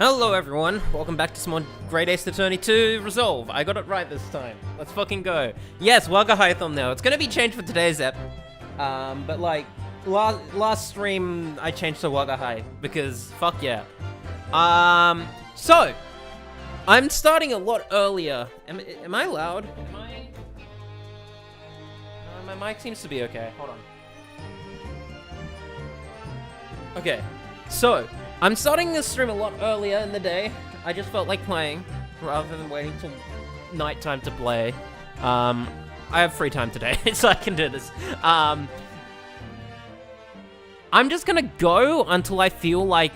Hello everyone, welcome back to some more Great Ace Attorney 2 Resolve. I got it right this time. Let's fucking go. Yes, Wagga High thumbnail. It's gonna be changed for today's ep. But like, last stream I changed to Wagga High because fuck yeah. So, I'm starting a lot earlier. Am I loud? My mic seems to be okay. Hold on. Okay, so I'm starting this stream a lot earlier in the day. I just felt like playing rather than waiting till nighttime to play. I have free time today, so I can do this. I'm just gonna go until I feel like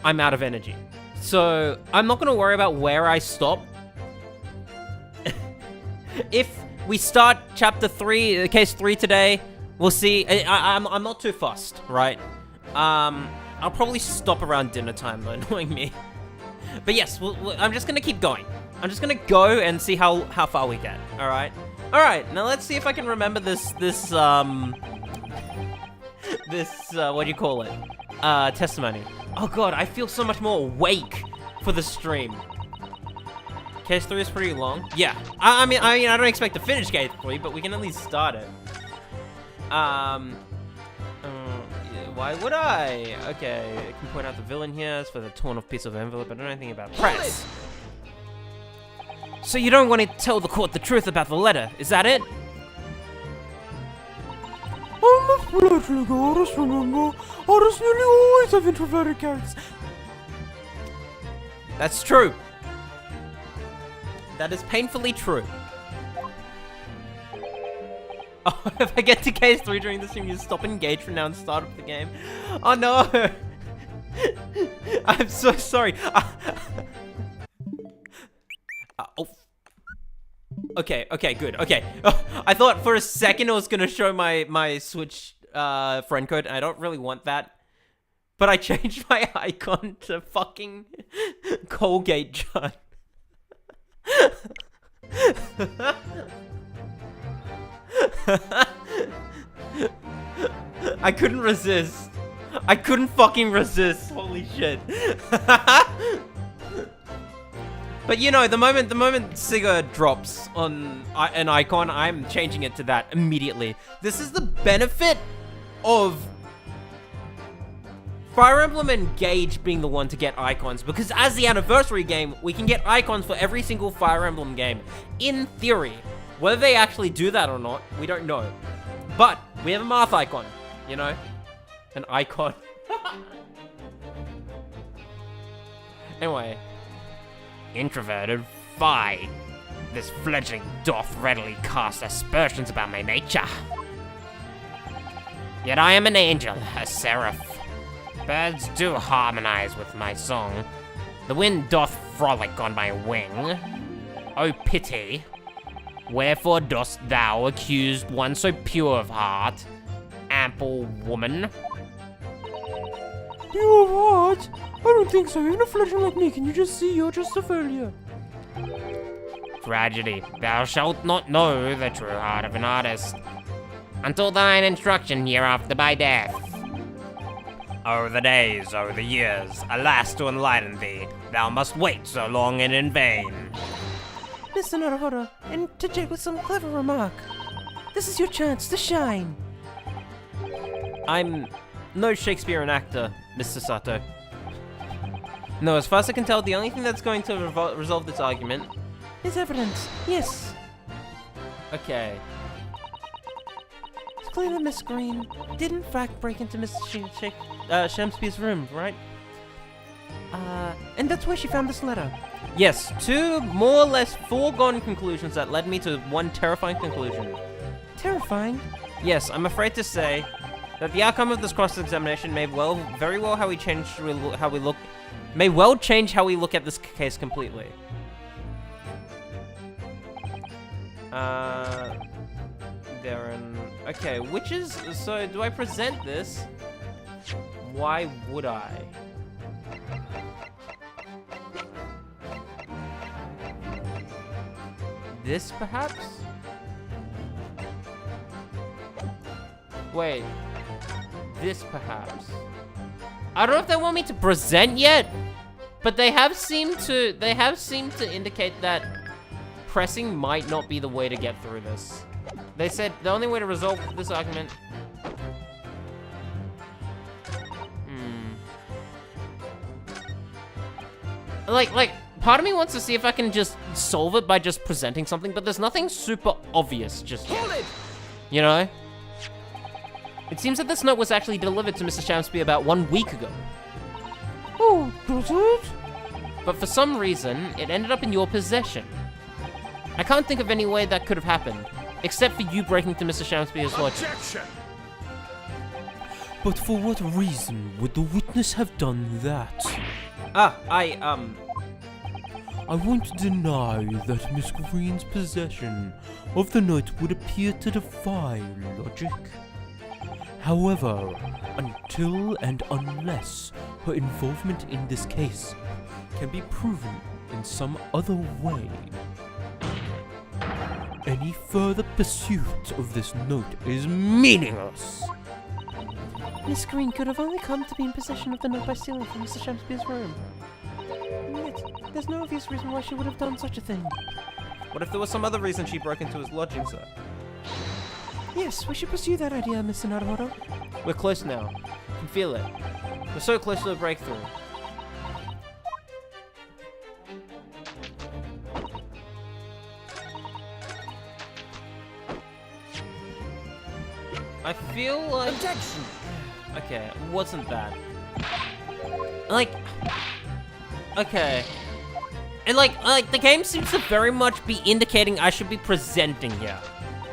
I'm out of energy. So I'm not gonna worry about where I stop. If we start chapter 3, case 3 today, we'll see. I'm not too fussed, right? I'll probably stop around dinner time, though, annoying me. But yes, I'm just gonna keep going. I'm just gonna go and see how far we get, alright? Alright, now let's see if I can remember this, what do you call it? Testimony. Oh god, I feel so much more awake for the stream. Case 3 is pretty long. Yeah, I mean, I don't expect to finish case 3, but we can at least start it. Why would I? Okay, I can point out the villain here. It's for the torn off piece of envelope. I don't know anything about press. So you don't want to tell the court the truth about the letter, is that it? I'm a fledgling artist, remember? Artists nearly always have introverted characters. That's true. That is painfully true. Oh, if I get to case 3 during the stream, you stop engage from now and start up the game. Oh no! I'm so sorry. Oh. Okay, good. Okay. I thought for a second it was gonna show my Switch friend code, and I don't really want that. But I changed my icon to fucking Colgate John. I couldn't resist. I couldn't fucking resist. Holy shit. But you know, the moment Sigurd drops on an icon, I'm changing it to that immediately. This is the benefit of Fire Emblem Engage being the one to get icons, because as the anniversary game, we can get icons for every single Fire Emblem game. In theory. Whether they actually do that or not, we don't know. But we have a Marth icon, you know? An icon. Anyway. Introverted, fie. This fledgling doth readily cast aspersions about my nature. Yet I am an angel, a seraph. Birds do harmonize with my song. The wind doth frolic on my wing. Oh pity. Wherefore dost thou accuse one so pure of heart, ample woman? Pure of heart? I don't think so. Even a fledgling like me, can you just see you're just a failure? Tragedy, thou shalt not know the true heart of an artist, until thine instruction hereafter by death. Oh, the days, oh, the years, alas, to enlighten thee, thou must wait so long and in vain. Mr. Naruhodo, interject with some clever remark. This is your chance to shine. I'm no Shakespearean actor, Mr. Sato. No, as far as I can tell, the only thing that's going to resolve this argument is evidence, yes. Okay. It's clear that Miss Green did in fact break into Miss Shamsby's room, right? And that's where she found this letter. Yes, 2 more or less foregone conclusions that led me to one terrifying conclusion. Terrifying? Yes, I'm afraid to say that the outcome of this cross-examination may very well change how we look at this case completely. Darren. Okay, so do I present this? Why would I? This, perhaps? Wait. This, perhaps? I don't know if they want me to present yet, But they have seemed to indicate that pressing might not be the way to get through this. They said the only way to resolve this argument. Like, part of me wants to see if I can just solve it by just presenting something, but there's nothing super obvious just yet. You know? It seems that this note was actually delivered to Mr. Shamsby about 1 week ago. Oh, does it? But for some reason, it ended up in your possession. I can't think of any way that could have happened, except for you breaking to Mr. Shamsby's lodge. But for what reason would the witness have done that? I won't deny that Miss Green's possession of the note would appear to defy logic. However, until and unless her involvement in this case can be proven in some other way, any further pursuit of this note is meaningless. Miss Green could have only come to be in possession of the note by stealing from Mr. Shamsby's room. And yet, there's no obvious reason why she would have done such a thing. What if there was some other reason she broke into his lodging, sir? Yes, we should pursue that idea, Mr. Naruhodo. We're close now. I can feel it. We're so close to a breakthrough. I feel like... Objection! Okay, wasn't that? Like... Okay. And like the game seems to very much be indicating I should be presenting here.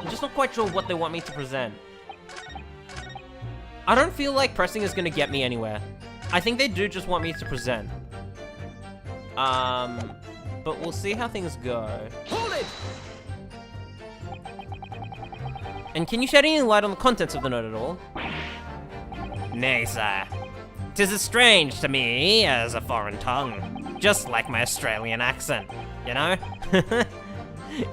I'm just not quite sure what they want me to present. I don't feel like pressing is gonna get me anywhere. I think they do just want me to present. But we'll see how things go. Hold it! And can you shed any light on the contents of the note at all? Nay, sir. 'Tis as strange to me as a foreign tongue, just like my Australian accent, you know?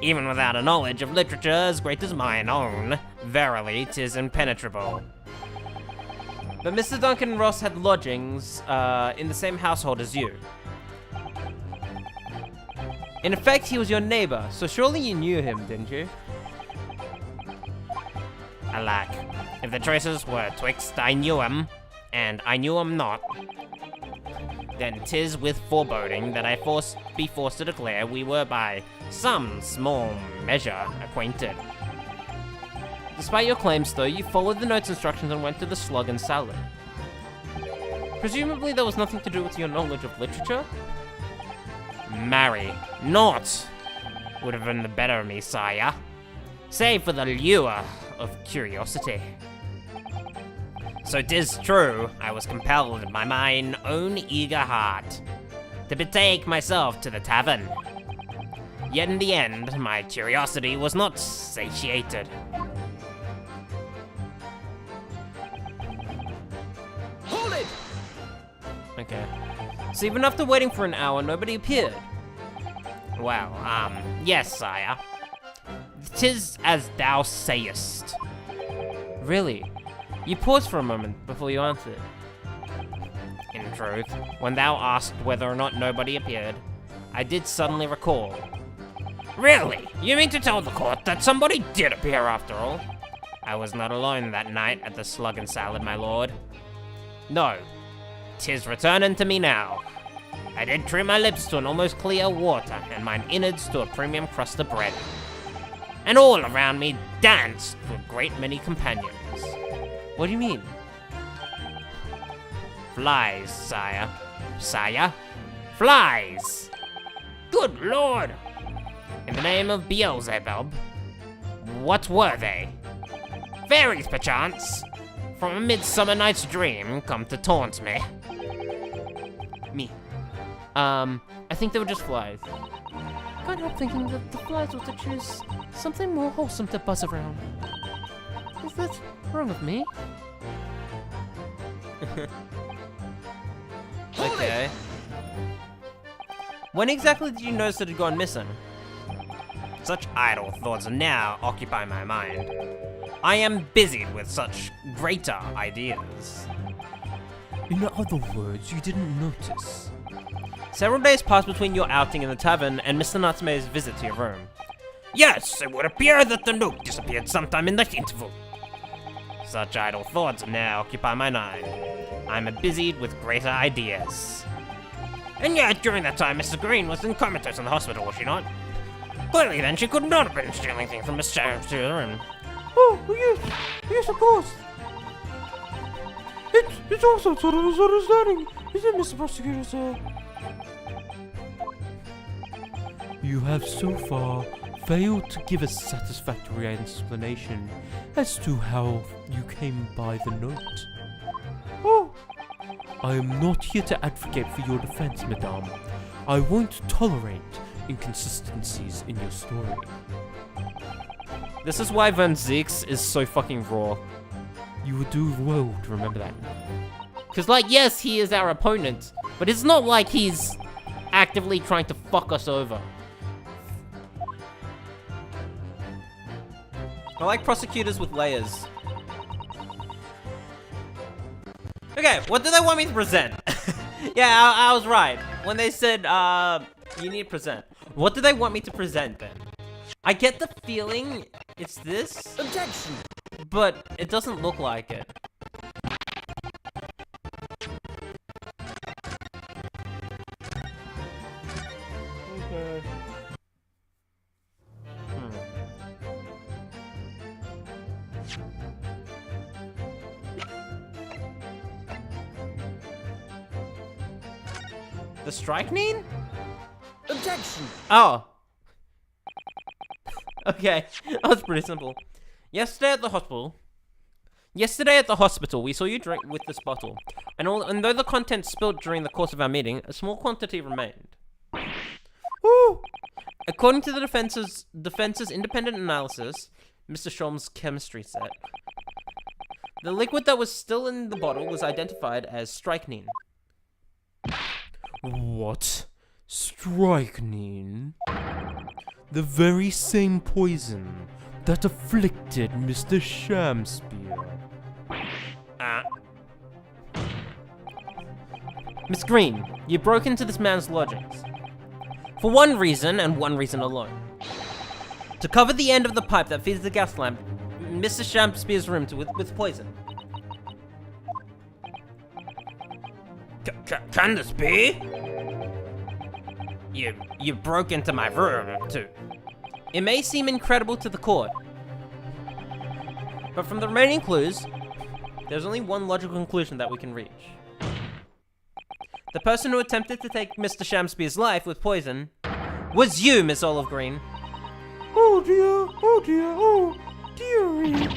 Even without a knowledge of literature as great as mine own, verily 'tis impenetrable. But Mr. Duncan Ross had lodgings in the same household as you. In effect, he was your neighbor, so surely you knew him, didn't you? Alack, if the choices were twixt I knew him, and I knew him not, then 'tis with foreboding that I be forced to declare we were by some small measure acquainted. Despite your claims, though, you followed the note's instructions and went to the Slug and Salad. Presumably there was nothing to do with your knowledge of literature? Marry, not would have been the better of me, sire, save for the lure of curiosity. So 'tis true, I was compelled by mine own eager heart to betake myself to the tavern. Yet in the end, my curiosity was not satiated. Hold it! Okay. So even after waiting for an hour, nobody appeared. Well, yes, sire. 'Tis as thou sayest. Really? You paused for a moment before you answered. In truth, when thou asked whether or not nobody appeared, I did suddenly recall. Really? You mean to tell the court that somebody did appear after all? I was not alone that night at the Slug and Salad, my lord. No, 'tis returning to me now. I did trim my lips to an almost clear water, and mine innards to a premium crust of bread. And all around me danced with a great many companions. What do you mean? Flies, sire. Sire? Flies! Good lord! In the name of Beelzebub, what were they? Fairies, perchance? From a midsummer night's dream come to taunt me. Me. I think they were just flies. Can't help thinking that the flies were to choose something more wholesome to buzz around. Is that wrong of me? Okay. When exactly did you notice it had gone missing? Such idle thoughts now occupy my mind. I am busied with such greater ideas. In other words, you didn't notice. Several days passed between your outing in the tavern and Mr. Natsume's visit to your room. Yes, it would appear that the note disappeared sometime in that interval. Such idle thoughts now occupy my mind. I'm busied with greater ideas. And yet, during that time, Mrs. Green was comatose in the hospital, was she not? Clearly, then, she could not have been stealing things from Miss Sheriff's room. Oh, yes, of course. It's also sort of misunderstanding, isn't it, Mr. Prosecutor, sir? You have so far failed to give a satisfactory explanation as to how you came by the note. Oh! I am not here to advocate for your defense, madame. I won't tolerate inconsistencies in your story. This is why Van Zeeks is so fucking raw. You would do well to remember that. Cause like, yes, he is our opponent, but it's not like he's actively trying to fuck us over. I like prosecutors with layers. Okay, what do they want me to present? Yeah, I was right. When they said, you need to present. What do they want me to present then? I get the feeling it's this. Objection! But it doesn't look like it. Okay. The strychnine? Objection! Oh. Okay, that was pretty simple. Yesterday at the hospital, we saw you drink with this bottle. And though the contents spilled during the course of our meeting, a small quantity remained. Woo! According to the defense's independent analysis, Mr. Shulm's chemistry set, the liquid that was still in the bottle was identified as strychnine. What? Strychnine? The very same poison that afflicted Mr. Shamspeare. Miss Green, you broke into this man's lodgings. For one reason, and one reason alone. To cover the end of the pipe that feeds the gas lamp, Mr. Shamspeare's room with poison. Can this be? You broke into my room, too. It may seem incredible to the court, but from the remaining clues, there's only one logical conclusion that we can reach. The person who attempted to take Mr. Shamspeare's life with poison was you, Miss Olive Green. Oh dear, oh dear, oh dearie.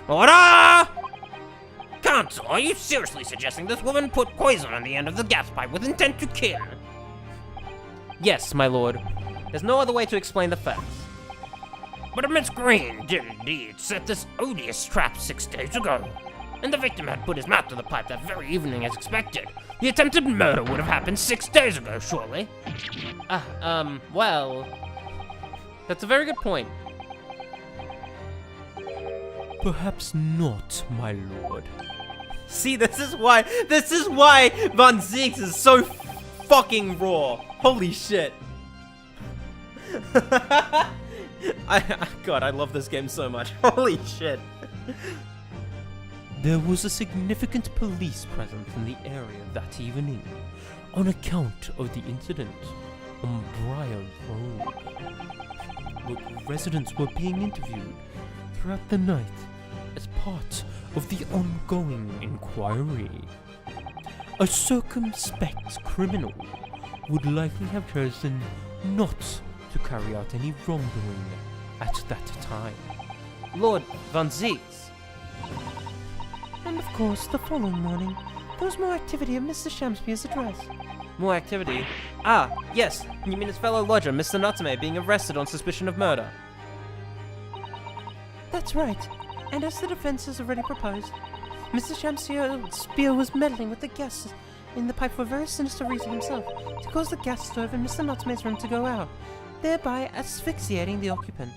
Order! Counsel, are you seriously suggesting this woman put poison on the end of the gas pipe with intent to kill? Yes, my lord. There's no other way to explain the facts. But Miss Green did indeed set this odious trap 6 days ago, and the victim had put his mouth to the pipe that very evening as expected. The attempted murder would have happened 6 days ago, surely. Well, that's a very good point. Perhaps not, my lord. See, this is why Van Zeeks is so fucking raw. Holy shit. God, I love this game so much. Holy shit. There was a significant police presence in the area that evening on account of the incident on Briar Road. Local residents were being interviewed throughout the night as part of the ongoing inquiry. A circumspect criminal would likely have chosen not to carry out any wrongdoing at that time. Lord Van Zeeks. And of course, the following morning, there was more activity at Mr. Shamspeare's address. More activity? Ah, yes. You mean his fellow lodger, Mr. Natsume, being arrested on suspicion of murder? That's right. And as the defense has already proposed, Mr. Shamspeare was meddling with the gas in the pipe for a very sinister reason himself, to cause the gas stove in Mr. Natsume's room to go out, thereby asphyxiating the occupant.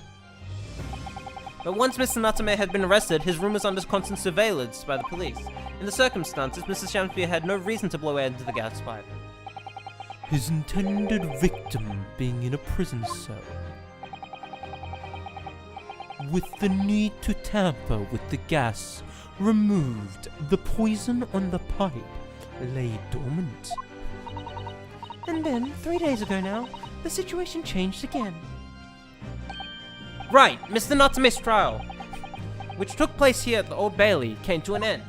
But once Mr. Natsume had been arrested, his room was under constant surveillance by the police. In the circumstances, Mrs. Shamspeare had no reason to blow air into the gas pipe. His intended victim being in a prison cell. With the need to tamper with the gas removed, the poison on the pipe lay dormant. And then, 3 days ago now, the situation changed again. Right, Mr. Natsume's trial, which took place here at the Old Bailey, came to an end.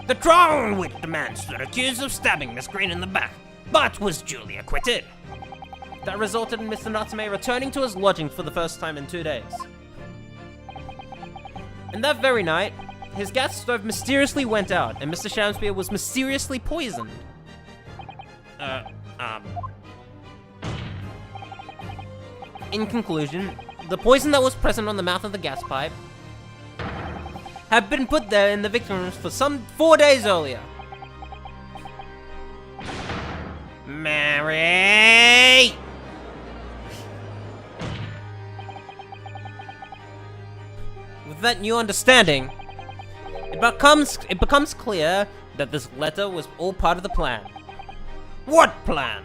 The trial in which the man stood accused of stabbing Miss Green in the back, but was duly acquitted. That resulted in Mr. Natsume returning to his lodging for the first time in 2 days. And that very night, his gas stove mysteriously went out, and Mr. Shamspeare was mysteriously poisoned. In conclusion, the poison that was present on the mouth of the gas pipe had been put there in the victims for some 4 days earlier. Mary! With that new understanding, it becomes clear that this letter was all part of the plan. What plan?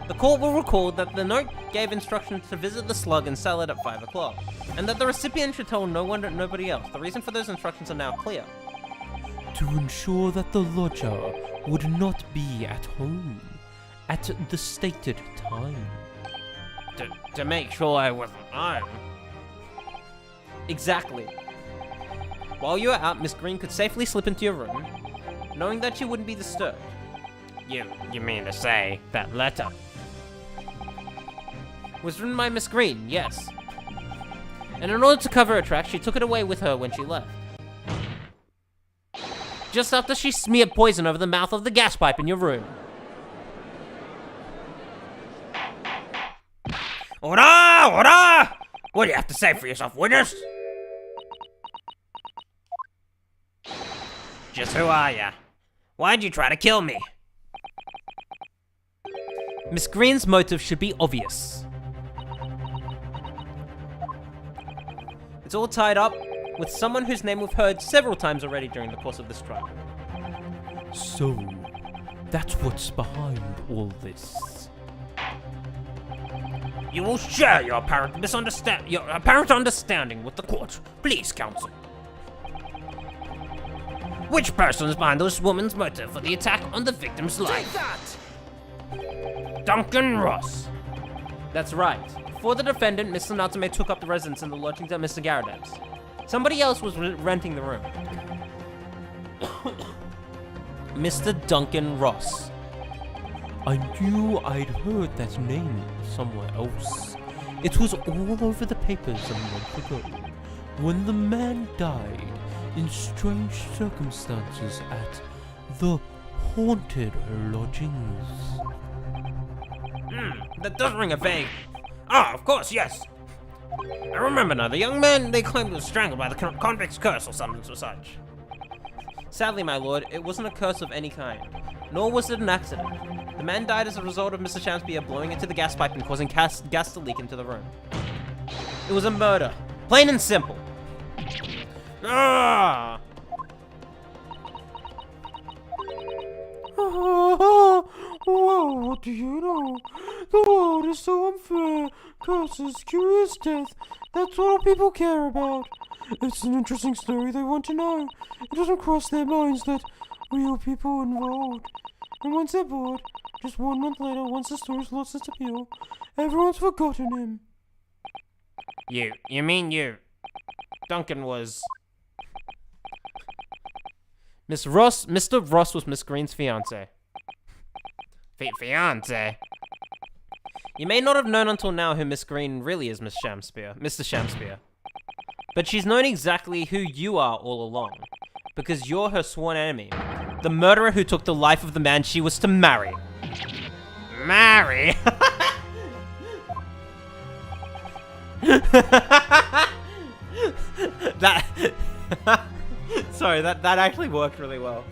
The court will recall that the note gave instructions to visit the slug and sell it at 5 o'clock, and that the recipient should tell nobody else. The reason for those instructions are now clear. To ensure that the lodger would not be at home at the stated time. To make sure I wasn't home. Exactly. While you were out, Miss Green could safely slip into your room, knowing that she wouldn't be disturbed. You mean to say that letter? Was written by Miss Green, yes. And in order to cover her tracks, she took it away with her when she left. Just after she smeared poison over the mouth of the gas pipe in your room. Order! Order! What do you have to say for yourself, witness? Just who are ya? Why'd you try to kill me? Miss Green's motive should be obvious. It's all tied up with someone whose name we've heard several times already during the course of this trial. So, that's what's behind all this. You will share your apparent understanding with the court. Please, counsel. Which person is behind this woman's motive for the attack on the victim's life? Take that! Duncan Ross. That's right. Before the defendant, Mr. Natsume took up the residence in the lodgings at Mr. Garadev's. Somebody else was renting the room. Mr. Duncan Ross. I knew I'd heard that name somewhere else. It was all over the papers a month ago, when the man died in strange circumstances at the haunted lodgings. That does ring a vague. Ah, of course, yes. I remember now. The young man they claimed was strangled by the convict's curse or something or such. Sadly, my lord, it wasn't a curse of any kind, nor was it an accident. The man died as a result of Mr. Shamspeare blowing into the gas pipe and causing gas to leak into the room. It was a murder, plain and simple. Ah! Well, what do you know? The world is so unfair. Curses, curious death. That's what all people care about. It's an interesting story they want to know. It doesn't cross their minds that real people are involved. And once they're bored, just 1 month later, once the story's lost its appeal, everyone's forgotten him. You mean you? Duncan was... Mr. Ross was Miss Green's fiancé. Fiance? You may not have known until now who Miss Green really is, Mr. Shamspeare. But she's known exactly who you are all along. Because you're her sworn enemy. The murderer who took the life of the man she was to marry. Marry? Sorry, that actually worked really well.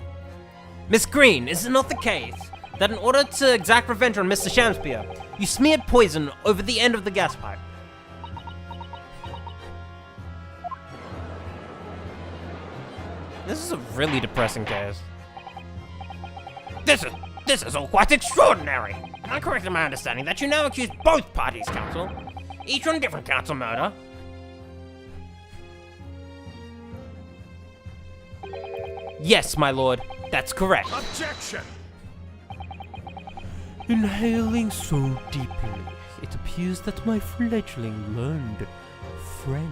Miss Green, is it not the case that in order to exact revenge on Mr. Shamspeare, you smeared poison over the end of the gas pipe? This is a really depressing case. This is all quite extraordinary. Am I correct in my understanding that you now accuse both parties, counsel? Each on different counts of murder? Yes, my lord. That's correct. Objection! Inhaling so deeply, it appears that my fledgling learned friend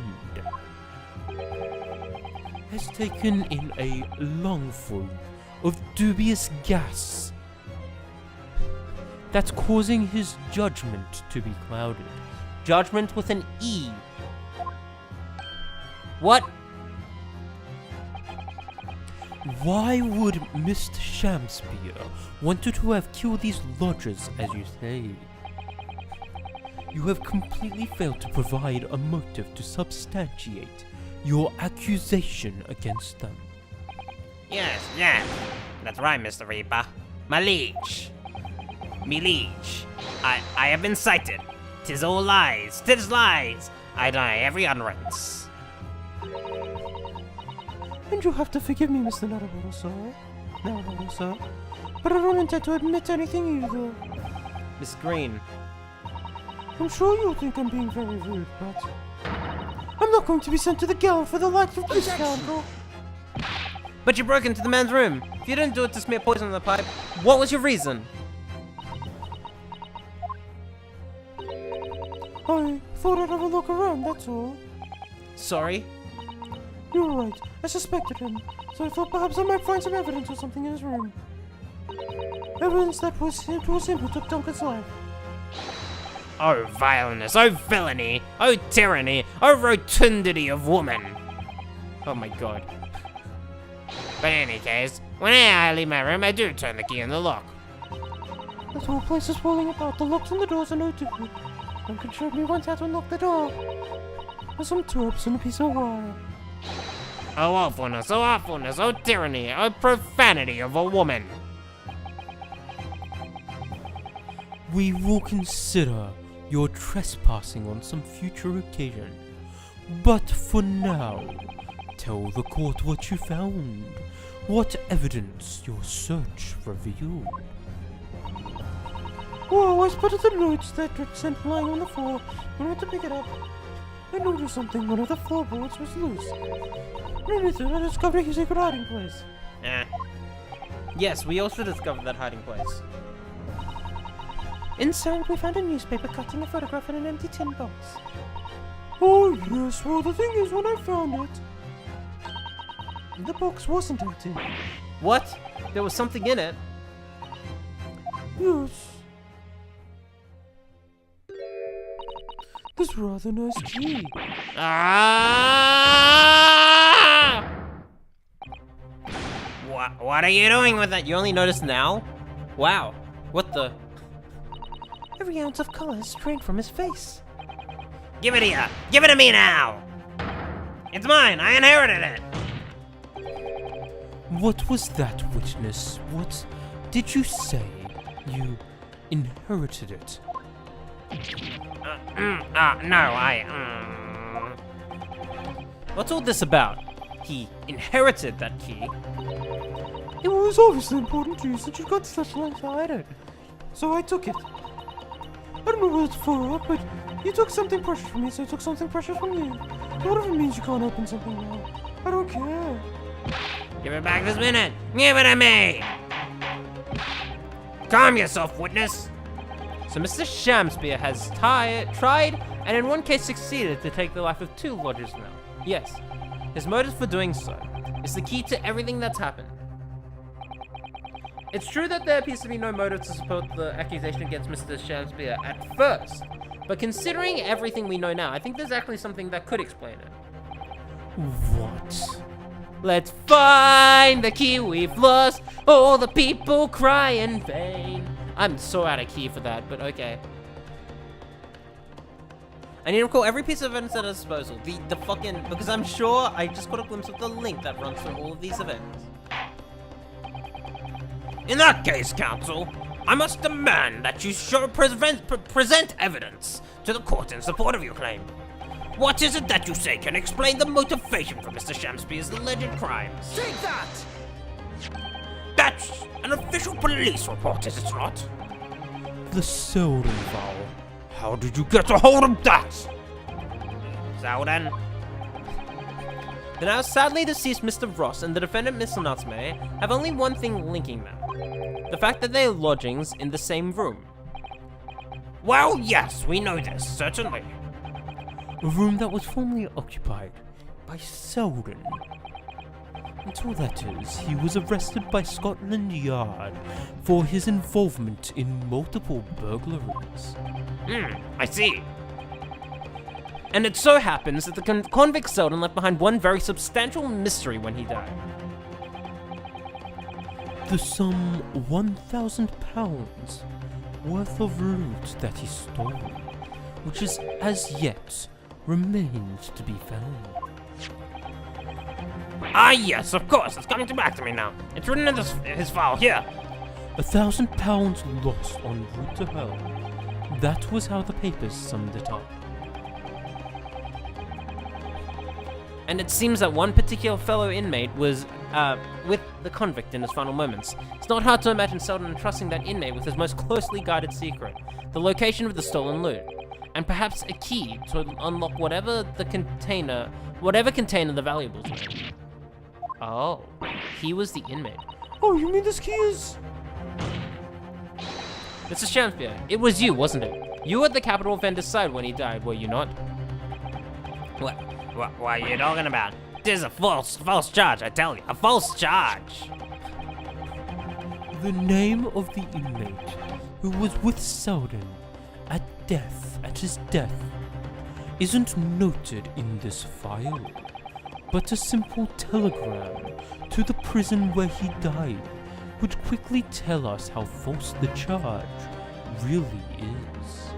has taken in a lungful of dubious gas that's causing his judgment to be clouded. Judgment with an E. What? Why would Mr. Shamspeare want to have killed these lodgers, as you say? You have completely failed to provide a motive to substantiate your accusation against them. Yes. That's right, Mr. Reaper. My liege. Me liege. I have been cited. 'Tis all lies. 'Tis lies. I deny every utterance. And you'll have to forgive me, Mr. Naraboro, sir. But I don't intend to admit anything either. Miss Green. I'm sure you'll think I'm being very rude, but I'm not going to be sent to the gallows for the likes of this scoundrel. But you broke into the man's room. If you didn't do it to smear poison on the pipe, what was your reason? I thought I'd have a look around, that's all. Sorry? You were right. I suspected him, so I thought perhaps I might find some evidence or something in his room. Evidence that it was him who took Duncan's life. Oh vileness, oh villainy, oh tyranny, oh rotundity of woman. Oh my god. But in any case, when I leave my room, I do turn the key in the lock. This whole place is falling apart. The locks on the doors are no different. Duncan showed me once how to unlock the door. With some tubes and a piece of wire. Oh awfulness, oh tyranny, oh profanity of a woman. We will consider your trespassing on some future occasion. But for now, tell the court what you found. What evidence your search revealed. Well, I spotted the notes that were sent lying on the floor. When I went to pick it up, I noticed something. One of the floorboards was loose. Underneath it, I discovered his secret hiding place. Yes, we also discovered that hiding place. Inside, we found a newspaper cutting, a photograph, and an empty tin box. Oh, yes. Well, the thing is, when I found it, the box wasn't empty. What? There was something in it. Yes. This rather nice key. Ah! What are you doing with it? You only noticed now? Wow. What the? Every ounce of color is drained from his face. Give it here! Give it to me now! It's mine! I inherited it! What was that, witness? What did you say? You inherited it? What's all this about? He inherited that key. It was obviously important to you since you got such length to hide it. So I took it. I don't know what it's for, but you took something precious from me, so I took something precious from you. Whatever it means you can't open something now. I don't care. Give it back this minute! Give it to me! Calm yourself, witness! So Mr. Shamspeare has tried, and in one case succeeded, to take the life of 2 lodgers now. Yes, his motive for doing so is the key to everything that's happened. It's true that there appears to be no motive to support the accusation against Mr. Shamspeare at first, but considering everything we know now, I think there's actually something that could explain it. What? Let's find the key we've lost, all the people cry in vain. I'm so out of key for that, but okay. I need to recall every piece of evidence at our disposal. The fucking, because I'm sure I just got a glimpse of the link that runs through all of these events. In that case, counsel, I must demand that you present evidence to the court in support of your claim. What is it that you say can explain the motivation for Mr. Shamspeare's alleged crimes? Take that! That's an official police report, is it not? The Selden file. How did you get a hold of that? Selden? The now sadly deceased Mr. Ross and the defendant Mr. Natsume have only one thing linking them. The fact that they are lodgings in the same room. Well, yes, we know this, certainly. A room that was formerly occupied by Selden. Until that is, he was arrested by Scotland Yard for his involvement in multiple burglaries. I see. And it so happens that the convict Selden left behind one very substantial mystery when he died. The sum £1,000 worth of loot that he stole, which is as yet remains to be found. Ah, yes, of course, it's coming back to me now. It's written in his file here. £1,000 lost en route to hell. That was how the papers summed it up. And it seems that one particular fellow inmate was with the convict in his final moments. It's not hard to imagine Selden entrusting that inmate with his most closely guarded secret, the location of the stolen loot, and perhaps a key to unlock whatever container the valuables were in. Oh, he was the inmate. Oh, you mean this key is... Mr. Shamspeare, it was you, wasn't it? You were at the capital offender's side when he died, were you not? What are you talking about? This is a false charge, I tell you. A false charge. The name of the inmate who was with Selden at his death, isn't noted in this file, but a simple telegram to the prison where he died would quickly tell us how false the charge really is.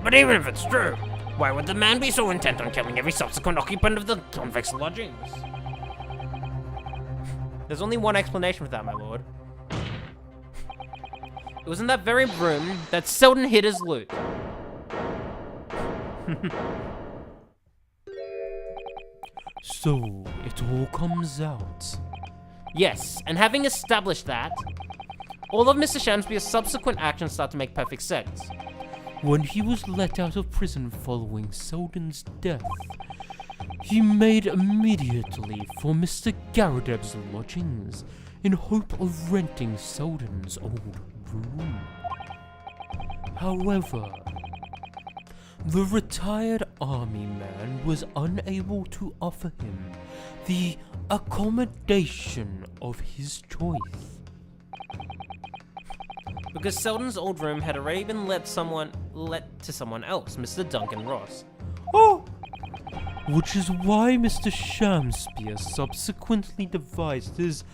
But even if it's true, why would the man be so intent on killing every subsequent occupant of the convict's lodgings? There's only one explanation for that, my lord. It was in that very room that Selden hid his loot. So, it all comes out. Yes, and having established that, all of Mr. Shamspeare's subsequent actions start to make perfect sense. When he was let out of prison following Selden's death, he made immediately for Mr. Garadeb's lodgings in hope of renting Selden's old room. However, the retired army man was unable to offer him the accommodation of his choice. Because Selden's old room had already been let to someone else, Mr. Duncan Ross. Oh! Which is why Mr. Shamspeare subsequently devised his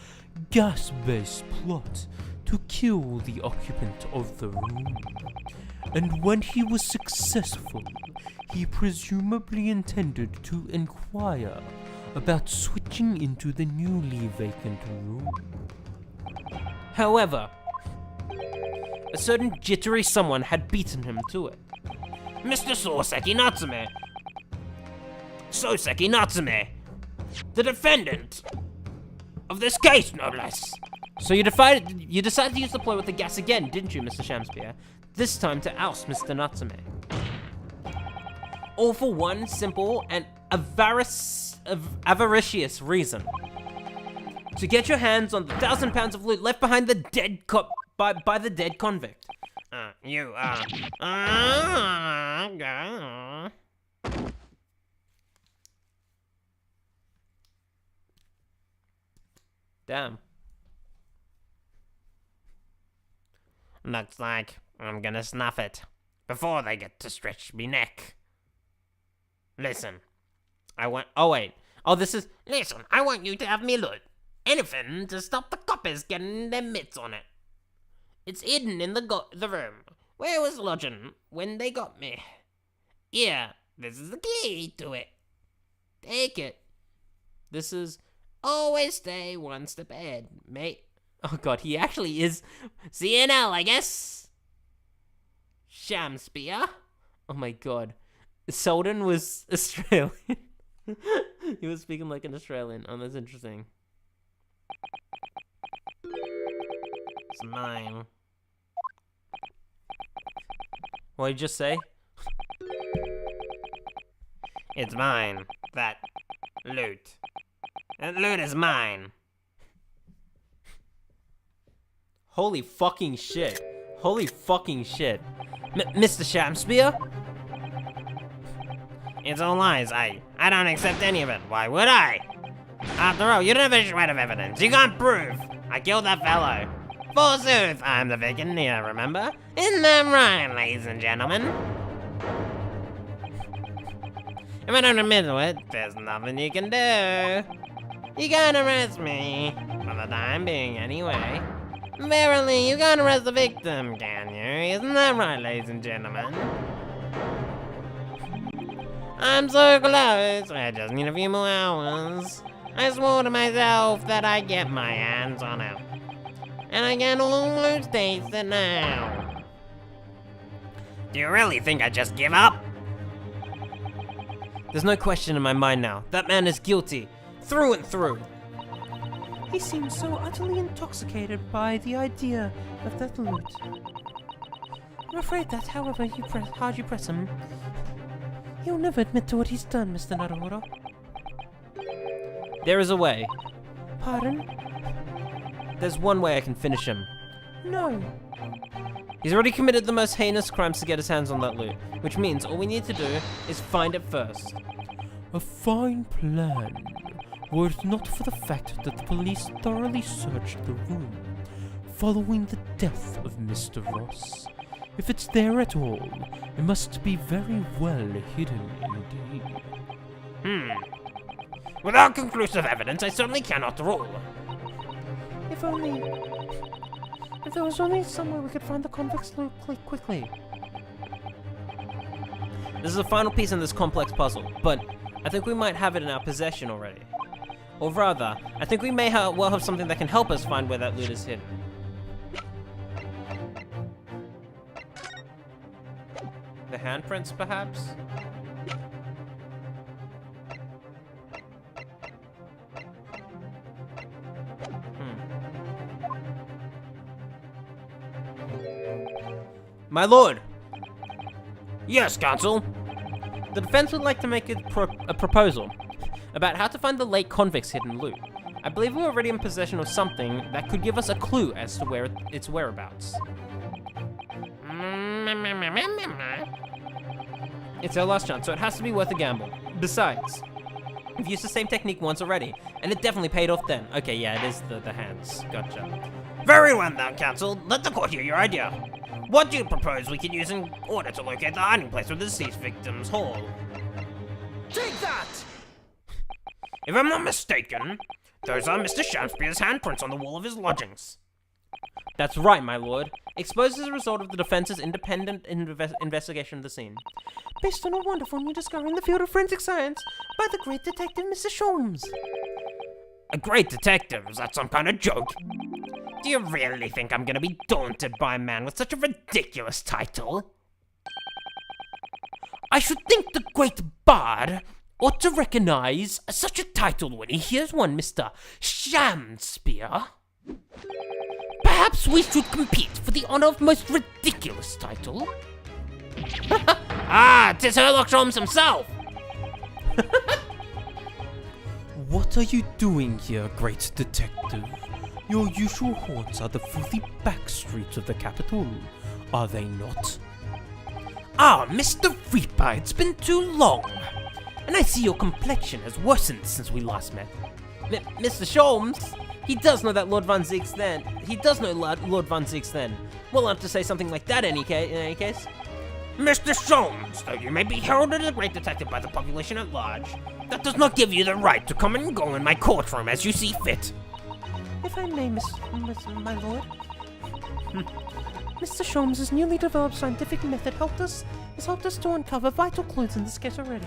gas-based plot to kill the occupant of the room. And when he was successful, he presumably intended to inquire about switching into the newly vacant room. However, a certain jittery someone had beaten him to it. Mr. Soseki Natsume, the defendant of this case, no less. So you decided to use the ploy with the gas again, didn't you, Mr. Shamspeare? This time to oust Mr. Natsume. All for one simple and avaricious reason. To get your hands on the £1,000 of loot left behind the dead by the dead convict. Damn. Looks like I'm gonna snuff it before they get to stretch me neck. Listen, Listen, I want you to have me loot. Anything to stop the coppers getting their mitts on it. It's hidden in the room where I was lodging when they got me. Yeah, this is the key to it. Take it. This is... Always stay one step ahead, mate. Oh god, he actually is. CNL, I guess. Shamspear? Oh my god. Selden was Australian. He was speaking like an Australian. Oh, that's interesting. It's mine. What did you just say? It's mine. That loot. That loot is mine. Holy fucking shit. Holy fucking shit. Mr. Shamspear? It's all lies. I don't accept any of it. Why would I? After all, you don't have a shred of evidence. You can't prove. I killed that fellow. Forsooth, I'm the Vicaneer, remember? Isn't that right, ladies and gentlemen? If I don't admit to it, there's nothing you can do. You can't arrest me. For the time being, anyway. Verily, you can't arrest the victim, can you? Isn't that right, ladies and gentlemen? I'm so close, I just need a few more hours. I swore to myself that I'd get my hands on it. And I can almost taste it now. Do you really think I just give up? There's no question in my mind now. That man is guilty. Through and through. He seems so utterly intoxicated by the idea of that loot. I'm afraid that, however hard you press him, he'll never admit to what he's done, Mr. Naruto. There is a way. Pardon? There's one way I can finish him. No. He's already committed the most heinous crimes to get his hands on that loot, which means all we need to do is find it first. A fine plan, were it not for the fact that the police thoroughly searched the room following the death of Mr. Ross. If it's there at all, it must be very well hidden indeed. Without conclusive evidence, I certainly cannot rule. If there was only somewhere we could find the convict's loot quickly. This is the final piece in this complex puzzle, but I think we might have it in our possession already. Or rather, I think we may well have something that can help us find where that loot is hidden. The handprints, perhaps? My lord! Yes, Counsel. The defense would like to make a proposal about how to find the late convict's hidden loot. I believe we're already in possession of something that could give us a clue as to where its whereabouts. It's our last chance, so it has to be worth a gamble. Besides, we've used the same technique once already, and it definitely paid off then. Okay, yeah, it is the hands. Gotcha. Very well then, Counsel. Let the court hear your idea. What do you propose we can use in order to locate the hiding place of the deceased victim's haul? Take that! If I'm not mistaken, those are Mr. Shamspear's handprints on the wall of his lodgings. That's right, my lord. Exposed as a result of the defense's independent investigation of the scene. Based on a wonderful new discovery in the field of forensic science by the great detective Mr. Sholmes. A great detective? Is that some kind of joke? Do you really think I'm gonna be daunted by a man with such a ridiculous title? I should think the great bard ought to recognize such a title when he hears one, Mr. Shamspear. Perhaps we should compete for the honor of most ridiculous title. Ah, 'tis Sherlock Holmes himself! What are you doing here, great detective? Your usual haunts are the filthy back streets of the capital, are they not? Ah, Mr. Reaper, it's been too long, and I see your complexion has worsened since we last met. Mr. Sholmes, he does know that Lord Van Ziek's then. He does know Lord Van Ziek's then. We'll have to say something like that in any case. Mr. Sholmes, though you may be heralded as a great detective by the population at large, that does not give you the right to come and go in my courtroom as you see fit. If I may, my lord. Mr. Sholmes' newly developed scientific method has helped us to uncover vital clues in this case already.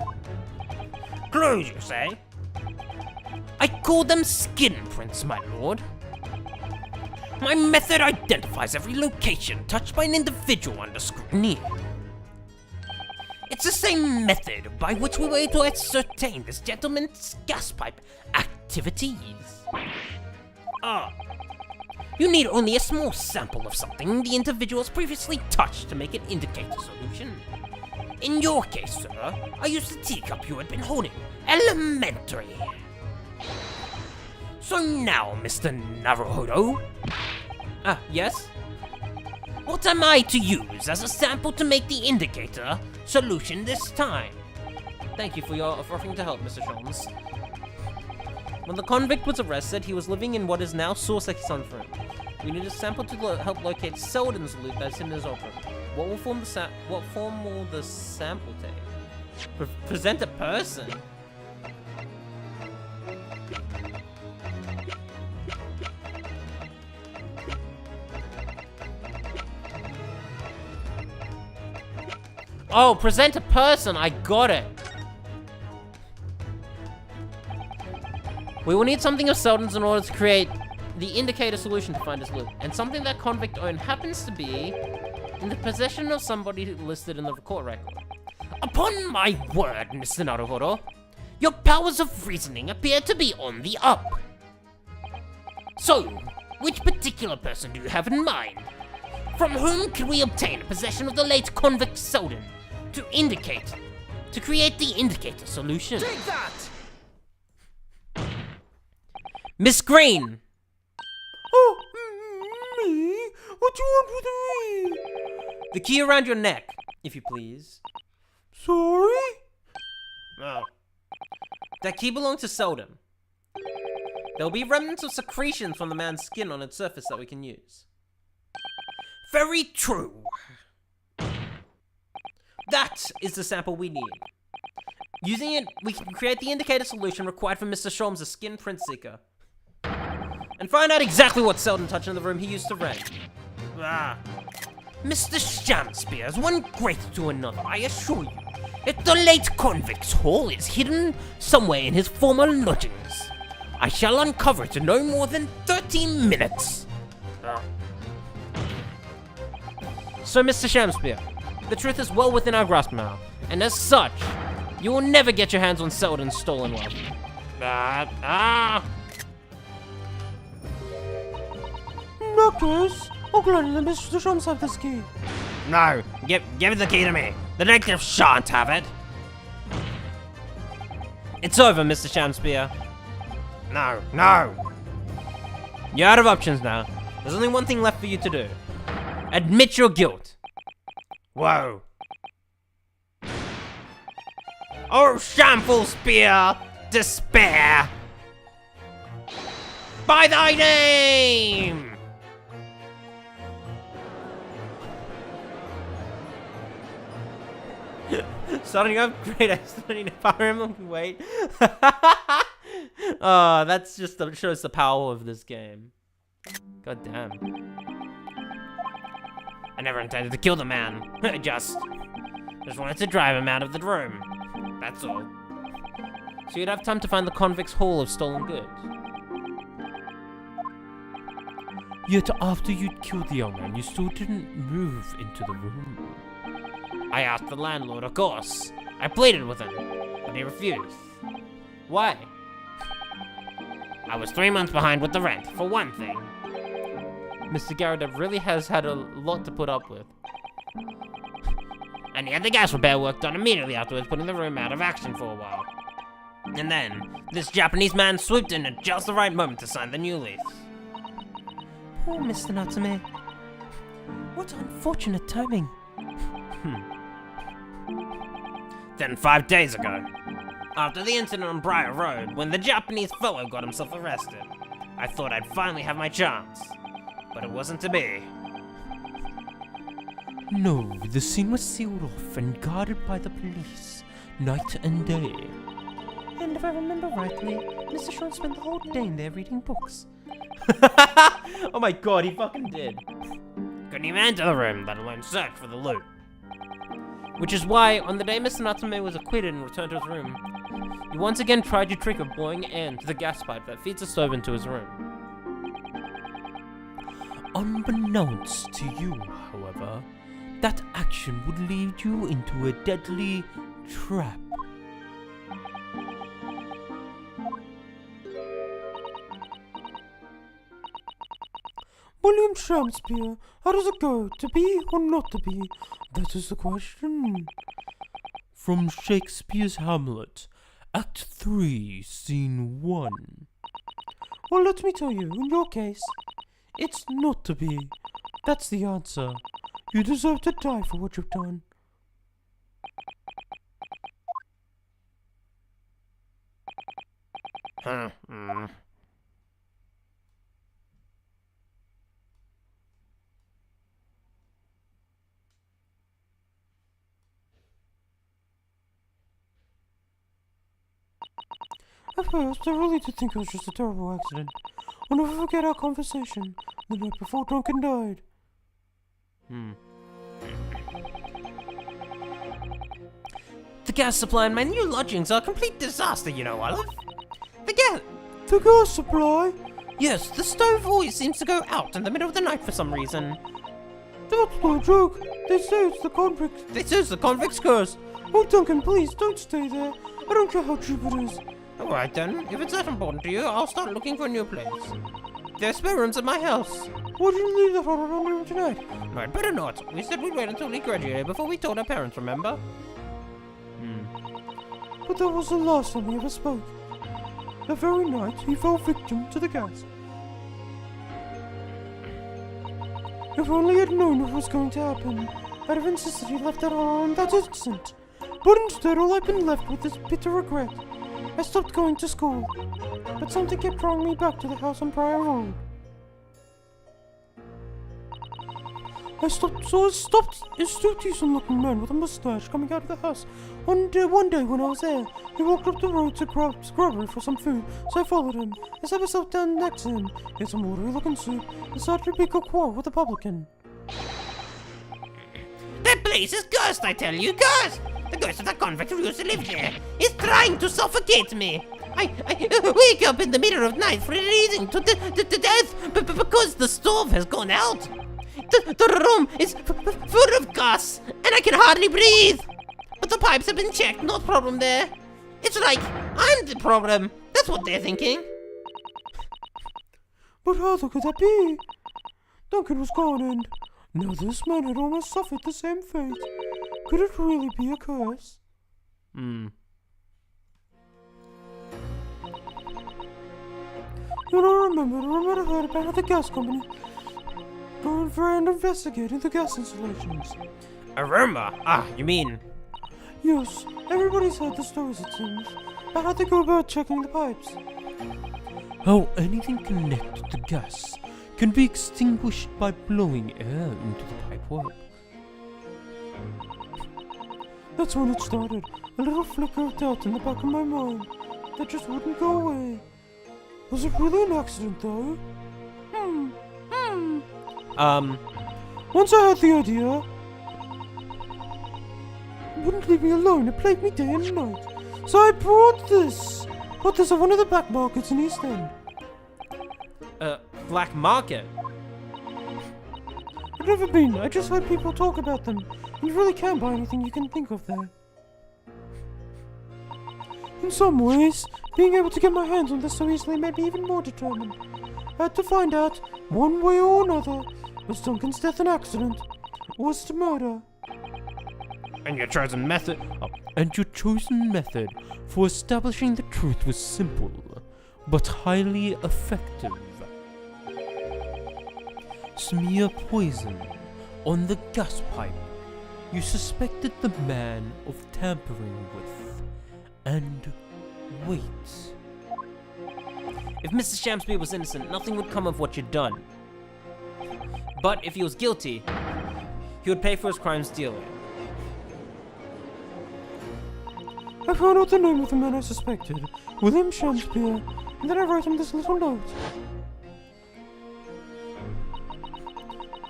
Clues, you say? I call them skin prints, my lord. My method identifies every location touched by an individual under scrutiny. It's the same method by which we were able to ascertain this gentleman's gas pipe activities. You need only a small sample of something the individual has previously touched to make an indicator solution. In your case, sir, I used the teacup you had been holding. Elementary. So now, Mr. Naruhodo. Yes? What am I to use as a sample to make the indicator solution this time? Thank you for your offering to help, Mr. Sholmes. When the convict was arrested, he was living in what is now Sorseki-san's room. We need a sample to help locate Selden's loot that's in his opera. What form will the sample take? Present a person? Oh, present a person, I got it. We will need something of Selden's in order to create the indicator solution to find his loot, and something that convict owned happens to be in the possession of somebody listed in the court record. Upon my word, Mr. Naruhodo, your powers of reasoning appear to be on the up. So, which particular person do you have in mind? From whom can we obtain possession of the late convict Selden to create the indicator solution? Take that! Miss Green! Oh, me? What do you want with me? The key around your neck, if you please. Sorry? Oh. That key belonged to Selden. There'll be remnants of secretions from the man's skin on its surface that we can use. Very true. That is the sample we need. Using it, we can create the indicator solution required for Mr. Sholmes' skin print seeker. And find out exactly what Selden touched in the room he used to rent. Mr. Shamspears, one great to another, I assure you. If the late convict's haul is hidden somewhere in his former lodgings, I shall uncover it in no more than 30 minutes. So, Mr. Shamspear, the truth is well within our grasp now, and as such, you will never get your hands on Selden's stolen wealth. Knuckles, I'll gladly let Mr. Sholmes have this key. No, give the key to me. The detective shan't have it. It's over, Mr. Shamspear. No. You're out of options now. There's only one thing left for you to do. Admit your guilt. Whoa. Oh, shameful spear, despair. By thy name. Starting off great, I still need a Fire Emblem. Wait. Oh, that's just shows the power of this game. God damn. I never intended to kill the man. I just wanted to drive him out of the room. That's all. So you'd have time to find the convict's haul of stolen goods. Yet after you'd killed the young man, you still didn't move into the room. I asked the landlord, of course. I pleaded with him, but he refused. Why? I was 3 months behind with the rent, for one thing. Mr. Garrett really has had a lot to put up with. And he had the gas repair work done immediately afterwards, putting the room out of action for a while. And then, this Japanese man swooped in at just the right moment to sign the new lease. Poor Mr. Natsume. What unfortunate timing. Then 5 days ago, after the incident on Briar Road, when the Japanese fellow got himself arrested, I thought I'd finally have my chance. But it wasn't to be. No, the scene was sealed off and guarded by the police, night and day. And if I remember rightly, Mr. Sean spent the whole day in there reading books. Oh my god, he fucking did. Couldn't even enter the room, let alone search for the loot. Which is why, on the day Mr. Natsume was acquitted and returned to his room, he once again tried your trick of blowing air into the gas pipe that feeds the stove into his room. Unbeknownst to you, however, that action would lead you into a deadly trap. William Shakespeare, how does it go? To be or not to be? That is the question. From Shakespeare's Hamlet, Act 3, Scene 1. Well, let me tell you, in your case, it's not to be. That's the answer. You deserve to die for what you've done. At first, I really did think it was just a terrible accident. I'll never forget our conversation the night before Duncan died. The gas supply in my new lodgings are a complete disaster, you know, Olive. The gas supply? Yes, the stove always seems to go out in the middle of the night for some reason. That's no joke. They say it's the convicts. This is the convict's curse. Oh, Duncan, please, don't stay there. I don't care how cheap it is. Alright then, if it's that important to you, I'll start looking for a new place. There are spare rooms at my house. Why did you leave that on our room tonight? No, I'd better not. We said we'd wait until we graduated before we told our parents, remember? But that was the last time we ever spoke. That very night, he fell victim to the gas. If only I'd known what was going to happen, I'd have insisted he left that on that instant. But instead, all I've been left with is bitter regret. I stopped going to school, but something kept drawing me back to the house on Prior Road. I stopped a decent-looking man with a mustache coming out of the house. One day when I was there, he walked up the road to grab strawberry for some food, so I followed him. I sat myself down next to him, ate some watery-looking soup, and started a big quarrel with the publican. That place is cursed, I tell you, cursed! The ghost of the convict who used to live there is trying to suffocate me. I wake up in the middle of night freezing to death because the stove has gone out. The room is full of gas and I can hardly breathe. But the pipes have been checked, no problem there. It's like I'm the problem. That's what they're thinking. But how could that be? Duncan was gone and now this man had almost suffered the same fate. Could it really be a curse? Hmm. Then I remembered I heard about the gas company going for and investigating the gas installations. A rumor? Ah, you mean... Yes, everybody's heard the stories, it seems, about how they go about checking the pipes. How anything connected to gas can be extinguished by blowing air into the pipework. That's when it started. A little flicker of doubt in the back of my mind that just wouldn't go away. Was it really an accident, though? Once I had the idea, it wouldn't leave me alone. It plagued me day and night. So I brought this at one of the black markets in East End. Black market? I've never been. I just heard people talk about them. You really can buy anything you can think of there. In some ways, being able to get my hands on this so easily made me even more determined. I had to find out, one way or another, was Duncan's death an accident, or was it a murder? And your chosen method... And your chosen method for establishing the truth was simple, but highly effective. Smear poison on the gas pipe you suspected the man of tampering with, and wait. If Mr. Shamsby was innocent, nothing would come of what you'd done. But if he was guilty, he would pay for his crimes dearly. I found out the name of the man I suspected, William Shakespeare, and then I wrote him this little note.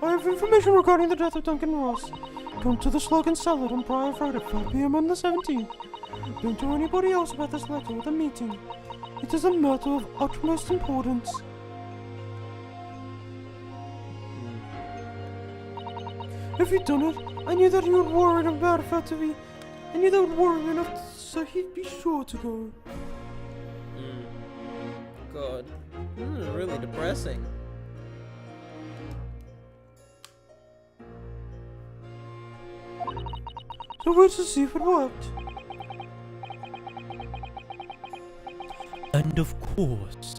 I have information regarding the death of Duncan Ross. Come to the Slug and Salad on Prior Road at 5 p.m. on the 17th. Don't tell anybody else about this letter or the meeting. It is a matter of utmost importance. If he'd done it, I knew that he would worry about her to be. I knew that would worry him enough so he'd be sure to go. God. Really depressing. So wait to see if it worked. And of course,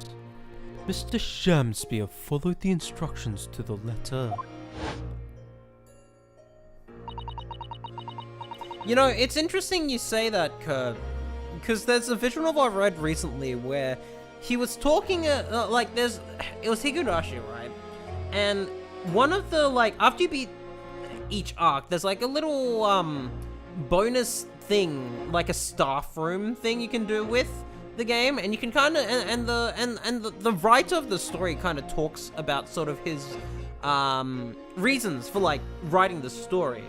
Mr. Shamspear followed the instructions to the letter. You know, it's interesting you say that, Kurt, because there's a visual novel I read recently where he was talking, it was Higurashi, right? And one of the, after you beat each arc, there's like a little, bonus thing, like a staff room thing you can do with the game, and you can kind of, and the writer of the story kind of talks about sort of his, reasons for, writing the story.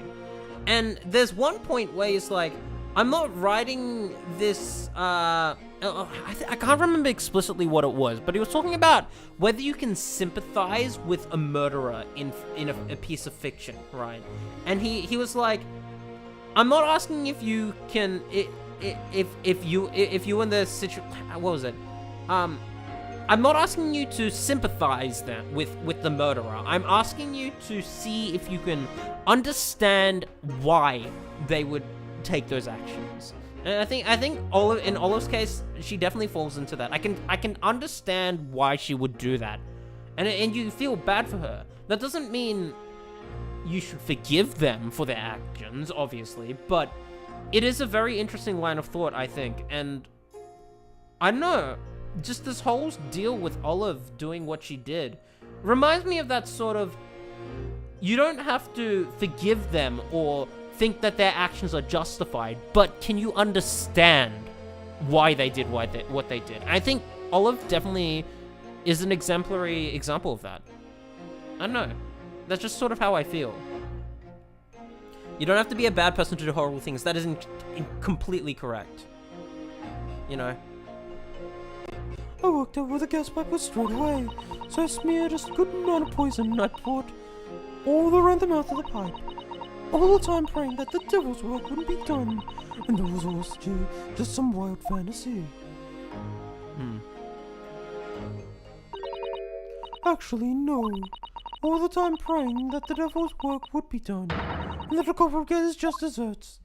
And there's one point where he's like, I'm not writing this, I can't remember explicitly what it was, but he was talking about whether you can sympathize with a murderer in a piece of fiction, right? And he was like, I'm not asking if you can, if you in the situation, what was it? I'm not asking you to sympathize with the murderer. I'm asking you to see if you can understand why they would take those actions. And I think in Olive's case, she definitely falls into that. I can understand why she would do that, and you feel bad for her. That doesn't mean you should forgive them for their actions, obviously, but it is a very interesting line of thought, I think. And I don't know, just this whole deal with Olive doing what she did reminds me of that sort of, you don't have to forgive them or think that their actions are justified, but can you understand why they did what they did? And I think Olive definitely is an exemplary example of that. I don't know. That's just sort of how I feel. You don't have to be a bad person to do horrible things. That isn't completely correct. You know? I worked out where the gas pipe was straight away, so I smeared a good amount of poison and I poured all around the mouth of the pipe, all the time praying that the devil's work wouldn't be done, and that was all just some wild fantasy. Actually, no. All the time praying that the devil's work would be done, and that the culprit gets his just desserts.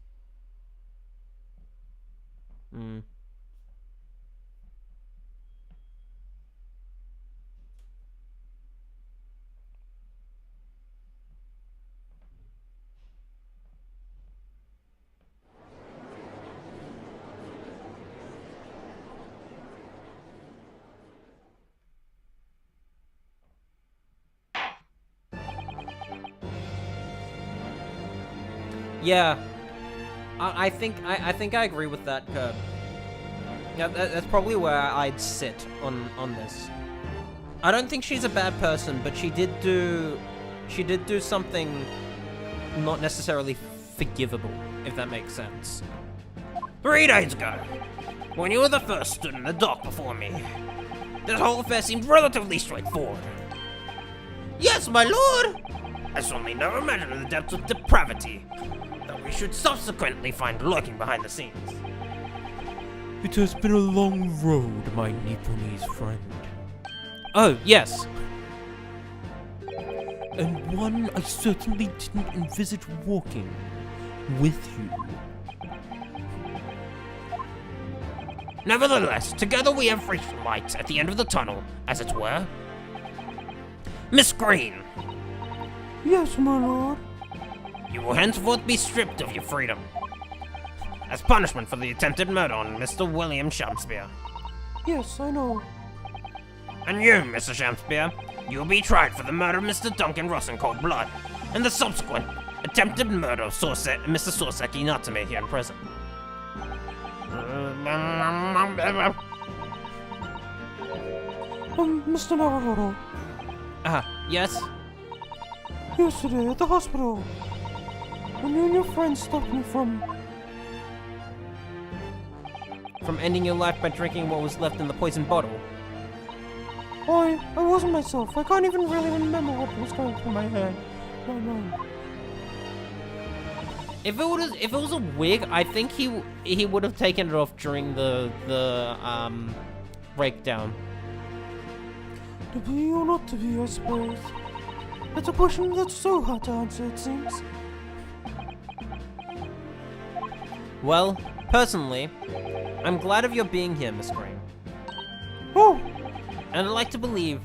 Yeah, I think I agree with that, Curb. Yeah, that's probably where I'd sit on this. I don't think she's a bad person, but she did do something not necessarily forgivable, if that makes sense. 3 days ago, when you were the first stood in the dock before me, this whole affair seemed relatively straightforward. Yes, my lord! I certainly never imagined the depths of depravity that we should subsequently find lurking behind the scenes. It has been a long road, my Nipponese friend. Oh, yes. And one I certainly didn't envisage walking with you. Nevertheless, together we have reached light at the end of the tunnel, as it were. Miss Green, Yes, my lord. you will henceforth be stripped of your freedom, as punishment for the attempted murder on Mr. William Shamspeare. Yes, I know. And you, Mr. Shamspeare, you will be tried for the murder of Mr. Duncan Ross in cold blood, and the subsequent attempted murder of Mr. Sorseki Natsume here in prison. Mr. Naruhodo, Yes? yesterday at the hospital, when you and your friends stopped me from... From ending your life by drinking what was left in the poison bottle. I wasn't myself. I can't even really remember what was going through my head. My mind. If it was a wig, I think he would have taken it off during the breakdown. To be or not to be, I suppose. That's a question that's so hard to answer, it seems. Well, personally, I'm glad of your being here, Miss Green. Oh! And I'd like to believe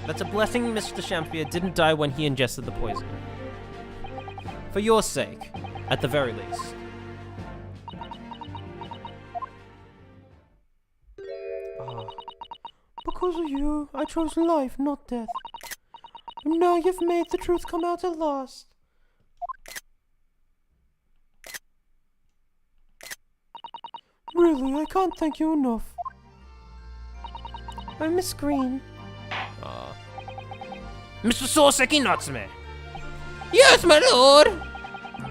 that's a blessing Mr. Champier didn't die when he ingested the poison. For your sake, at the very least. Because of you, I chose life, not death. And now you've made the truth come out at last. Really, I can't thank you enough. I'm Miss Green. Mr. Soseki Natsume. Yes, my lord!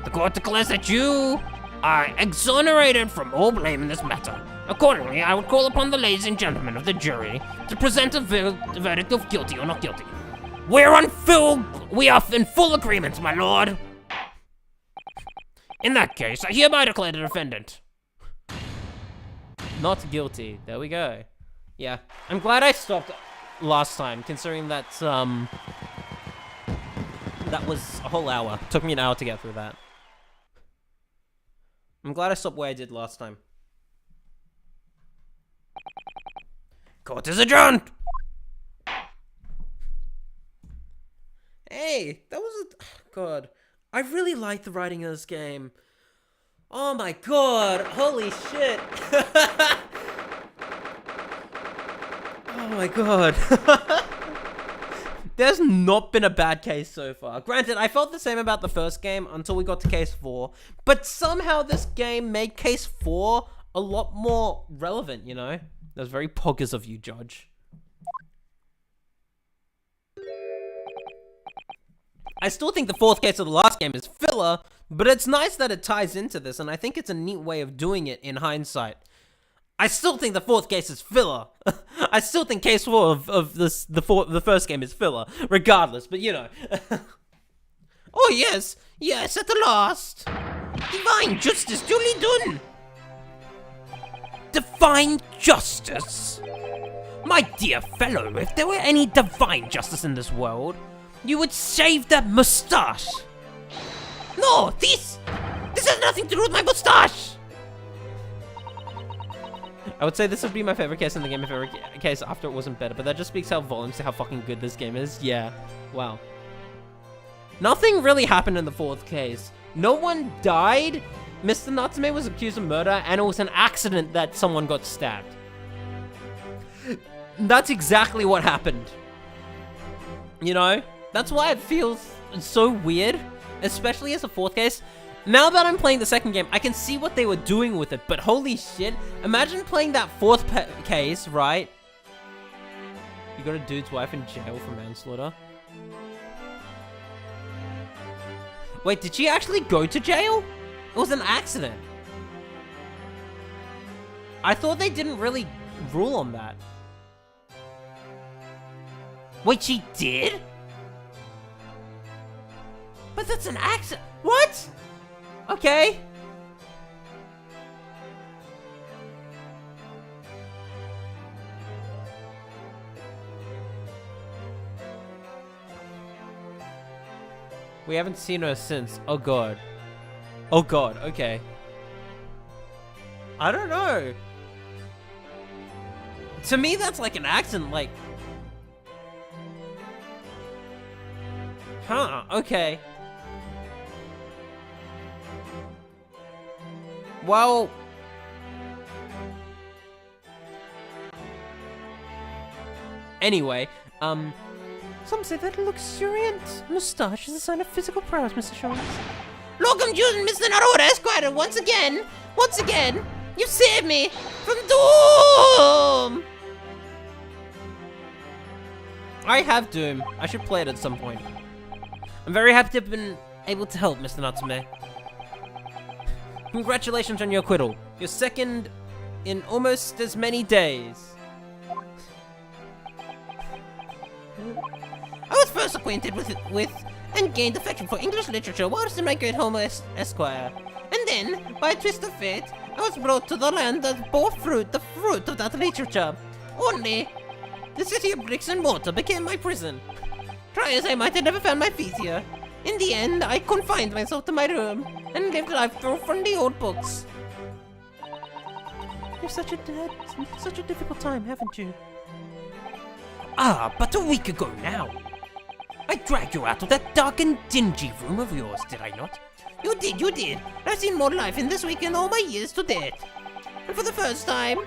The court declares that you are exonerated from all blame in this matter. Accordingly, I would call upon the ladies and gentlemen of the jury to present a verdict of guilty or not guilty. We are in full agreement, my lord. In that case, I hereby declare the defendant Not guilty. There we go. Yeah. I'm glad I stopped last time, considering that, that was a whole hour. Took me an hour to get through that. I'm glad I stopped where I did last time. Court is adjourned. Hey, that was a... God. I really like the writing of this game. Oh my god. Holy shit. Oh my god. There's not been a bad case so far. Granted, I felt the same about the first game until we got to case 4. But somehow this game made case 4 a lot more relevant, you know? That was very poggers of you, Judge. I still think the 4th case of the last game is filler, but it's nice that it ties into this, and I think it's a neat way of doing it in hindsight. I still think the 4th case is filler. I still think case 4 of the first game is filler, regardless, but you know. Oh yes, yes, at the last. Divine justice duly done. Divine justice? My dear fellow, if there were any divine justice in this world, you would shave that mustache. No, this has nothing to do with my mustache. I would say this would be my favorite case in the game if every case after it wasn't better, but that just speaks how volumes to how fucking good this game is. Yeah, wow. Nothing really happened in the 4th case. No one died. Mr. Natsume was accused of murder, and it was an accident that someone got stabbed. That's exactly what happened. You know? That's why it feels so weird, especially as a 4th case. Now that I'm playing the 2nd game, I can see what they were doing with it, but holy shit, imagine playing that 4th case, right? You got a dude's wife in jail for manslaughter. Wait, did she actually go to jail? It was an accident. I thought they didn't really rule on that. Wait, she did? But that's an accident. What? Okay. We haven't seen her since. Oh god. Oh god, okay. I don't know. To me, that's like an accident, like... Huh, okay. Well... Anyway, Some say that luxuriant moustache is a sign of physical prowess, Mr. Shawns. Welcome, June, Mr. Naruto Esquire, once again, you saved me from doom! I have Doom. I should play it at some point. I'm very happy to have been able to help, Mr. Natsume. Congratulations on your acquittal. You're second in almost as many days. I was first acquainted with and gained affection for English literature whilst in my great home Esquire. And then, by a twist of fate, I was brought to the land that bore the fruit of that literature. Only, the city of bricks and mortar became my prison. Try as I might, I never found my feet here. In the end, I confined myself to my room and lived life through friendly old books. You've such a difficult time, haven't you? Ah, but a week ago now. I dragged you out of that dark and dingy room of yours, did I not? You did. I've seen more life in this week in all my years to date. And for the first time,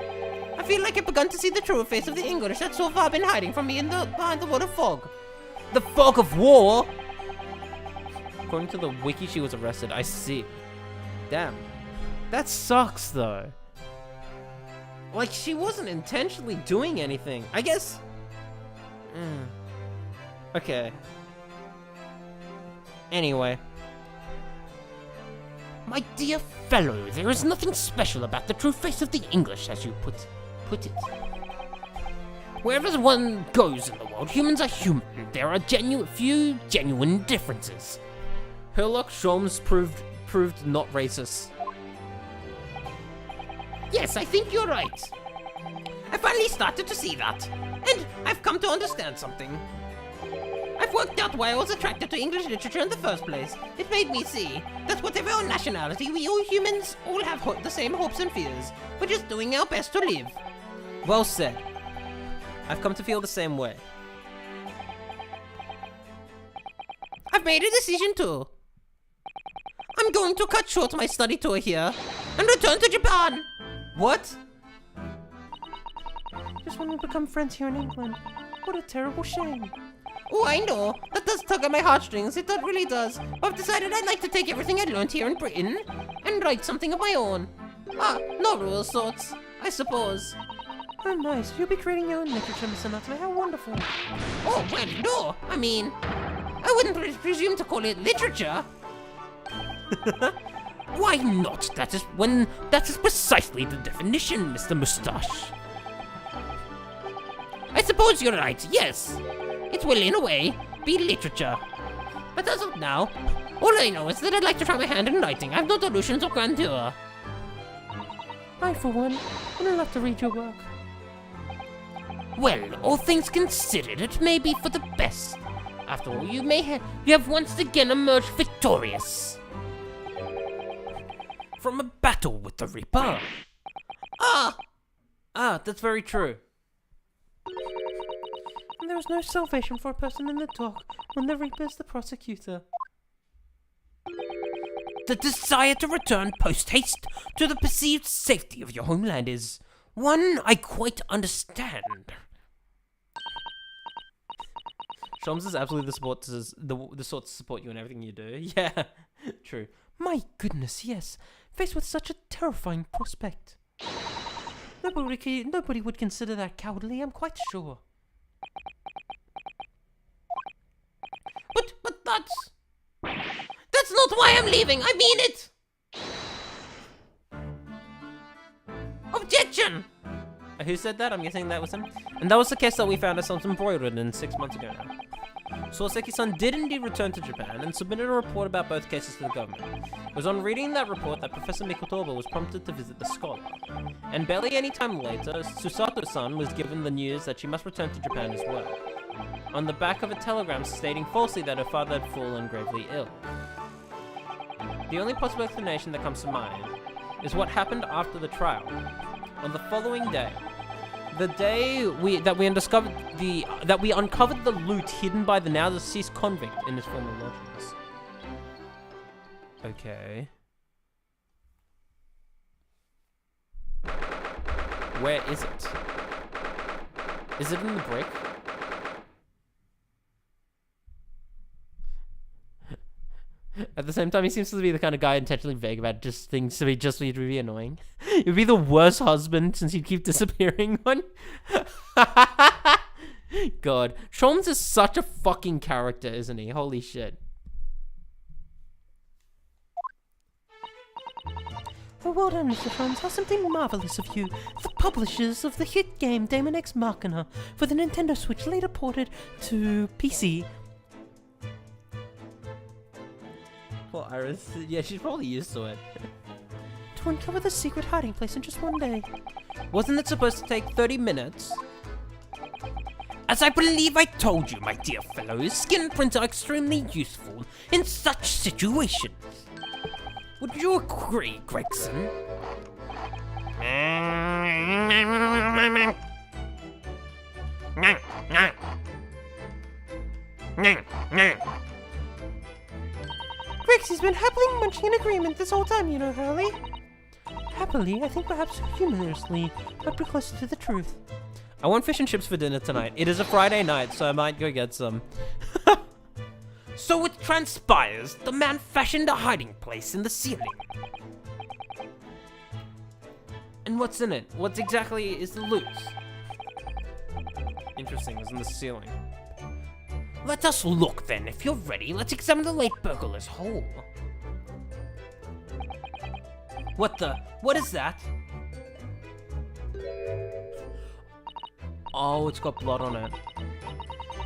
I feel like I've begun to see the true face of the English that's so far been hiding from me behind the wall of fog. The fog of war? According to the wiki, she was arrested. I see. Damn. That sucks, though. Like, she wasn't intentionally doing anything. I guess... Okay. Anyway. My dear fellow, there is nothing special about the true face of the English, as you put it. Wherever one goes in the world, humans are human. There are few genuine differences. Herlock Sholmes proved not racist. Yes, I think you're right. I finally started to see that. And I've come to understand something. I've worked out why I was attracted to English literature in the first place. It made me see that whatever our nationality, we all humans all have the same hopes and fears. We're just doing our best to live. Well said. I've come to feel the same way. I've made a decision too. I'm going to cut short my study tour here and return to Japan. What? Just when we become friends here in England. What a terrible shame. Oh, I know. That does tug at my heartstrings. It really does. But I've decided I'd like to take everything I learned here in Britain and write something of my own. No rules sorts, I suppose. Oh, nice. You'll be creating your own literature, Mr. Nutley. How wonderful. Oh, well, no. I mean, I wouldn't presume to call it literature. Why not? That is precisely the definition, Mr. Moustache. I suppose you're right, yes. It will, in a way, be literature. But as of now, all I know is that I'd like to try my hand in writing. I have no delusions of grandeur. I, for one, would love to read your work. Well, all things considered, it may be for the best. After all, you have once again emerged victorious. From a battle with the Reaper. Ah, that's very true. And there is no salvation for a person in the dock when the Reaper is the prosecutor. The desire to return post-haste to the perceived safety of your homeland is one I quite understand. Sholmes is absolutely the sort to support you in everything you do. Yeah, true. My goodness, yes. Faced with such a terrifying prospect. Nobody would consider that cowardly, I'm quite sure. But that's not why I'm leaving. I mean it. Objection. Who said that? I'm guessing that was him. And that was the case that we found ourselves embroiled in 6 months ago now. Soseki-san did indeed return to Japan and submitted a report about both cases to the government. It was on reading that report that Professor Mikotoba was prompted to visit the scholar. And barely any time later, Susato-san was given the news that she must return to Japan as well, on the back of a telegram stating falsely that her father had fallen gravely ill. The only possible explanation that comes to mind is what happened after the trial. On the following day, the day that we uncovered the loot hidden by the now deceased convict in his former lodgings. Okay. Where is it? Is it in the brick? At the same time, he seems to be the kind of guy intentionally vague about just things to be annoying. He'd be the worst husband since he'd keep disappearing one. God. Sholmes is such a fucking character, isn't he? Holy shit. Oh, well done, Mr. Sholmes. How simply marvelous of you, the publishers of the hit game Daemon X Machina for the Nintendo Switch, later ported to PC. Poor Iris. Yeah, she's probably used to it. To uncover the secret hiding place in just one day. Wasn't it supposed to take 30 minutes? As I believe I told you, my dear fellows, skin prints are extremely useful in such situations. Would you agree, Gregson? Grexy's been happily munching in agreement this whole time, you know, Hurley. Happily, I think perhaps humorously, might be closer to the truth. I want fish and chips for dinner tonight. It is a Friday night, so I might go get some. So it transpires, the man fashioned a hiding place in the ceiling. And what's in it? What exactly is the loot? Interesting, it's in the ceiling. Let us look then. If you're ready, let's examine the late burglar's hole. What is that? Oh, it's got blood on it.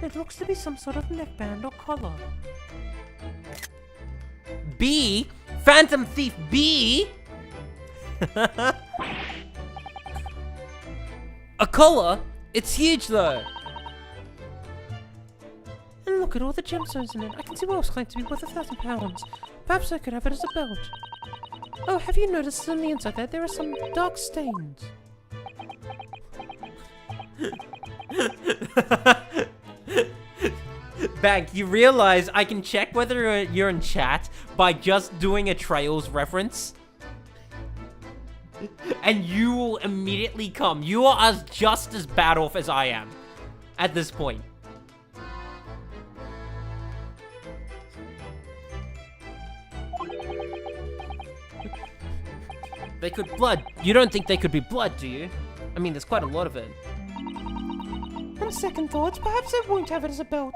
It looks to be some sort of neckband or collar. B? Phantom Thief B? A collar? It's huge though. And look at all the gemstones in it. I can see what else claimed to be worth £1,000. Perhaps I could have it as a belt. Oh, have you noticed on the inside there are some dark stains? Bank, you realize I can check whether you're in chat by just doing a Trails reference? And you will immediately come. You are just as bad off as I am at this point. They could blood. You don't think they could be blood, do you? I mean, there's quite a lot of it. On second thoughts, perhaps I won't have it as a belt.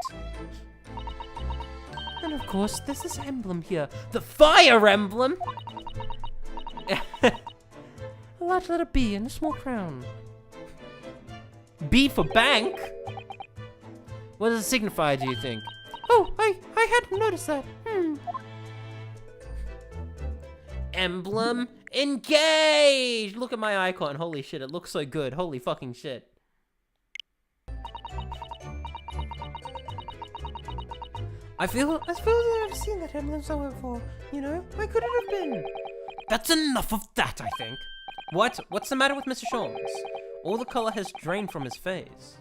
And of course, there's this emblem here. The fire emblem? A large letter B and a small crown. B for bank? What does it signify, do you think? Oh, I hadn't noticed that. Emblem engage! Look at my icon. Holy shit, it looks so good. Holy fucking shit. I feel that I've seen that emblem somewhere before. You know, where could it have been? That's enough of that, I think. What? What's the matter with Mr. Shawns? All the color has drained from his face.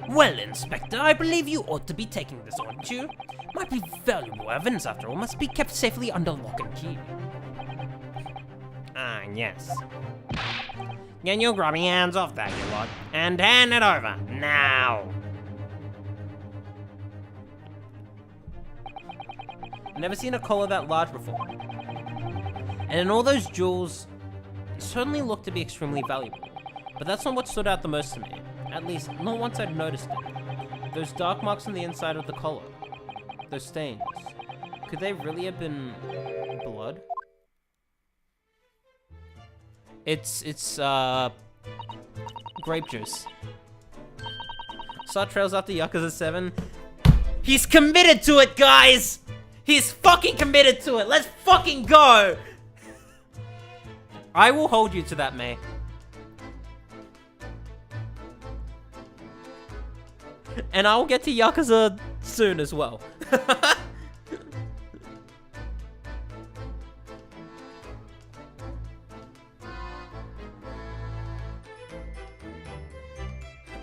Well, Inspector, I believe you ought to be taking this, aren't you? Might be valuable evidence, after all. Must be kept safely under lock and key. Ah, yes. Get your grubby hands off that, you lot, and hand it over, now! Never seen a collar that large before. And in all those jewels, it certainly looked to be extremely valuable. But that's not what stood out the most to me. At least, not once I'd noticed it. Those dark marks on the inside of the collar. Those stains. Could they really have been blood? It's grape juice. Start Trails after Yakuza 7. He's committed to it, guys! He's fucking committed to it! Let's fucking go! I will hold you to that, May. And I will get to Yakuza soon as well.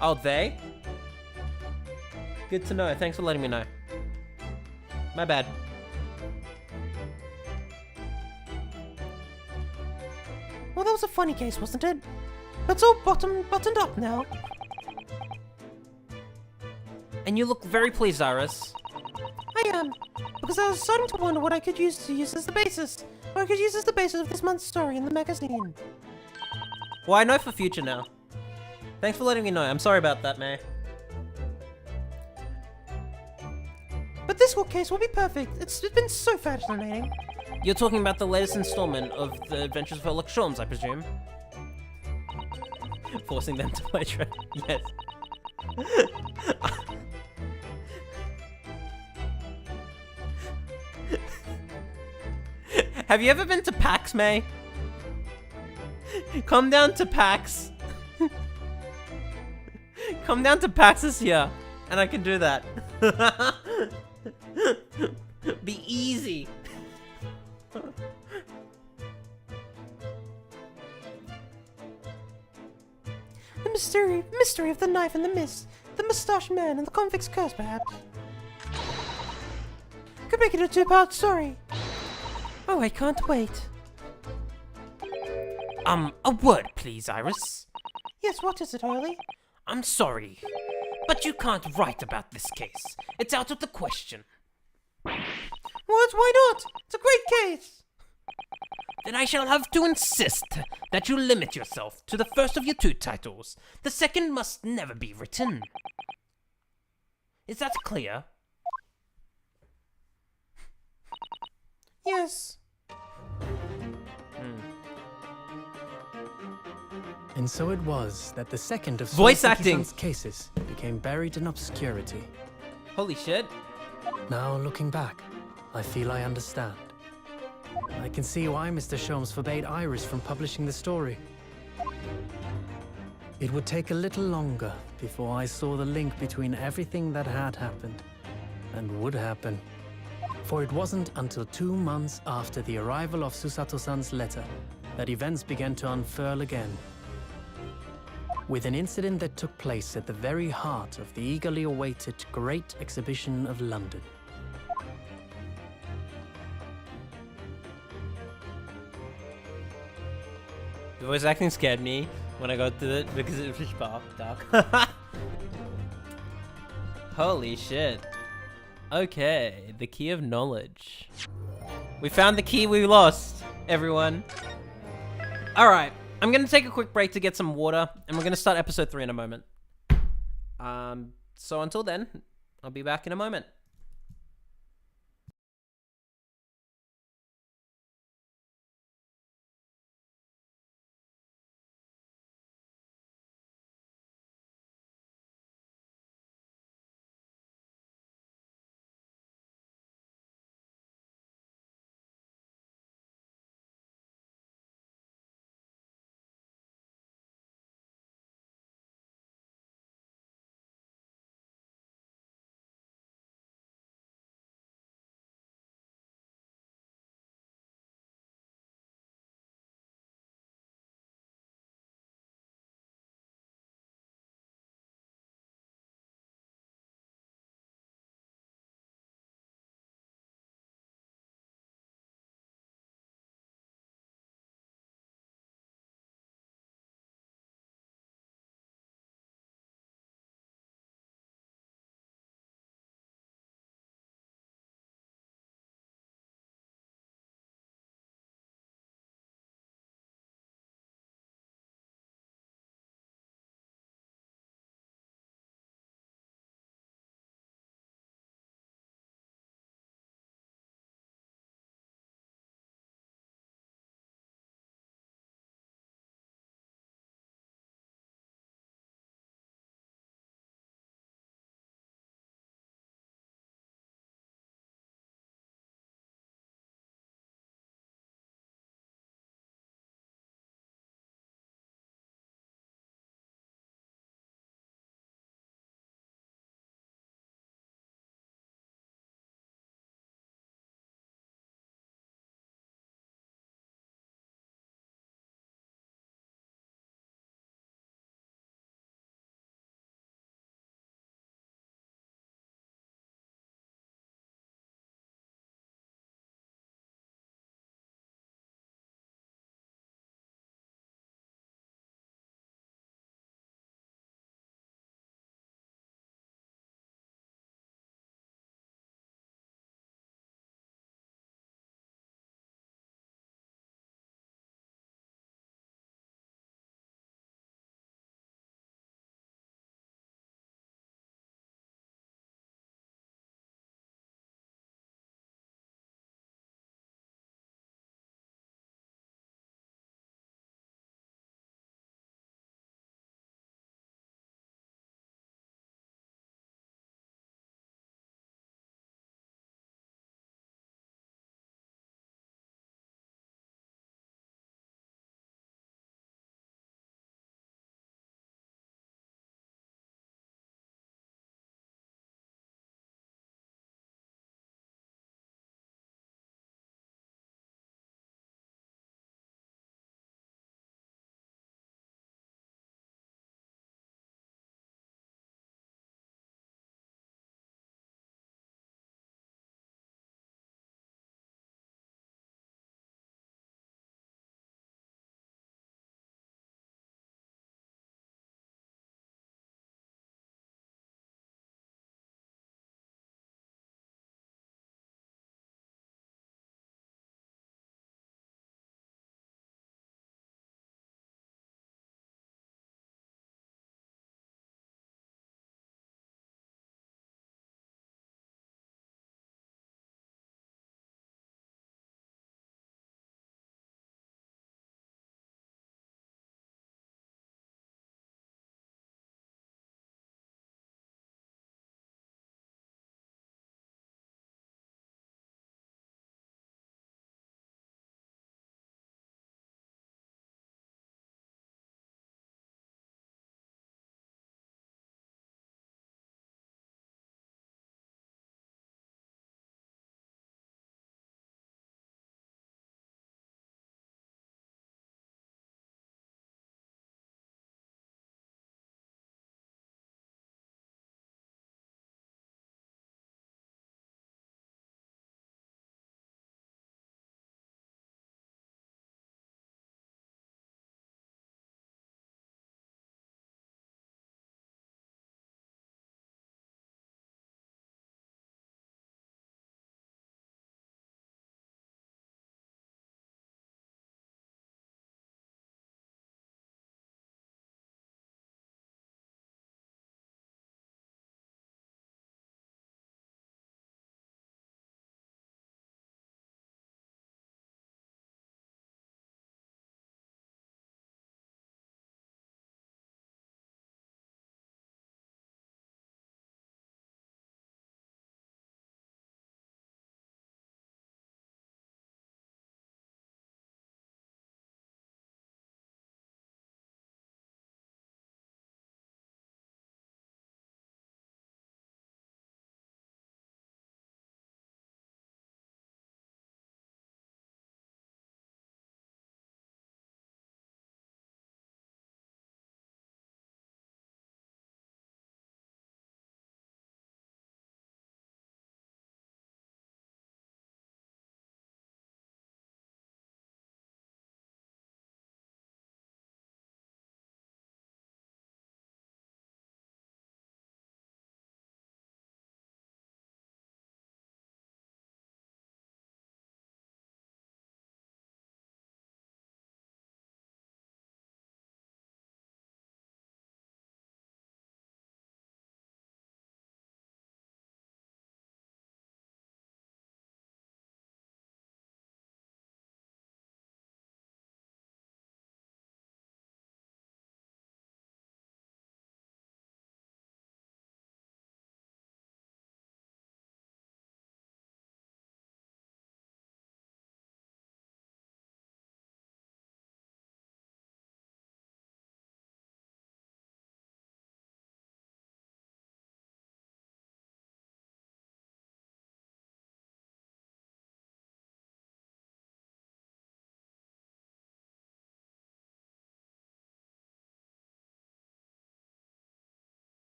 Oh, they? Good to know. Thanks for letting me know. My bad. Well, that was a funny case, wasn't it? That's all buttoned up now. And you look very pleased, Iris. I am. Because I was starting to wonder what I could use as the basis. What I could use as the basis of this month's story in the magazine. Well, I know for future now. Thanks for letting me know. I'm sorry about that, May. But this case will be perfect. It's been so fascinating. You're talking about the latest installment of the Adventures of Sherlock Holmes, I presume? Forcing them to play Yes. Have you ever been to PAX, May? Come down to PAX. Come down to PAX this year, and I can do that. Be easy. The mystery of the knife and the mist, the mustached man and the convict's curse, perhaps. Could make it a 2-part story. Oh, I can't wait. A word, please, Iris. Yes, what is it, Harley? I'm sorry, but you can't write about this case. It's out of the question. What? Why not? It's a great case. Then I shall have to insist that you limit yourself to the first of your 2 titles. The second must never be written. Is that clear? Yes. And so it was that the second of Voice Soseki-san's acting. cases became buried in obscurity. Holy shit. Now, looking back, I feel I understand. I can see why Mr. Sholmes forbade Iris from publishing the story. It would take a little longer before I saw the link between everything that had happened and would happen. For it wasn't until 2 months after the arrival of Susato-san's letter that events began to unfurl again. With an incident that took place at the very heart of the eagerly awaited Great Exhibition of London. The voice acting scared me when I got to it because it was dark. Holy shit. Okay, the key of knowledge. We found the key we lost, everyone. All right, I'm gonna take a quick break to get some water, and we're gonna start episode 3 in a moment. So until then, I'll be back in a moment.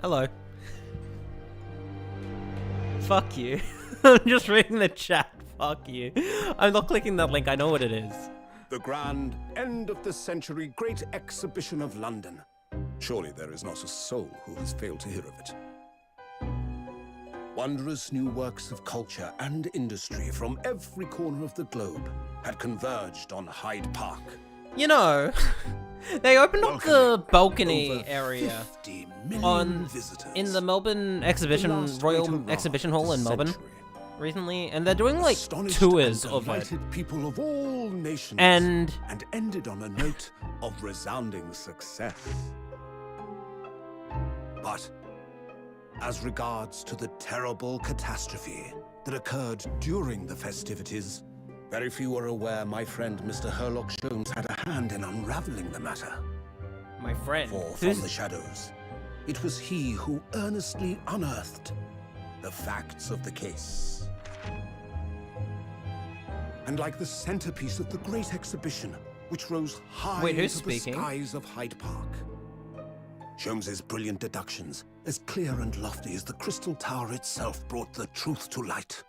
Hello. Fuck you. I'm just reading the chat. Fuck you. I'm not clicking that link. I know what it is. The grand end of the century Great Exhibition of London. Surely there is not a soul who has failed to hear of it. Wondrous new works of culture and industry from every corner of the globe had converged on Hyde Park. You know, they opened up the balcony Over area 50 million on visitors. in the Melbourne The last great Royal hurrah Exhibition of Hall the in Melbourne century. recently, and they're doing like Astonished tours and of it. delighted people of all nations, And ended on a note of resounding success. But as regards to the terrible catastrophe that occurred during the festivities, very few are aware my friend Mr. Herlock Sholmes had a hand in unraveling the matter. my friend, For who's from the shadows, it was he who earnestly unearthed the facts of the case. And like the centerpiece of the great exhibition, which rose high Wait, who's into the speaking? skies of Hyde Park, Sholmes's brilliant deductions, as clear and lofty as the Crystal Tower itself, brought the truth to light.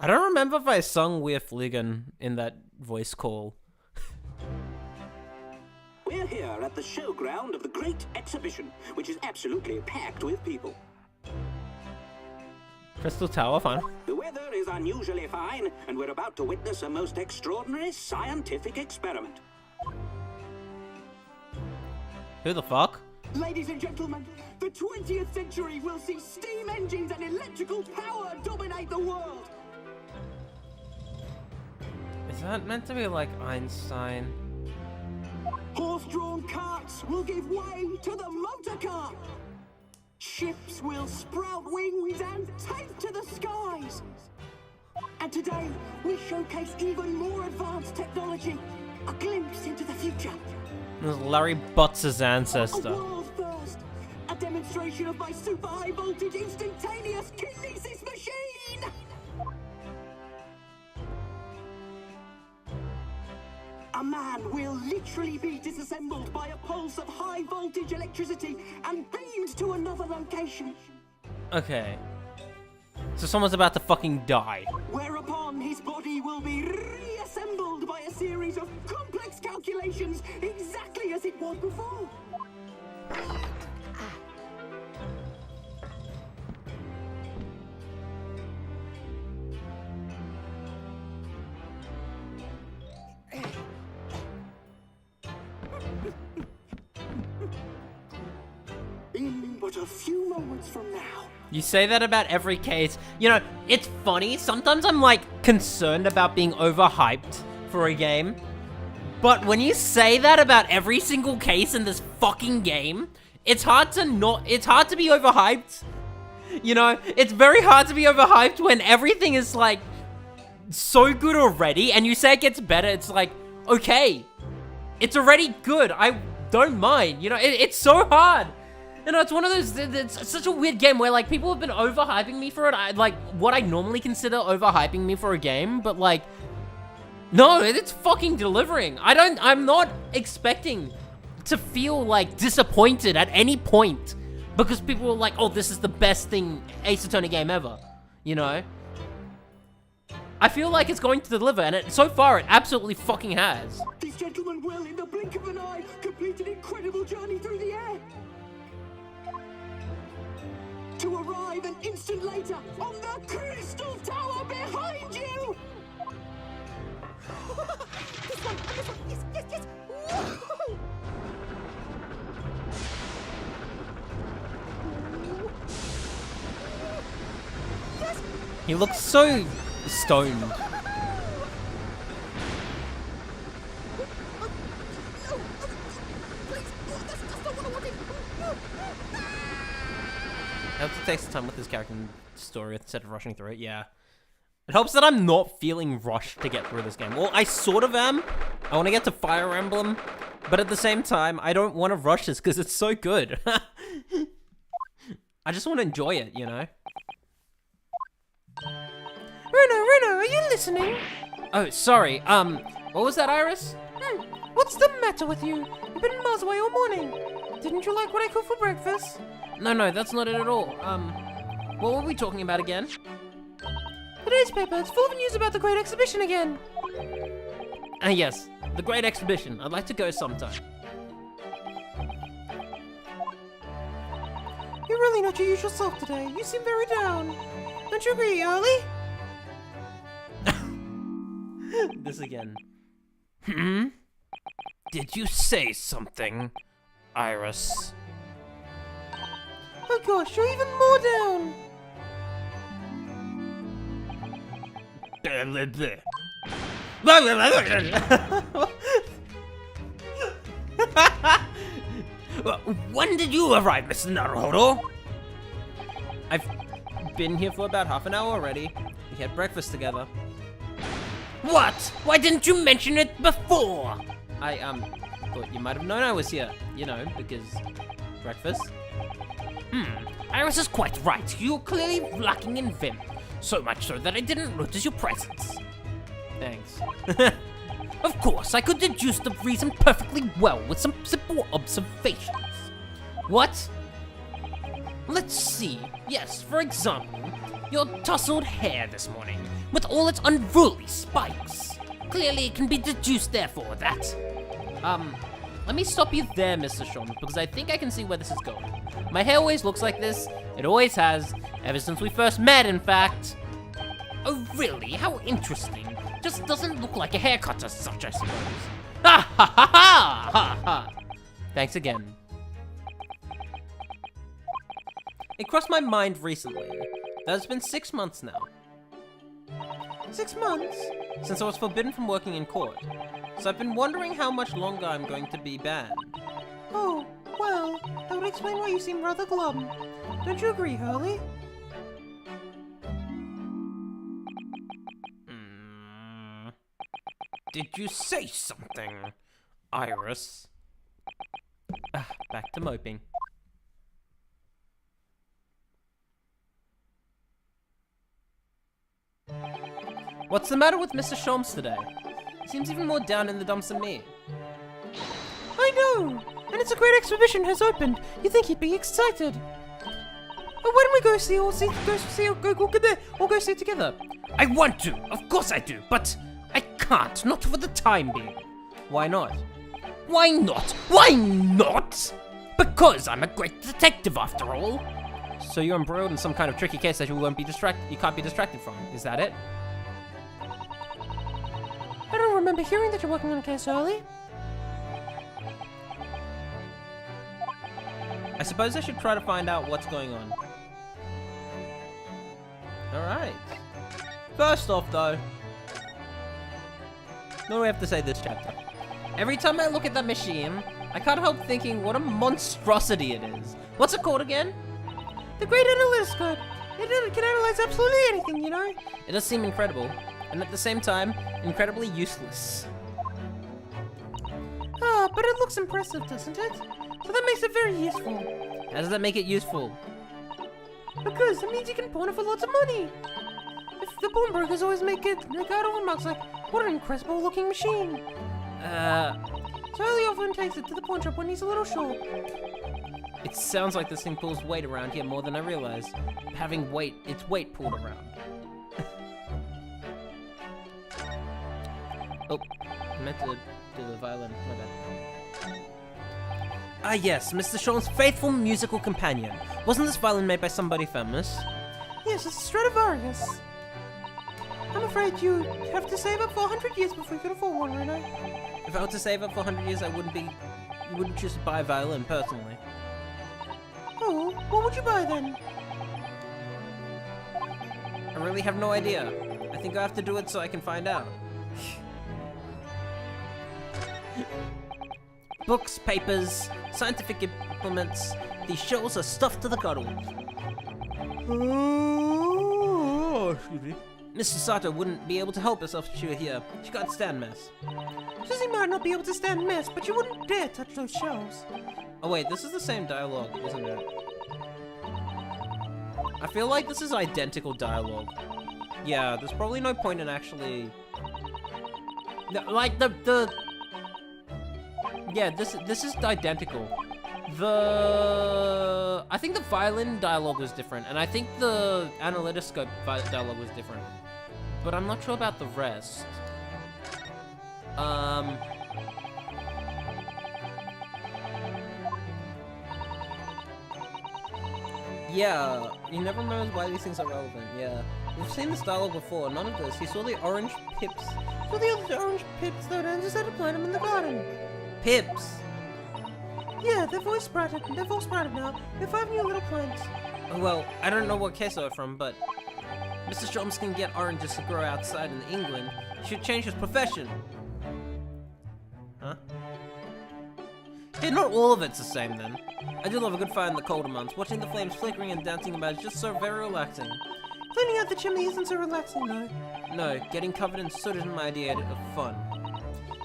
I don't remember if I sung We're Fliegen in that voice call. We're here at the showground of the Great Exhibition, which is absolutely packed with people. Crystal Tower, fine. The weather is unusually fine, and we're about to witness a most extraordinary scientific experiment. Who the fuck? Ladies and gentlemen, the 20th century will see steam engines and electrical power dominate the world. Is that meant to be like Einstein? Horse-drawn carts will give way to the motor car. Ships will sprout wings and take to the skies. And today, we showcase even more advanced technology. A glimpse into the future. This is Larry Butts' A ancestor. world first. A demonstration of my super high voltage instantaneous kinesis machine. A man will literally be disassembled by a pulse of high voltage electricity and beamed to another location. Okay. So someone's about to fucking die. Whereupon his body will be reassembled by a series of complex calculations exactly as it was before. In but a few moments from now, You say that about every case. You know, it's funny. Sometimes I'm like concerned about being overhyped for a game. But when you say that about every single case in this fucking game, it's hard to be overhyped. You know, it's very hard to be overhyped when everything is like so good already and you say it gets better. It's like, okay, it's already good. I don't mind. You know, it's so hard. You know, it's one of those, it's such a weird game where, like, people have been overhyping me for it. Like, what I normally consider overhyping me for a game, but, like, no, it's fucking delivering. I'm not expecting to feel, like, disappointed at any point because people are like, oh, this is the best thing Ace Attorney game ever, you know? I feel like it's going to deliver, and so far, it absolutely fucking has. this gentleman will, in the blink of an eye, complete an incredible journey through the air. To arrive an instant later on the Crystal Tower behind you! This one, yes! Woo! Yes! He looks so stoned. I have to take some time with this character story instead of rushing through it, yeah. It helps that I'm not feeling rushed to get through this game. Well, I sort of am. I want to get to Fire Emblem, but at the same time, I don't want to rush this because it's so good. I just want to enjoy it, you know? Reno, are you listening? Oh, sorry, what was that, Iris? What's the matter with you? You've been miles away all morning. Didn't you like what I cooked for breakfast? No, that's not it at all. What were we talking about again? Today's paper, it's full of news about the Great Exhibition again. Yes, the Great Exhibition. I'd like to go sometime. You're really not your usual self today. You seem very down. Don't you agree, Early? This again. Did you say something, Iris? Oh gosh, you're even more down. When did you arrive, Mr. Naruhodo? I've been here for about half an hour already. We had breakfast together. What? Why didn't you mention it before? I thought you might have known I was here. You know, because breakfast. Iris is quite right. You're clearly lacking in vim. So much so that I didn't notice your presence. Thanks. Of course, I could deduce the reason perfectly well with some simple observations. What? Let's see. Yes, for example, your tousled hair this morning, with all its unruly spikes. Clearly, it can be deduced therefore that. Let me stop you there, Mr. Shom, because I think I can see where this is going. My hair always looks like this. It always has, ever since we first met, in fact. Oh, really? How interesting. Just doesn't look like a haircut as such, I suppose. Ha ha ha ha ha ha! Thanks again. It crossed my mind recently that it's been 6 months now. 6 months? Since I was forbidden from working in court. So I've been wondering how much longer I'm going to be banned. Oh, well, that would explain why you seem rather glum. Don't you agree, Hurley? Did you say something, Iris? Back to moping. What's the matter with Mr. Sholmes today? He seems even more down in the dumps than me. I know! And it's a great exhibition has opened. You think he'd be excited. Oh, why don't we go see it together? I want to. Of course I do. But I can't. Not for the time being. Why not? Why not? Why not? Because I'm a great detective after all. So you're embroiled in some kind of tricky case that you can't be distracted from. Is that it? I don't remember hearing that you're working on a case, Hurley. I suppose I should try to find out what's going on. Alright. First off, though, what do we have to say this chapter? Every time I look at that machine, I can't help thinking what a monstrosity it is. What's it called again? The Great Analytoscope. It can analyze absolutely anything, you know? It does seem incredible, and at the same time, incredibly useless. Ah, but it looks impressive, doesn't it? So that makes it very useful. How does that make it useful? Because it means you can pawn it for lots of money. If the pawnbrokers always make out of remarks like, what an incredible looking machine. Charlie often takes it to the pawn shop when he's a little short. It sounds like this thing pulls weight around here more than I realize. Having its weight pulled around. Oh, I meant to do the violin, my bad. Ah yes, Mr. Sean's faithful musical companion. Wasn't this violin made by somebody famous? Yes, it's Stradivarius. I'm afraid you have to save up for 100 years before you can afford one, Reno. If I were to save up for 100 years, you wouldn't choose to buy a violin, personally. Oh, what would you buy then? I really have no idea. I think I have to do it so I can find out. Books, papers, scientific implements. These shelves are stuffed to the gutted. Oh, excuse me. Mrs. Sato wouldn't be able to help herself if she were here. She can't stand mess. Susie might not be able to stand mess, but you wouldn't dare touch those shelves. Oh wait, this is the same dialogue, isn't it? I feel like this is identical dialogue. Yeah, there's probably no point in actually... No, like, yeah, this is identical. I think the violin dialogue was different, and I think the analytoscope dialogue was different. But I'm not sure about the rest. Yeah, he never remembers why these things are relevant, yeah. We've seen this dialogue before, none of this. He saw the orange pips. So the other orange pips though, and just had to plant them in the garden. Pips! Yeah, they've all sprouted. They've all sprouted now. They're 5 new little plants. Oh, well, I don't know what case they're from, but Mr. Sholmes can get oranges to grow outside in England. He should change his profession. Huh? Hey, not all of it's the same then. I do love a good fire in the colder months. Watching the flames flickering and dancing about is just so very relaxing. Cleaning out the chimney isn't so relaxing though. No, getting covered in soot isn't my idea of fun.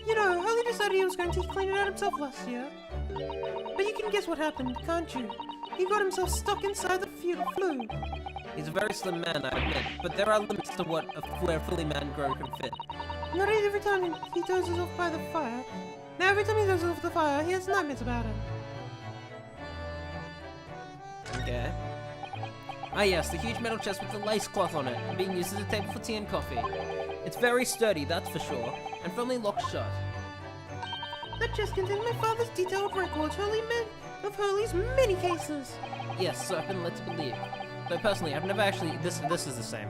You know, Harley decided he was going to clean it out himself last year. But you can guess what happened, can't you? He got himself stuck inside the flue. He's a very slim man, I admit, but there are limits to what where a fully man grower can fit. Not every time he dozes off by the fire. Now every time he dozes off the fire, he has nightmares about it. Okay. Ah yes, the huge metal chest with the lace cloth on it, being used as a table for tea and coffee. It's very sturdy, that's for sure, and firmly locked shut. That chest contains my father's detailed records, of Hurley's many cases. Yes, so I've been led to believe. Though personally, I've never actually. This is the same.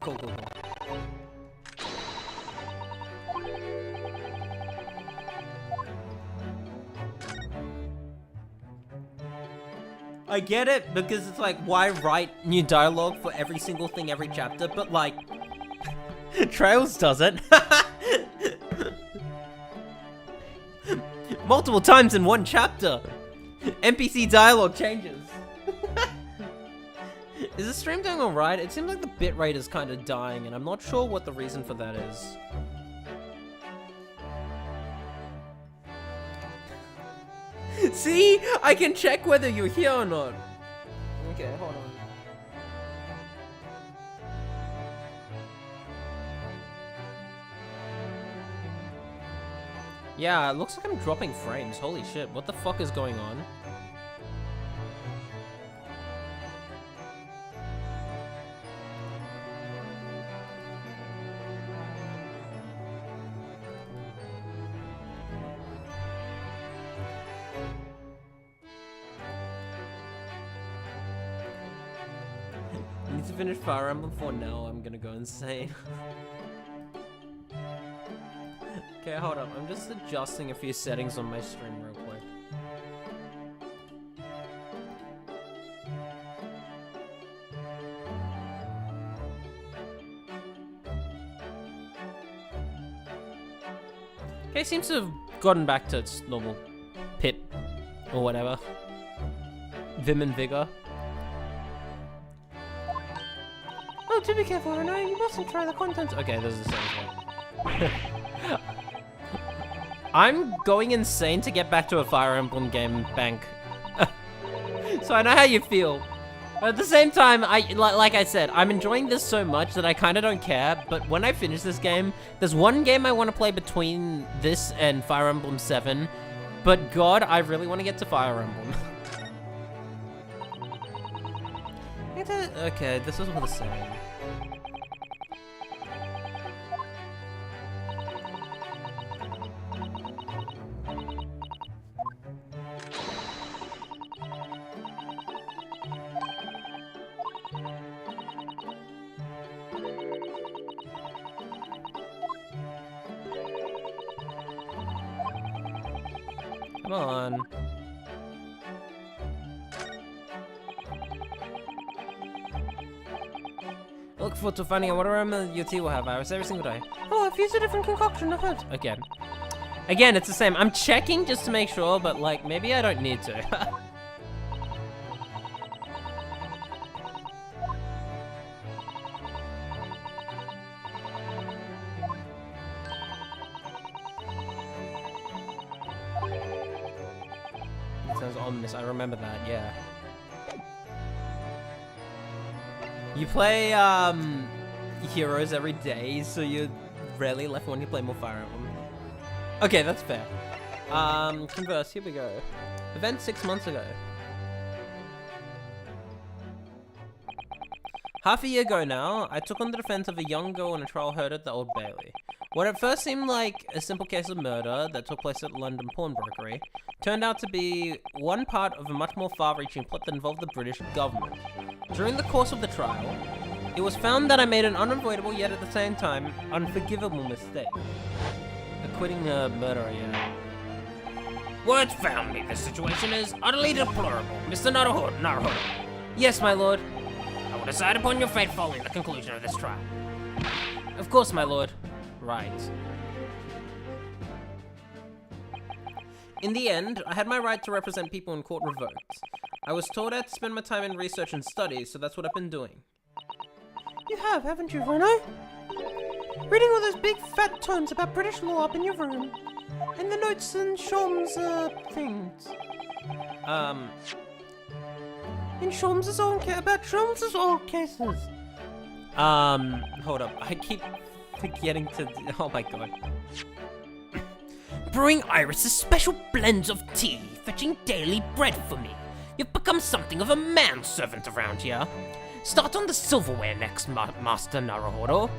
Cool. I get it, because it's like, why write new dialogue for every single thing every chapter, but like, Trails does it. Multiple times in one chapter. NPC dialogue changes. Is the stream doing alright? It seems like the bitrate is kind of dying, and I'm not sure what the reason for that is. See? I can check whether you're here or not. Okay, hold on. Yeah, it looks like I'm dropping frames. Holy shit, what the fuck is going on? I need to finish Fire Emblem 4 now, I'm gonna go insane. Okay, hold up. I'm just adjusting a few settings on my stream real quick. Okay, seems to have gotten back to its normal pit or whatever. Vim and vigor. Oh, do be careful, Renee. You mustn't try the contents. Okay, this is the same thing. I'm going insane to get back to a Fire Emblem game bank. So I know how you feel. But at the same time, like I said, I'm enjoying this so much that I kind of don't care. But when I finish this game, there's one game I want to play between this and Fire Emblem 7. But God, I really want to get to Fire Emblem. Okay, this is all the same. Come on. I look forward to finding out what aroma your tea will have, Iris, every single day. Oh, I've used a different concoction, I've heard. Okay. Again, it's the same. I'm checking just to make sure, but like, maybe I don't need to. It sounds ominous. I remember that, yeah. You play, Heroes every day, so you're rarely left wanting to play more Fire Emblem. Okay, that's fair. Converse, here we go. Event 6 months ago. Half a year ago now, I took on the defense of a young girl in a trial heard at the Old Bailey. What at first seemed like a simple case of murder that took place at the London pawnbrokery turned out to be one part of a much more far-reaching plot that involved the British government. During the course of the trial, it was found that I made an unavoidable yet at the same time unforgivable mistake. Acquitting a murderer, yeah. Words found me. This situation is utterly deplorable. Mr. Naruhodo. Yes, my lord. I will decide upon your fate following the conclusion of this trial. Of course, my lord. Right. In the end, I had my right to represent people in court revoked. I was told I had to spend my time in research and study, so that's what I've been doing. You have, haven't you, Bruno? Reading all those big fat tomes about British law up in your room. And the notes and Shom's, things. In Shom's own about Shom's old cases. Hold up. I keep forgetting to... Oh my god. Brewing Iris's special blends of tea, fetching daily bread for me. You've become something of a manservant around here. Start on the silverware next, Master Naruhodo.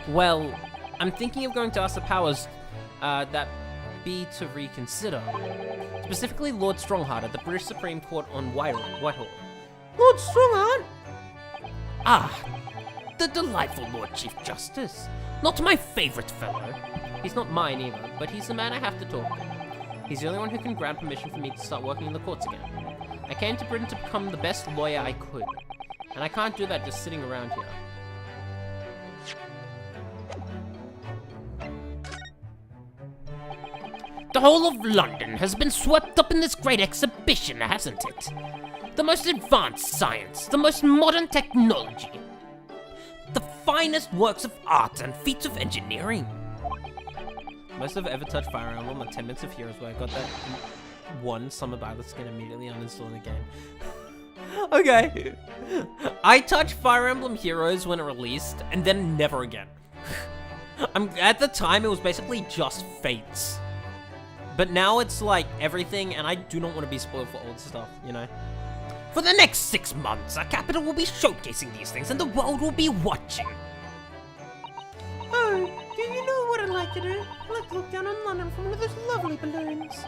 Well, I'm thinking of going to ask the powers that be to reconsider. Specifically Lord Strongheart at the British Supreme Court on Whitehall. Lord Strongheart? Ah, the delightful Lord Chief Justice. Not my favorite fellow. He's not mine either, but he's the man I have to talk to. He's the only one who can grant permission for me to start working in the courts again. I came to Britain to become the best lawyer I could, and I can't do that just sitting around here. The whole of London has been swept up in this great exhibition, hasn't it? The most advanced science, the most modern technology, the finest works of art and feats of engineering. Most I've ever touched Fire Emblem, like 10 Minutes of Heroes, where I got that one Summer Violet skin immediately uninstalled the game. Okay. I touched Fire Emblem Heroes when it released, and then never again. At the time, it was basically just Fates. But now it's like everything, and I do not want to be spoiled for old stuff, you know? For the next 6 months, our capital will be showcasing these things, and the world will be watching. Oh, do you know what I'd like to do? I'd like to look down on London from one of those lovely balloons.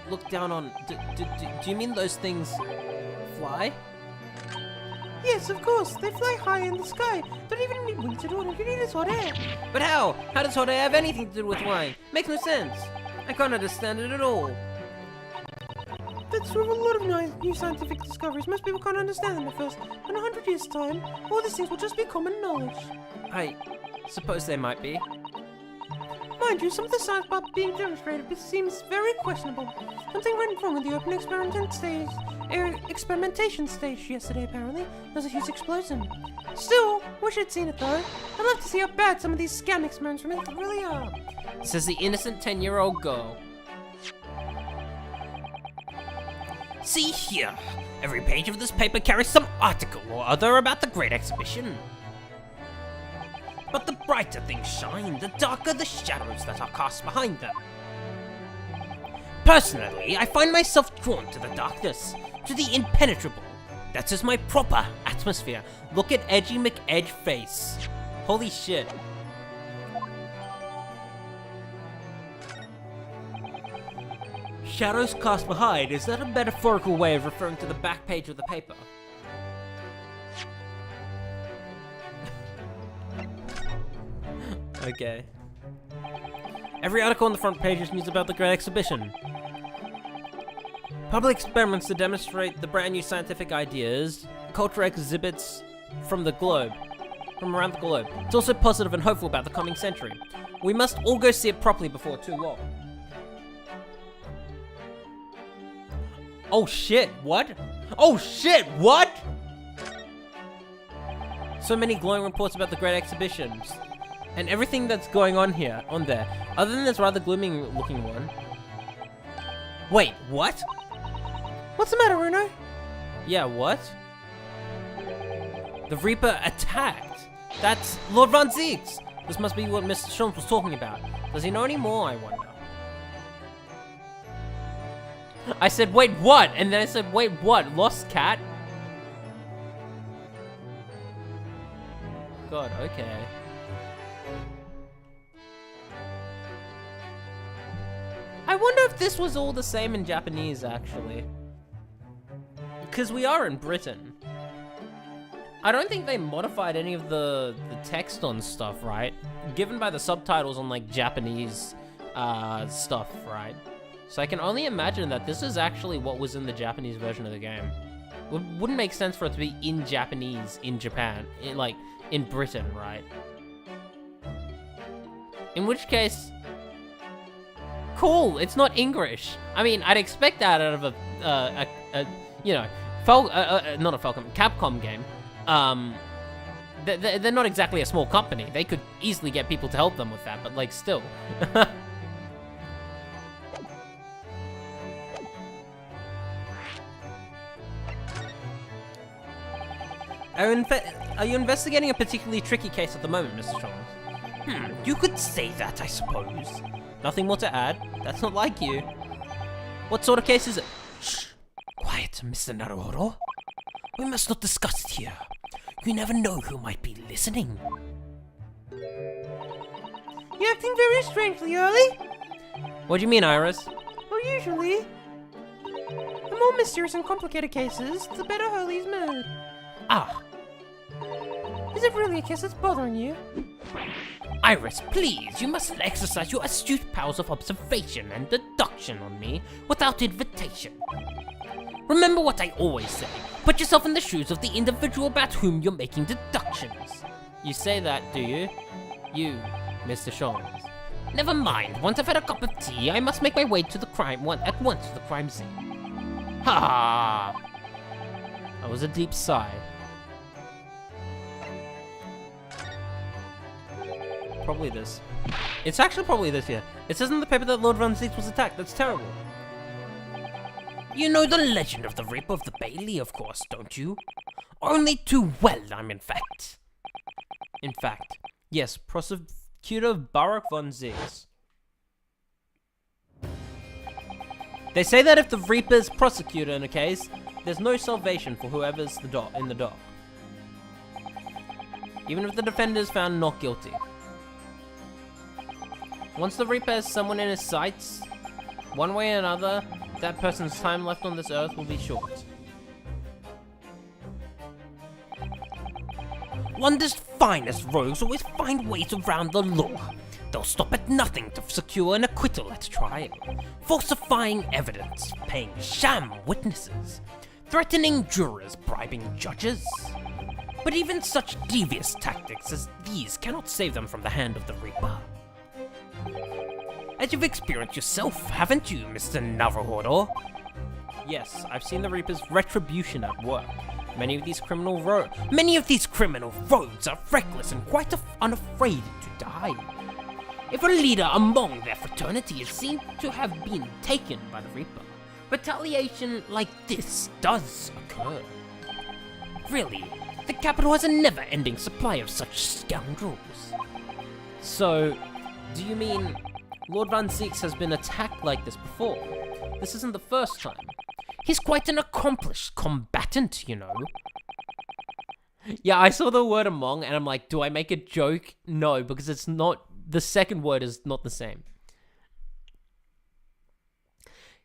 Look down on... Do you mean those things fly? Yes, of course. They fly high in the sky. Don't even need wings at all. All you need is hot air. But how? How does hot air have anything to do with flying? Makes no sense. I can't understand it at all. That's true of a lot of new scientific discoveries. Most people can't understand them at first. But in 100 years' time, all these things will just be common knowledge. I suppose they might be. Mind you, some of the science about being demonstrated seems very questionable. Something went wrong with the open experimentation stage yesterday, apparently. There was a huge explosion. Still, wish I'd seen it though. I'd love to see how bad some of these scam experiments really are. Says the innocent 10-year-old girl. See here. Every page of this paper carries some article or other about the Great Exhibition. But the brighter things shine, the darker the shadows that are cast behind them. Personally, I find myself drawn to the darkness, to the impenetrable. That is my proper atmosphere. Look at Edgy McEdge face. Holy shit. Shadows cast behind, is that a metaphorical way of referring to the back page of the paper? Okay. Every article on the front page is news about the Great Exhibition. Public experiments to demonstrate the brand new scientific ideas, cultural exhibits from around the globe. It's also positive and hopeful about the coming century. We must all go see it properly before too long. Oh shit, what? Oh shit, what? So many glowing reports about the Great Exhibitions. And everything that's going on there. Other than this rather gloomy looking one. Wait, what? What's the matter, Bruno? Yeah, what? The Reaper attacked. That's Lord Von Zieks. This must be what Mr. Sholmes was talking about. Does he know any more, I wonder? I said, wait, what? And then I said, wait, what? Lost cat? God, okay. I wonder if this was all the same in Japanese, actually. Because we are in Britain. I don't think they modified any of the text on stuff, right? Given by the subtitles on, like, Japanese stuff, right? So I can only imagine that this is actually what was in the Japanese version of the game. Wouldn't make sense for it to be in Japanese in Japan, in Britain, right? In which case, cool, it's not English. I mean, I'd expect that out of a you know, not a Falcon, Capcom game. They're not exactly a small company. They could easily get people to help them with that, but like, still. Are you investigating a particularly tricky case at the moment, Mr. Chalmers? You could say that, I suppose. Nothing more to add? That's not like you. What sort of case is it? Shh! Quiet, Mr. Naruhodo. We must not discuss it here. You never know who might be listening. You're acting very strangely, Early. What do you mean, Iris? Well, usually, the more mysterious and complicated cases, the better Hurley's mood. Ah. Is it really a case that's bothering you? Iris, please, you mustn't exercise your astute powers of observation and deduction on me without invitation. Remember what I always say. Put yourself in the shoes of the individual about whom you're making deductions. You say that, do you? You, Mr. Chalmers. Never mind. Once I've had a cup of tea, I must make my way to the at once to the crime scene. Ha! That was a deep sigh. Probably this. It's actually probably this, yeah. It says in the paper that Lord Van Zieks was attacked. That's terrible. You know the legend of the Reaper of the Bailey, of course, don't you? Only too well, in fact. In fact, yes, Prosecutor Baruch Von Zieks. They say that if the Reaper's prosecutor in a case, there's no salvation for whoever's in the dock. Even if the defender is found not guilty. Once the Reaper has someone in his sights, one way or another, that person's time left on this earth will be short. London's finest rogues always find ways around the law. They'll stop at nothing to secure an acquittal at trial, falsifying evidence, paying sham witnesses, threatening jurors, bribing judges. But even such devious tactics as these cannot save them from the hand of the Reaper. As you've experienced yourself, haven't you, Mr. Naruhodo? Yes, I've seen the Reaper's retribution at work. Many of these criminal rogues are reckless and quite unafraid to die. If a leader among their fraternity is seen to have been taken by the Reaper, retaliation like this does occur. Really, the capital has a never-ending supply of such scoundrels. So, do you mean Lord Van Zieks has been attacked like this before? This isn't the first time. He's quite an accomplished combatant, you know. Yeah, I saw the word among and I'm like, do I make a joke? No, because it's not, the second word is not the same.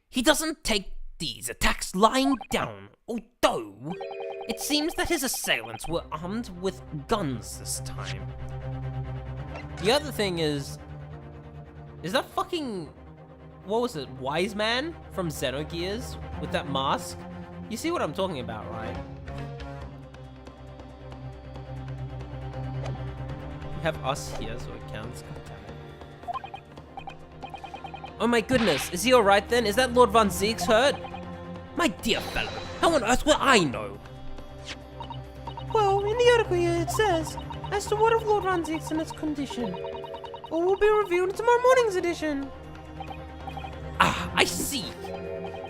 He doesn't take these attacks lying down, although it seems that his assailants were armed with guns this time. The other thing is that fucking, what was it, Wise Man from Xenogears with that mask? You see what I'm talking about, right? We have us here, so it counts. Oh my goodness, is he alright then? Is that Lord Van Zieks hurt? My dear fellow, how on earth will I know? Well, in the article here it says, as to what of Lord Van Zieks and its condition. All will be revealed in tomorrow morning's edition. Ah, I see.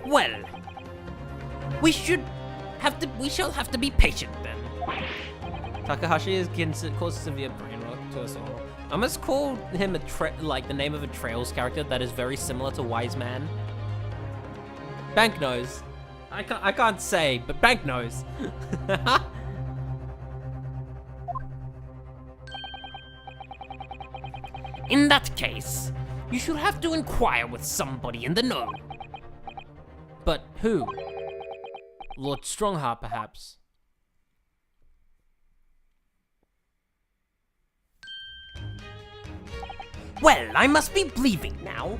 Well, we shall have to be patient then. Takahashi is caused severe brain rot to us all. I must call him like the name of a Trails character that is very similar to Wise Man. Banknose. I can't say, but Banknose. In that case, you should have to inquire with somebody in the know. But who? Lord Strongheart, perhaps. Well, I must be leaving now.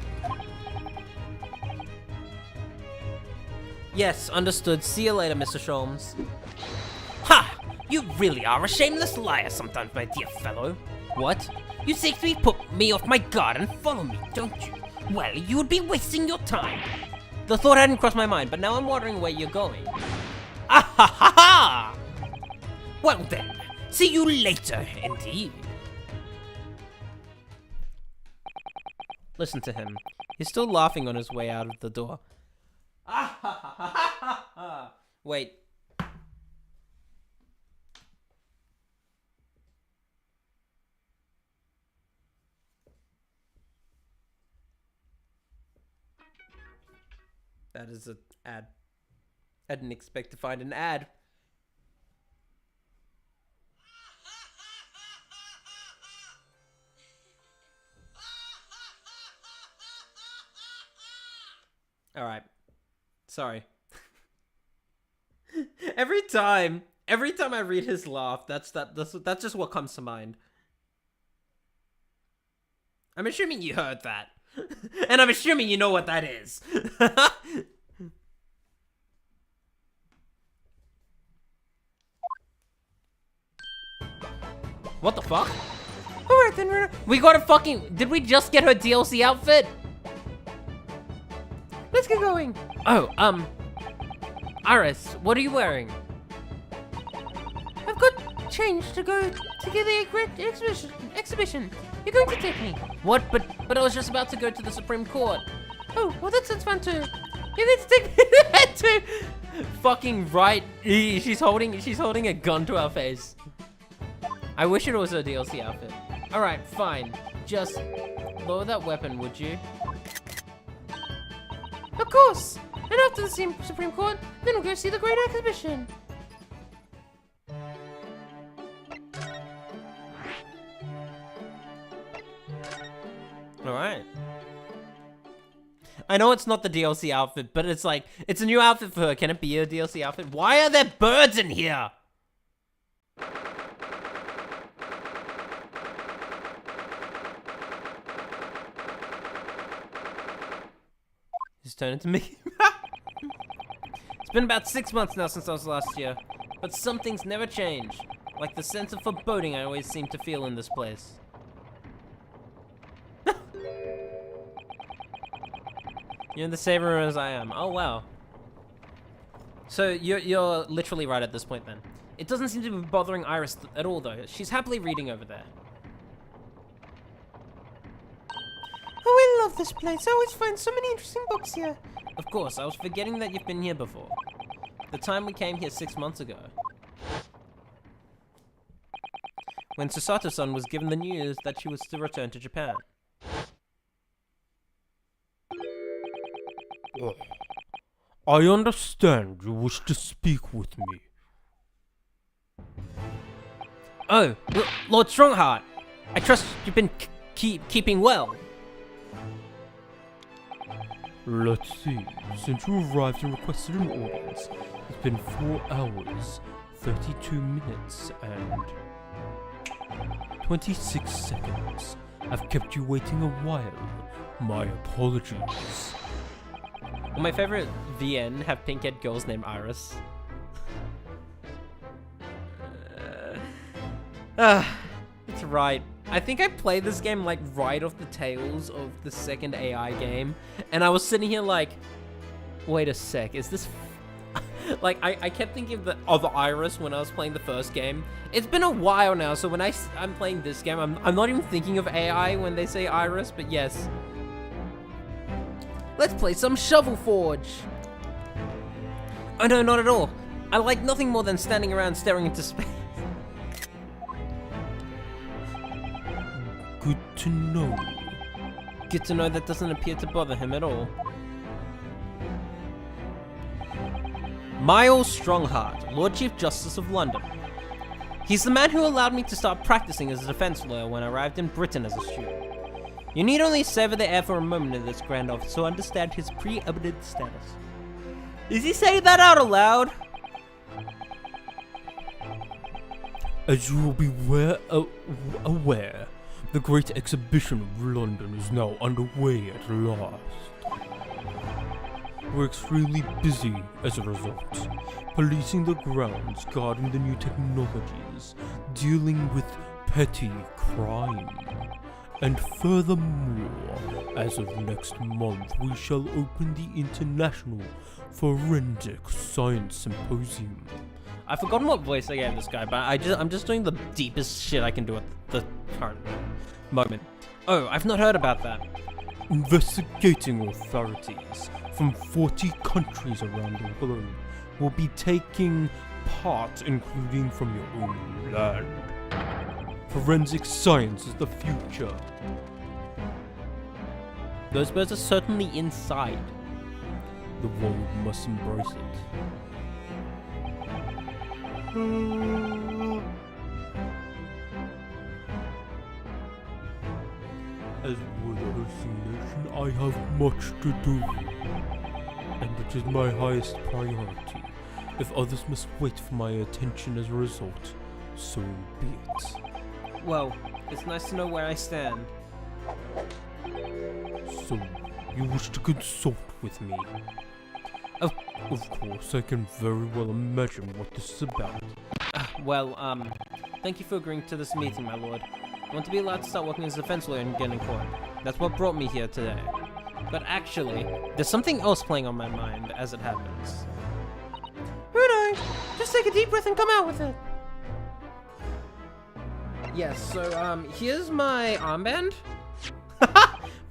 Yes, understood. See you later, Mr. Sholmes. Ha! You really are a shameless liar sometimes, my dear fellow. What? You secretly put me off my guard and follow me, don't you? Well, you would be wasting your time. The thought hadn't crossed my mind, but now I'm wondering where you're going. Ah ha ha ha! Well then, see you later, indeed. Listen to him. He's still laughing on his way out of the door. Wait. That is an ad. I didn't expect to find an ad. All right. Sorry. Every time I read his laugh, that's just what comes to mind. I'm assuming you heard that. And I'm assuming you know what that is. What the fuck? Alright then, we got a fucking... Did we just get her DLC outfit? Let's get going. Oh, Iris, what are you wearing? I've got change to go to get the great exhibition. You're going to take me. What? But I was just about to go to the Supreme Court. Oh, well that sounds fun too. You're going to take me there too. Fucking right. She's holding a gun to our face. I wish it was her DLC outfit. All right, fine. Just lower that weapon, would you? Of course. And after the Supreme Court, then we'll go see the great exhibition. All right. I know it's not the DLC outfit, but it's like, it's a new outfit for her. Can it be a DLC outfit? Why are there birds in here? He's turned into me. It's been about 6 months now since I was last here, but some things never change. Like the sense of foreboding I always seem to feel in this place. You're in the same room as I am. Oh, wow. So you're literally right at this point then. It doesn't seem to be bothering Iris at all though. She's happily reading over there. Oh, I love this place. I always find so many interesting books here. Of course, I was forgetting that you've been here before. The time we came here 6 months ago. When Susato-san was given the news that she was to return to Japan. I understand you wish to speak with me. Oh, Lord Strongheart. I trust you've been keeping well. Let's see. Since you arrived and requested an audience, it's been 4 hours, 32 minutes, and 26 seconds. I've kept you waiting a while. My apologies. Will my favorite VN have pink-haired girls named Iris? That's right. I think I played this game like right off the tails of the second AI game, and I was sitting here like, wait a sec, is this... Like, I kept thinking of Iris when I was playing the first game. It's been a while now, so when I'm playing this game, I'm not even thinking of AI when they say Iris, but yes. Let's play some Shovel Forge. Oh no, not at all. I like nothing more than standing around staring into space. good to know. Good to know that doesn't appear to bother him at all. Miles Strongheart, Lord Chief Justice of London. He's the man who allowed me to start practicing as a defense lawyer when I arrived in Britain as a student. You need only savor the air for a moment in this grand office to understand his preeminent status. Is he saying that out aloud? As you will be aware, the Great Exhibition of London is now underway at last. We're extremely busy as a result, policing the grounds, guarding the new technologies, dealing with petty crime. And furthermore, as of next month, we shall open the International Forensic Science Symposium. I've forgotten what voice I gave this guy, but I'm just doing the deepest shit I can do at the current moment. Oh, I've not heard about that. Investigating authorities from 40 countries around the globe will be taking part, including from your own land. Forensic science is the future. Those birds are certainly inside. The world must embrace it. As with the hosting nation, I have much to do, and it is my highest priority. If others must wait for my attention as a result, so be it. Well, it's nice to know where I stand. So, you wish to consult with me? Of course, I can very well imagine what this is about. Thank you for agreeing to this meeting, my lord. I want to be allowed to start working as a defense lawyer and get in court. That's what brought me here today. But actually, there's something else playing on my mind as it happens. Who knows? Just take a deep breath and come out with it. Yes, so, here's my armband.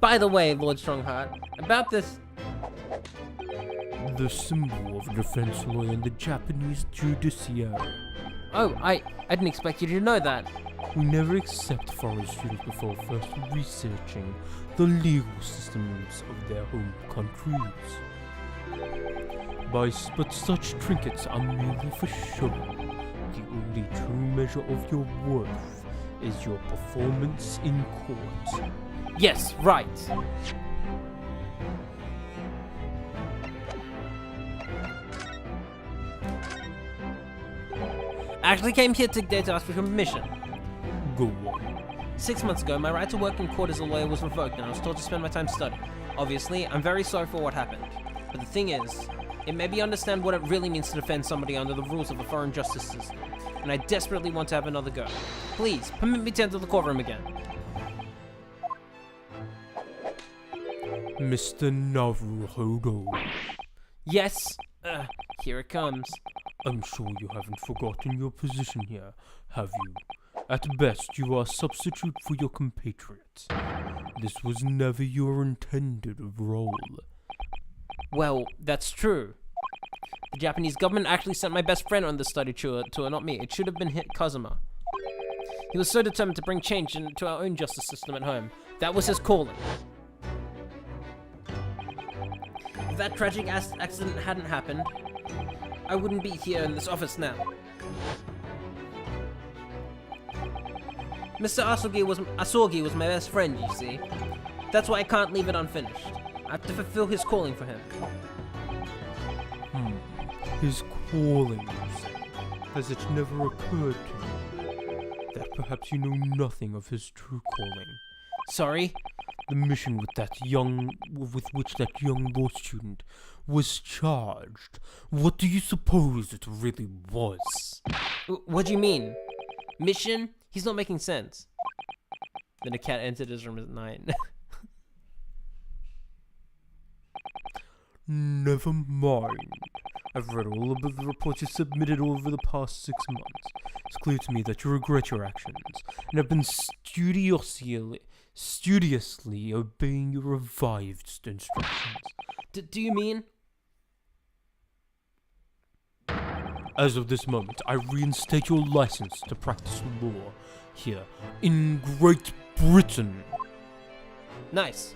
By the way, Lord Strongheart, about this... The symbol of a defense lawyer in the Japanese judiciary. Oh, I didn't expect you to know that. We never accept foreign students before first researching the legal systems of their home countries. But such trinkets are merely for show. The only true measure of your worth is your performance in court. Yes, right. I actually came here today to ask for permission. Go on. 6 months ago, my right to work in court as a lawyer was revoked and I was told to spend my time studying. Obviously, I'm very sorry for what happened. But the thing is, it made me understand what it really means to defend somebody under the rules of a foreign justice system. And I desperately want to have another go. Please, permit me to enter the courtroom again. Mr. Naruhodo. Yes, here it comes. I'm sure you haven't forgotten your position here, have you? At best, you are a substitute for your compatriot. This was never your intended role. Well, that's true. The Japanese government actually sent my best friend on the study tour, not me. It should have been Kazuma. He was so determined to bring change into our own justice system at home. That was his calling. If that tragic accident hadn't happened, I wouldn't be here in this office now. Mr. Asogi was my best friend, you see. That's why I can't leave it unfinished. I have to fulfill his calling for him. His calling, you say? Has it never occurred to you that perhaps you know nothing of his true calling? Sorry? The mission with which that young law student was charged. What do you suppose it really was? What do you mean? Mission? He's not making sense. Then a cat entered his room at night. Never mind. I've read all of the reports you submitted over the past 6 months. It's clear to me that you regret your actions and have been studiously obeying your revived instructions. Do you mean? As of this moment, I reinstate your license to practice law here in Great Britain. Nice.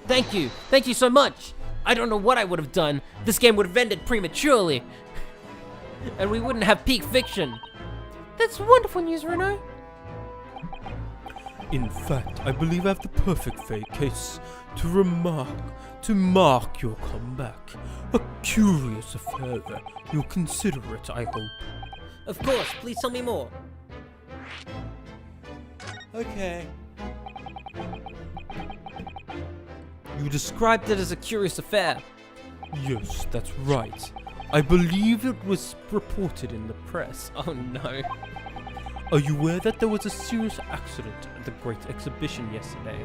Thank you. Thank you so much. I don't know what I would have done. This game would have ended prematurely. And we wouldn't have peak fiction. That's wonderful news, Renault. In fact, I believe I have the perfect fake case to mark your comeback. A curious affair. You'll consider it, I hope. Of course, please tell me more. Okay. You described it as a curious affair. Yes, that's right. I believe it was reported in the press. Oh no. Are you aware that there was a serious accident at the Great Exhibition yesterday?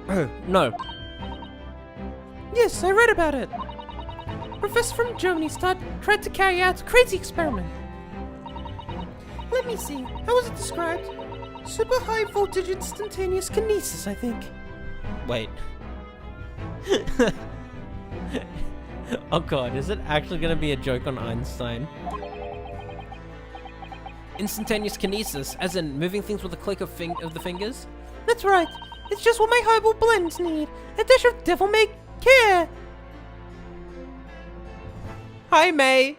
Oh, no. Yes, I read about it. Professor from Germany tried to carry out a crazy experiment. Let me see. How was it described? Super high voltage instantaneous kinesis, I think. Wait. Oh god, is it actually gonna be a joke on Einstein? Instantaneous kinesis, as in moving things with a click of the fingers? That's right. It's just what my herbal blends need. A dash of devil may care. Hi, May!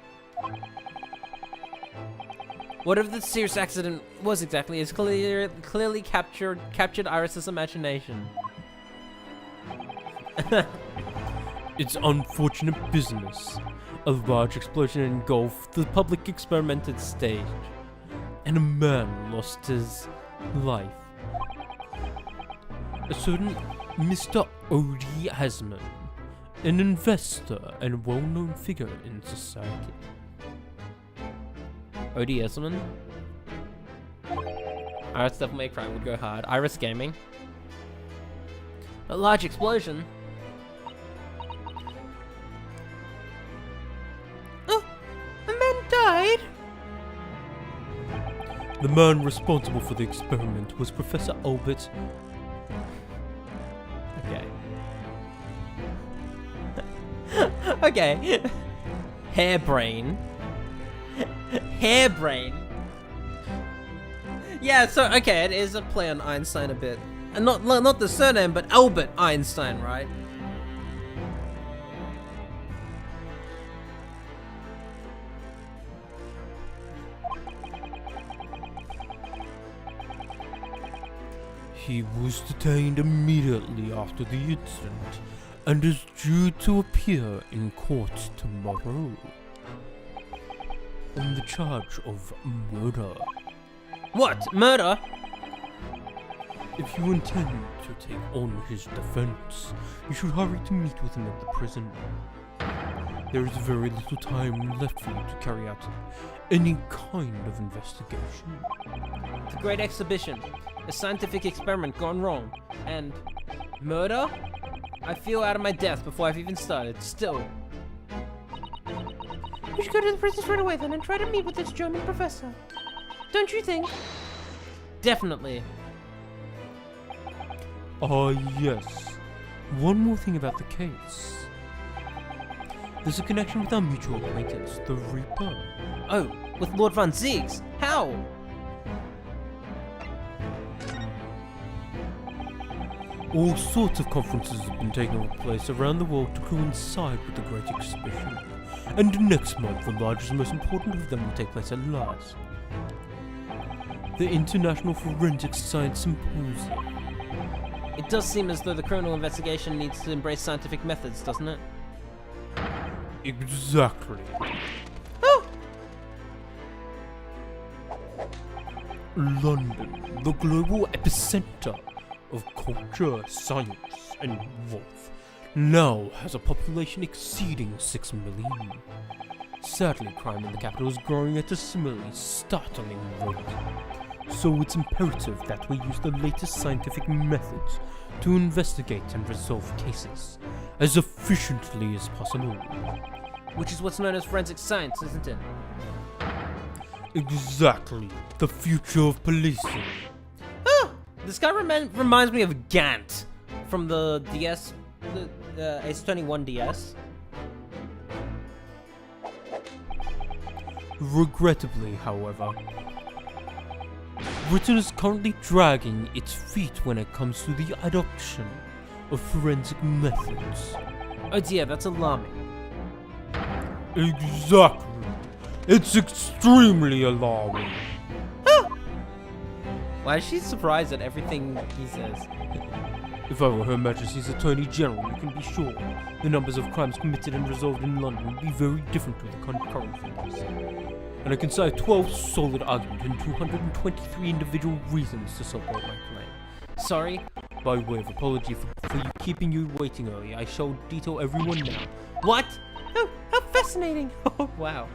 Whatever the serious accident was exactly is clearly captured Iris's imagination. It's unfortunate business. A large explosion engulfed the public experimented stage, and a man lost his life. A certain Mr. Odie Hasman, an investor and well-known figure in society. Odie Esselman? Iris Devil May Cry would go hard. Iris Gaming. A large explosion. Oh, a man died? The man responsible for the experiment was Professor Albert. Okay. Okay. Hairbrain. Hairbrain. Yeah, so okay, it is a play on Einstein a bit. And not the surname, but Albert Einstein, right? He was detained immediately after the incident and is due to appear in court tomorrow on the charge of murder. What? Murder? If you intend to take on his defense, you should hurry to meet with him at the prison. There is very little time left for you to carry out any kind of investigation. The Great Exhibition. A scientific experiment gone wrong. And murder? I feel out of my depth before I've even started. Still. We should go to the prison straight away then and try to meet with this German professor. Don't you think? Definitely. Yes. One more thing about the case. There's a connection with our mutual acquaintance, the Reaper. Oh, with Lord Van Ziegs? How? All sorts of conferences have been taking place around the world to coincide with the Great Exhibition. And next month, the largest and most important of them will take place at last. The International Forensic Science Symposium. It does seem as though the criminal investigation needs to embrace scientific methods, doesn't it? Exactly. Oh! London, the global epicenter of culture, science, and wealth, now has a population exceeding 6 million. Sadly, crime in the capital is growing at a similarly startling rate. So it's imperative that we use the latest scientific methods to investigate and resolve cases as efficiently as possible. Which is what's known as forensic science, isn't it? Exactly. The future of policing. Oh! This guy reminds me of Gant from the DS, the Ace21 DS. Regrettably, however, Britain is currently dragging its feet when it comes to the adoption of forensic methods. Oh dear, that's alarming. Exactly. It's extremely alarming. Why is she surprised at everything he says? If I were Her Majesty's Attorney General, you can be sure the numbers of crimes committed and resolved in London would be very different to the current figures. And I can cite 12 solid arguments and 223 individual reasons to support my claim. Sorry? By way of apology for keeping you waiting earlier, I shall detail everyone now. What? Oh, how fascinating! Oh, wow.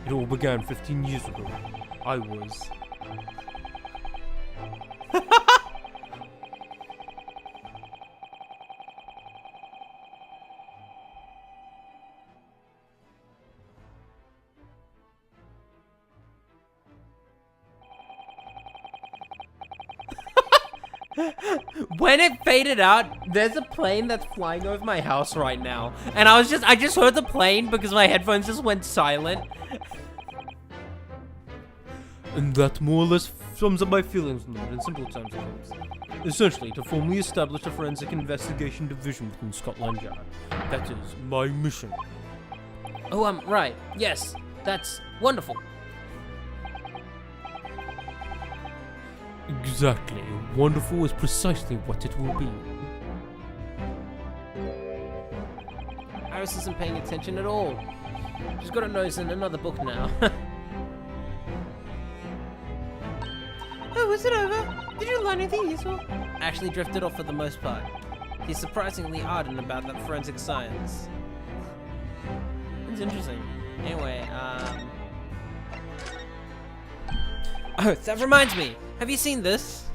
It all began 15 years ago. I was... When it faded out, there's a plane that's flying over my house right now. And I just heard the plane because my headphones just went silent. And that more or less sums up my feelings on it in simple terms, of course. Essentially, to formally establish a forensic investigation division within Scotland Yard. That is my mission. Oh, right. Yes, that's wonderful. Exactly. Wonderful is precisely what it will be. Iris isn't paying attention at all. She's got her nose in another book now. Oh, is it over? Did you learn anything useful? Actually drifted off for the most part. He's surprisingly ardent about that forensic science. It's interesting. Anyway, Oh, that reminds me! Have you seen this?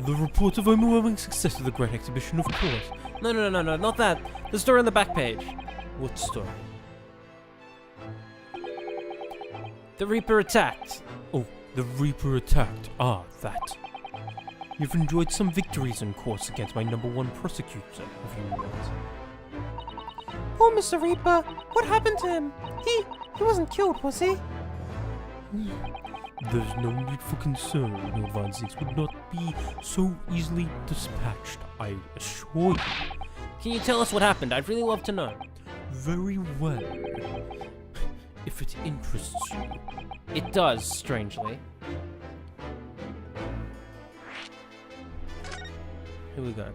The report of overwhelming success of the Great Exhibition, of course. No, not that. The story on the back page. What story? The Reaper attacked. Oh, the Reaper attacked. Ah, that. You've enjoyed some victories in courts against my #1 prosecutor, have you not? Poor Mr. Reaper. What happened to him? He wasn't killed, was he? There's no need for concern. Lord Van Zieks would not be so easily dispatched, I assure you. Can you tell us what happened? I'd really love to know. Very well. If it interests you. It does, strangely. Here we go.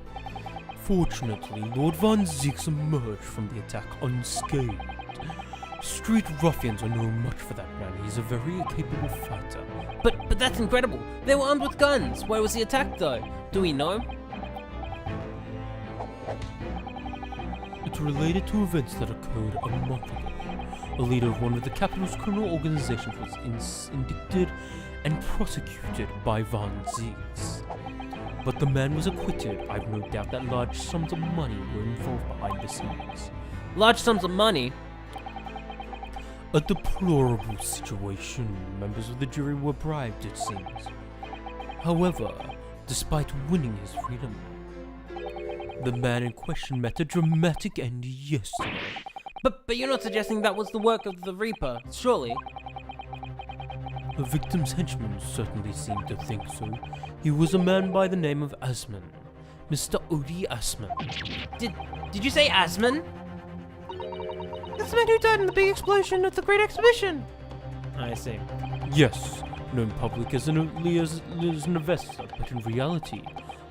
Fortunately, Lord Van Zieks emerged from the attack unscathed. Street ruffians are no much for that man. He's a very capable fighter. But that's incredible. They were armed with guns. Where was he attacked, though? Do we know? It related to events that occurred a month ago. A leader of one of the capital's criminal organizations was indicted and prosecuted by Van Zieks. But the man was acquitted. I've no doubt that large sums of money were involved behind the scenes. Large sums of money? A deplorable situation. Members of the jury were bribed, it seems. However, despite winning his freedom, the man in question met a dramatic end yesterday. But you're not suggesting that was the work of the Reaper, surely? The victim's henchmen certainly seemed to think so. He was a man by the name of Asman. Mr. Odie Asman. Did you say Asman? That's the man who died in the big explosion at the Great Exhibition. I see. Yes, known public as an investor, but in reality,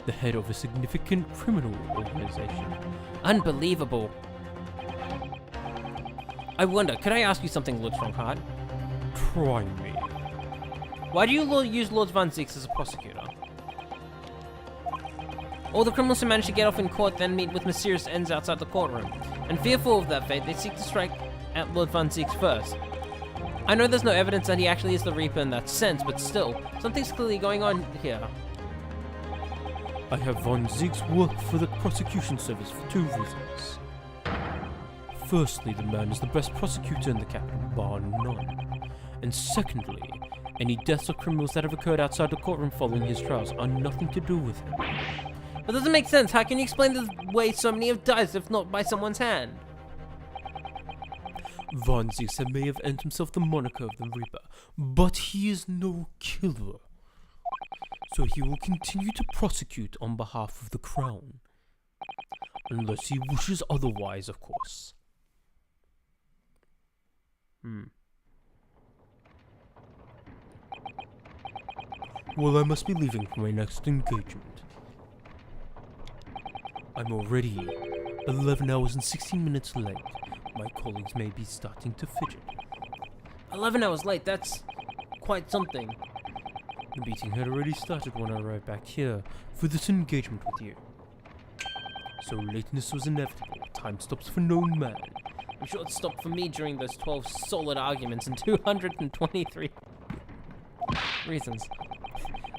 the head of a significant criminal organization. Unbelievable. I wonder, could I ask you something, Lord Strongheart? Try me. Why do you use Lord Van Zieks as a prosecutor? All the criminals who manage to get off in court then meet with mysterious ends outside the courtroom. And fearful of that fate, they seek to strike at Lord Van Zieks first. I know there's no evidence that he actually is the Reaper in that sense, but still, something's clearly going on here. I have Van Zieks work for the prosecution service for 2 reasons. Firstly, the man is the best prosecutor in the capital, bar none. And secondly, any deaths of criminals that have occurred outside the courtroom following his trials are nothing to do with him. But doesn't make sense. How can you explain the way so many have died if not by someone's hand? Von Ziegler may have earned himself the moniker of the Reaper, but he is no killer. So he will continue to prosecute on behalf of the Crown. Unless he wishes otherwise, of course. Well, I must be leaving for my next engagement. I'm already 11 hours and 16 minutes late. My colleagues may be starting to fidget. 11 hours late, that's quite something. The meeting had already started when I arrived back here for this engagement with you. So lateness was inevitable. Time stops for no man. I'm sure it stopped for me during those 12 solid arguments and 223 reasons.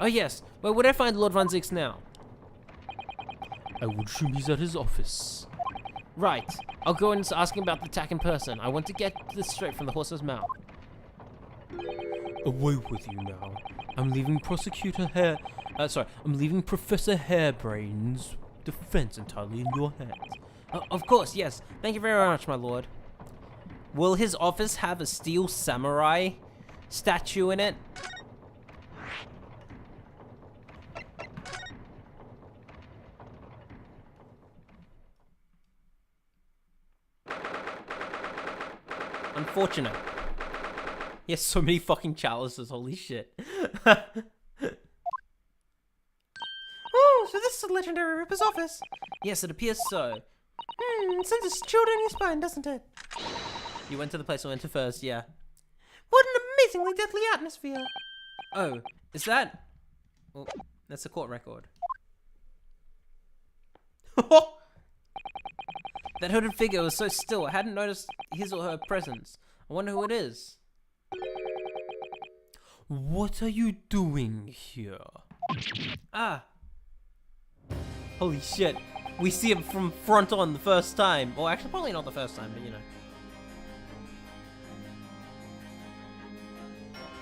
Oh yes, where would I find Lord Von Ziegler now? I would assume he's at his office. Right, I'll go and ask him about the attack in person. I want to get this straight from the horse's mouth. Away with you now. I'm leaving I'm leaving Professor Hairbrain's defense entirely in your hands. Of course, yes. Thank you very much, my lord. Will his office have a steel samurai statue in it? Unfortunate. He has so many fucking chalices, holy shit. Oh, so this is the legendary Reaper's office. Yes, it appears so. Sends a chill down your spine, doesn't it? You went to the place I went to first, yeah. What an amazingly deadly atmosphere. Oh, is that... Well, that's a court record. That hooded figure was so still, I hadn't noticed his or her presence. I wonder who it is. What are you doing here? Ah. Holy shit. We see him from front on the first time. Well, actually, probably not the first time, but you know.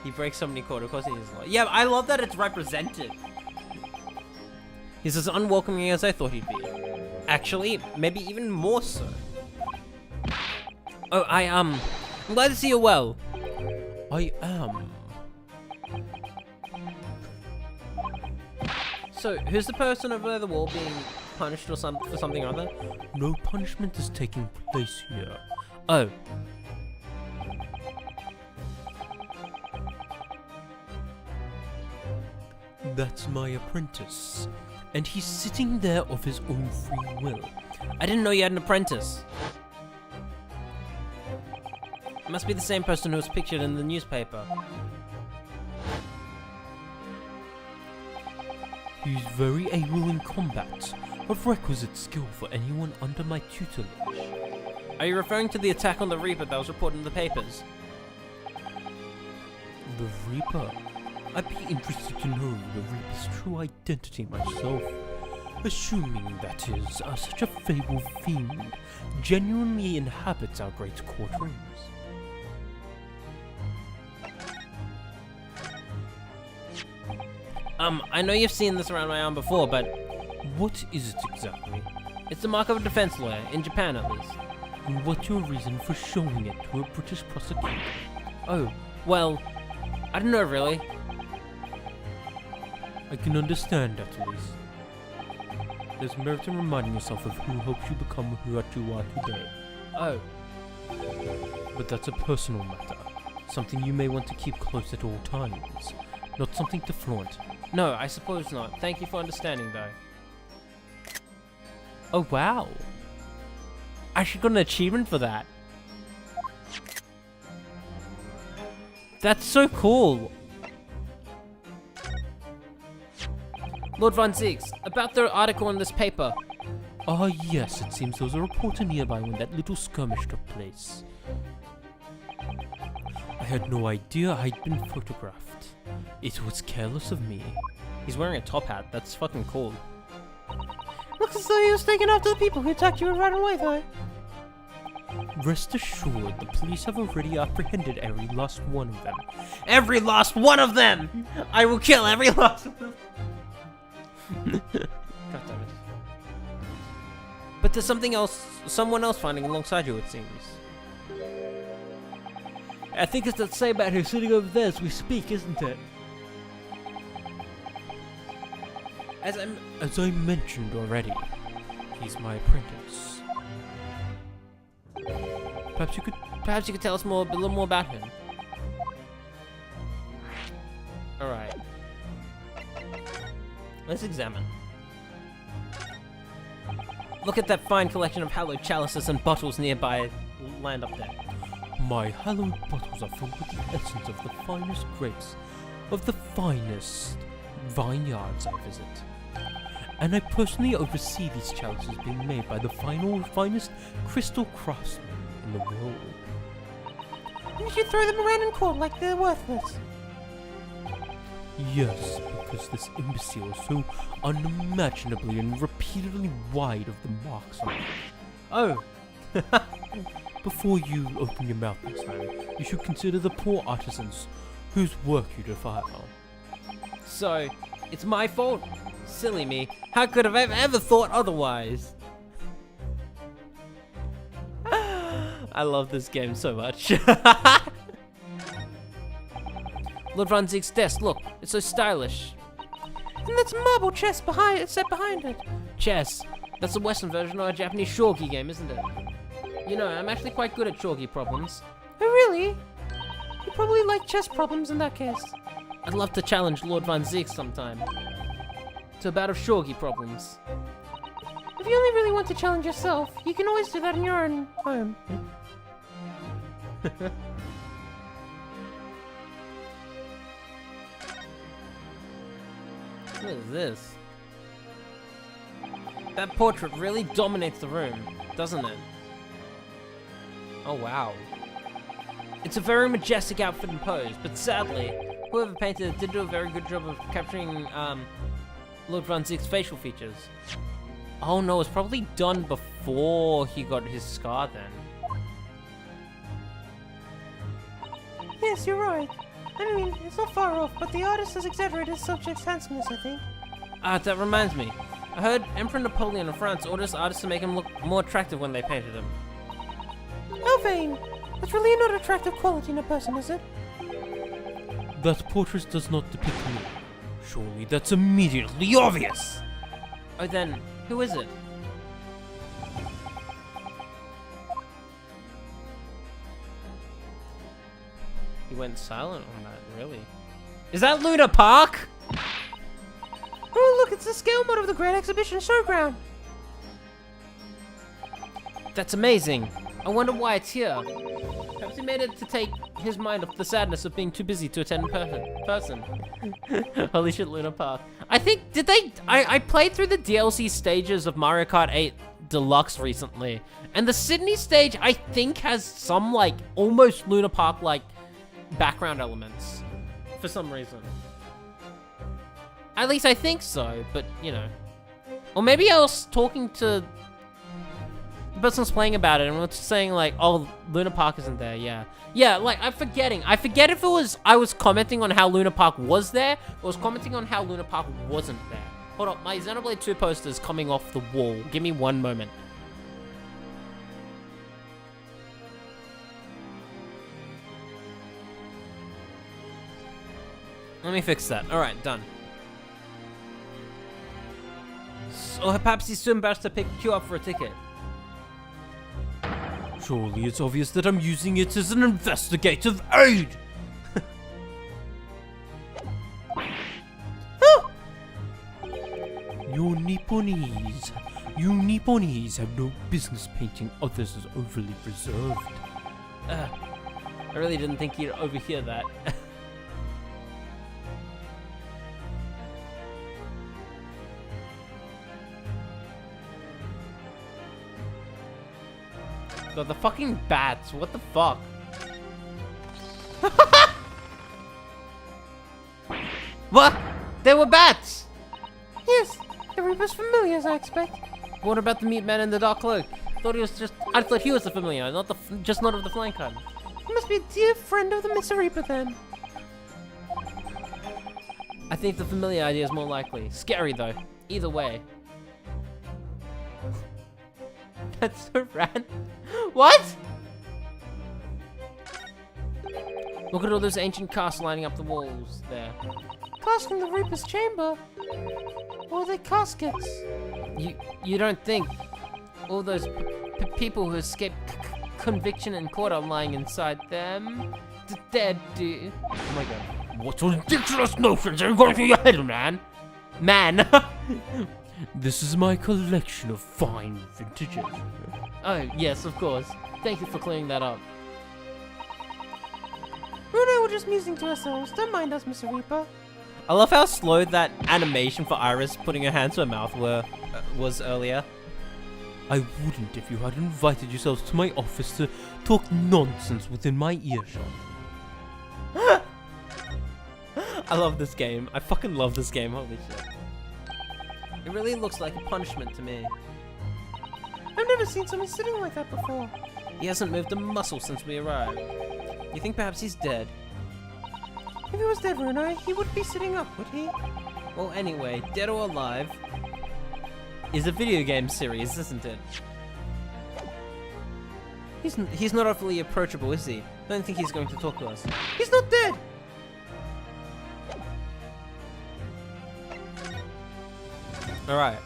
He breaks so many chords. Of course he is. Yeah, I love that it's represented. He's as unwelcoming as I thought he'd be. Actually, maybe even more so. Oh, I'm glad to see you well. I am. So, who's the person over the wall being punished or for something or other? No punishment is taking place here. Oh. That's my apprentice. And he's sitting there of his own free will. I didn't know you had an apprentice. It must be the same person who was pictured in the newspaper. He's very able in combat, of requisite skill for anyone under my tutelage. Are you referring to the attack on the Reaper that was reported in the papers? The Reaper? I'd be interested to know the Reaper's true identity myself. Assuming, that is, such a fabled fiend genuinely inhabits our great courtrooms. I know you've seen this around my arm before, but What is it exactly? it's the mark of a defense lawyer, in Japan at least. And what's your reason for showing it to a British prosecutor? Oh, well, I don't know really. I can understand at least. There's merit in reminding yourself of who hopes you become who you are today. Oh, But that's a personal matter. Something you may want to keep close at all times. Not something to flaunt. no, I suppose not. Thank you for understanding, though. Oh, wow. I should got an achievement for that. That's so cool. Lord Von Ziegler, about the article in this paper. Ah yes, it seems there was a reporter nearby when that little skirmish took place. I had no idea I'd been photographed. It was careless of me. He's wearing a top hat. That's fucking cool. Looks as though he was taken after the people who attacked you and ran away, though. Rest assured, the police have already apprehended every last one of them. Every last one of them! I will kill every last one of them. God damn it. But there's something else, someone else fighting alongside you, it seems. I think it's that same man who's sitting over there as we speak, isn't it? As I mentioned already, he's my apprentice. Perhaps you could tell us a little more about him. All right. Let's examine. Look at that fine collection of hallowed chalices and bottles nearby. Land up there. My hallowed bottles are filled with the essence of the finest grapes, of the finest vineyards I visit. And I personally oversee these chalices being made by the finest crystal craftsmen in the world. You should throw them around in court like they're worthless. Yes, because this imbecile is so unimaginably and repeatedly wide of the marks on it. Oh. Before you open your mouth next time, you should consider the poor artisans whose work you defile. So, it's my fault. Silly me. How could have I ever thought otherwise? I love this game so much. Lord Von Zieg's desk, look, it's so stylish. And that's marble chess set behind it. Chess. That's a Western version of a Japanese shogi game, isn't it? You know, I'm actually quite good at shogi problems. Oh, really? You probably like chess problems in that case. I'd love to challenge Lord Von Zieg sometime to a bout of shogi problems. If you only really want to challenge yourself, you can always do that in your own home. What is this? That portrait really dominates the room, doesn't it? Oh wow. It's a very majestic outfit and pose, but sadly, whoever painted it did do a very good job of capturing Lord Von Zieg's facial features. Oh no, it's probably done before he got his scar then. Yes, you're right. I mean, it's not far off, but the artist has exaggerated his subject's handsomeness, I think. That reminds me. I heard Emperor Napoleon of France orders artists to make him look more attractive when they painted him. How vain! That's really not attractive quality in a person, is it? That portrait does not depict me. Surely that's immediately obvious! Oh then, who is it? He went silent on that, really? Is that Luna Park? Oh, look, it's the scale mode of the Great Exhibition Showground. That's amazing. I wonder why it's here. Perhaps he made it to take his mind off the sadness of being too busy to attend in person. Holy shit, Luna Park. I think, I played through the DLC stages of Mario Kart 8 Deluxe recently. And the Sydney stage, I think, has some, like, almost Luna Park-like background elements. For some reason. At least I think so, but, you know. Or maybe I was talking to the person who's playing about it and was saying, like, oh, Luna Park isn't there, yeah. Yeah, like, I'm forgetting. I forget if it was, I was commenting on how Luna Park was there, or was commenting on how Luna Park wasn't there. Hold on, my Xenoblade 2 poster is coming off the wall. Give me one moment. Let me fix that. Alright, done. So perhaps he's too embarrassed to queue up for a ticket. Surely it's obvious that I'm using it as an investigative aid! You Nipponese have no business painting others as overly reserved. I really didn't think you'd overhear that. God, the fucking bats, what the fuck? What? They were bats! Yes, the Reaper's familiars, I expect. What about the meat man in the dark cloak? I thought he was the familiar, not just not of the flying kind. He must be a dear friend of the Mr. Reaper then. I think the familiar idea is more likely. Scary though, either way. That's so random. What? Look at all those ancient casts lining up the walls there. Casts from the Reaper's chamber? Or are they caskets? You don't think all those people who escaped conviction in court are lying inside them? Dead, do. Oh my god. What ridiculous notions are going through your head, man? Man! This is my collection of fine vintages. Oh, yes, of course. Thank you for clearing that up. Bruno, we're just musing to ourselves. Don't mind us, Mr. Reaper. I love how slow that animation for Iris putting her hand to her mouth was earlier. I wouldn't if you had invited yourselves to my office to talk nonsense within my earshot. I love this game. I fucking love this game. Holy shit. It really looks like a punishment to me. I've never seen someone sitting like that before. He hasn't moved a muscle since we arrived. You think perhaps he's dead? If he was dead, Bruno, he would be sitting up, would he? Well, anyway, Dead or Alive is a video game series, isn't it? He's not awfully approachable, is he? I don't think he's going to talk to us. He's not dead! Alright.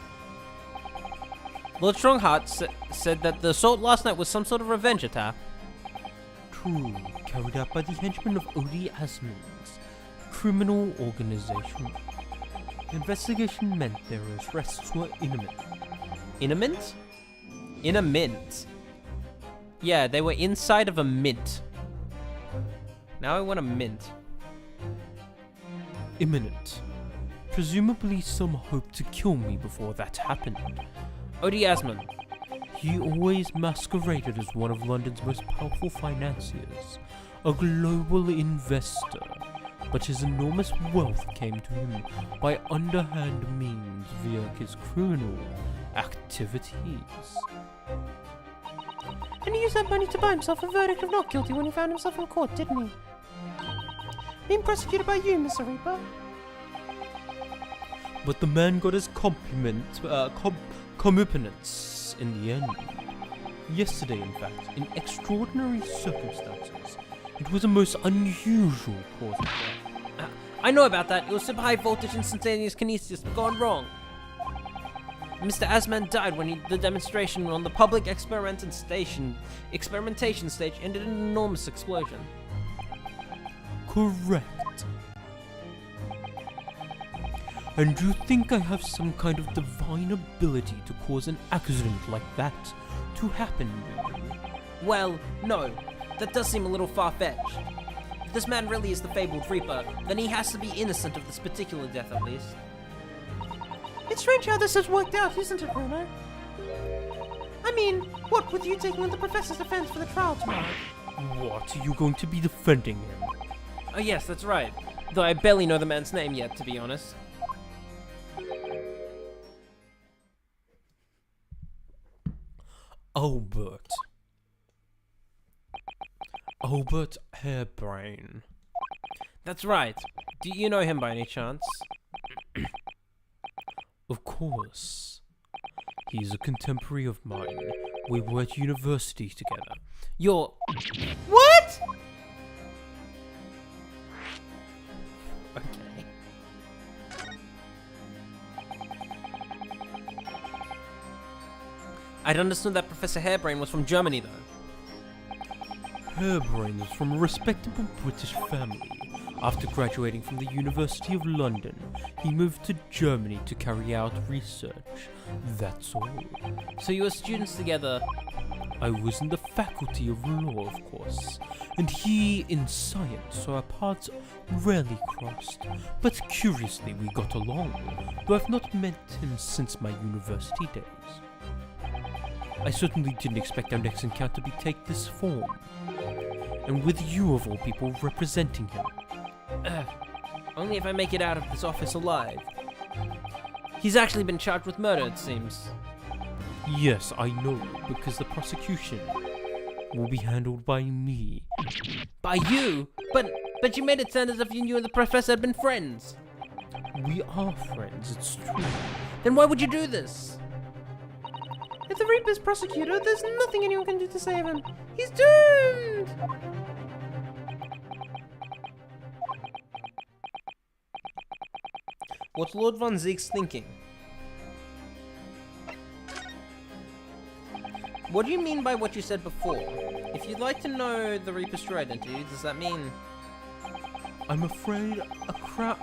Lord Strongheart said that the assault last night was some sort of revenge attack. True, carried out by the henchmen of Odie Asmon's criminal organization. The investigation meant their arrests were imminent. Imminent? In a mint. Yeah, they were inside of a mint. Now I want a mint. Imminent. Presumably some hoped to kill me before that happened. Odie Asmon. He always masqueraded as one of London's most powerful financiers, a global investor, but his enormous wealth came to him by underhand means via his criminal activities. And he used that money to buy himself a verdict of not guilty when he found himself in court, didn't he? Being prosecuted by you, Mr. Reaper. But the man got his comeuppance in the end. Yesterday, in fact, in extraordinary circumstances, it was a most unusual cause of death. I know about that. It was super high voltage instantaneous kinesis gone wrong. Mr. Asman died when the demonstration on the public experimentation stage ended in an enormous explosion. Correct. And you think I have some kind of divine ability to cause an accident like that to happen? Well, no. That does seem a little far-fetched. If this man really is the fabled Reaper, then he has to be innocent of this particular death at least. It's strange how this has worked out, isn't it, Bruno? I mean, what with you taking on the Professor's defense for the trial tomorrow? What, are you going to be defending him? Oh yes, that's right. Though I barely know the man's name yet, to be honest. Albert. Albert Hairbrain. That's right. Do you know him by any chance? Of course. He's a contemporary of mine. We were at university together. You're... What?! Okay. I'd understood that Professor Hairbrain was from Germany, though. Hairbrain is from a respectable British family. After graduating from the University of London, he moved to Germany to carry out research. That's all. So you were students together? I was in the faculty of law, of course, and he in science, so our paths rarely crossed. But curiously, we got along, though I've not met him since my university days. I certainly didn't expect our next encounter to take this form, and with you of all people representing him. Only if I make it out of this office alive. He's actually been charged with murder, it seems. Yes, I know, because the prosecution will be handled by me. By you? But you made it sound as if you and the professor had been friends. We are friends, it's true. Then why would you do this? If the Reaper's prosecutor, there's nothing anyone can do to save him. He's doomed! What's Lord Von Zeke's thinking? What do you mean by what you said before? If you'd like to know the Reaper's true identity, does that mean... I'm afraid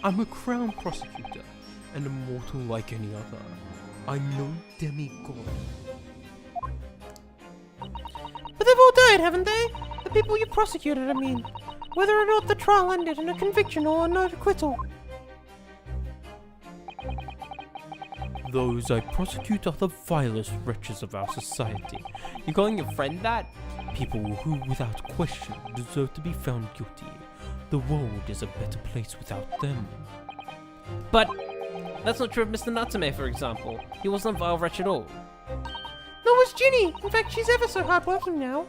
I'm a crown prosecutor, and immortal like any other. I'm no demigod. But they've all died, haven't they? The people you prosecuted, I mean. Whether or not the trial ended in a conviction or an acquittal. Those I prosecute are the vilest wretches of our society. You're calling your friend that? People who, without question, deserve to be found guilty. The world is a better place without them. But that's not true of Mr. Natsume, for example. He wasn't a vile wretch at all. Nor was Ginny. In fact, she's ever so hardworking now.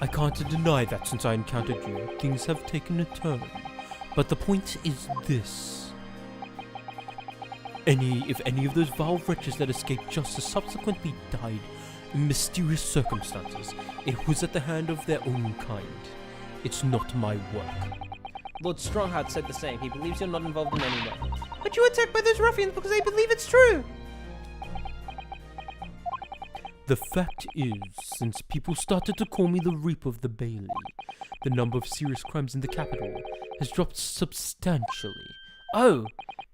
I can't deny that since I encountered you, things have taken a turn. But the point is this. If any of those vile wretches that escaped justice subsequently died in mysterious circumstances, it was at the hand of their own kind. It's not my work. Lord Strongheart said the same. He believes you're not involved in any way. But you were attacked by those ruffians because they believe it's true. The fact is, since people started to call me the Reaper of the Bailey, the number of serious crimes in the capital has dropped substantially. Oh,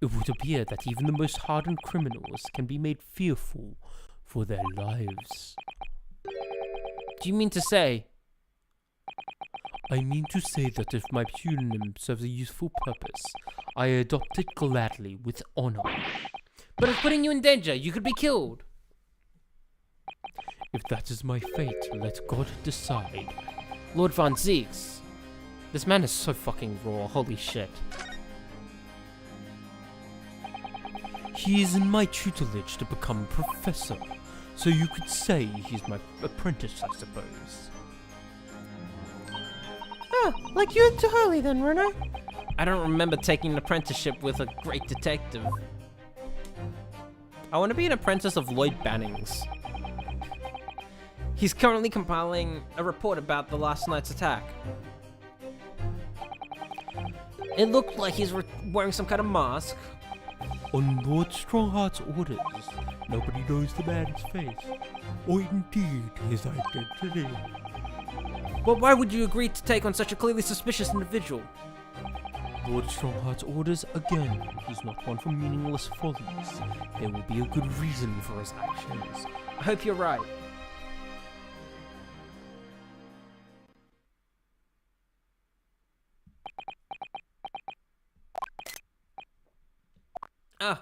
it would appear that even the most hardened criminals can be made fearful for their lives. Do you mean to say? I mean to say that if my pseudonym serves a useful purpose, I adopt it gladly with honor. But it's putting you in danger. You could be killed. If that is my fate, let God decide. Lord Von Zeeks. This man is so fucking raw. Holy shit. He is in my tutelage to become professor, so you could say he's my apprentice, I suppose. Ah, like you to Harley then, Reno. I don't remember taking an apprenticeship with a great detective. I want to be an apprentice of Lloyd Bannings. He's currently compiling a report about the last night's attack. It looked like he's wearing some kind of mask. On Lord Strongheart's orders, nobody knows the man's face, or indeed his identity. But why would you agree to take on such a clearly suspicious individual? Lord Strongheart's orders again. He's not one for meaningless follies. There will be a good reason for his actions. I hope you're right. Ah.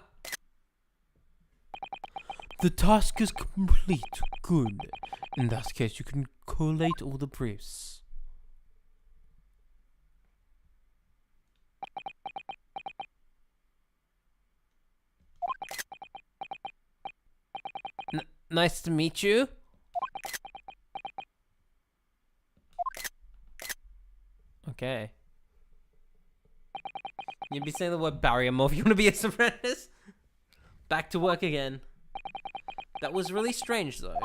The task is complete. Good. In that case, you can collate all the briefs. Nice to meet you. Okay. You'd be saying the word barrier more if you want to be a apprentice. Back to work again. That was really strange, though.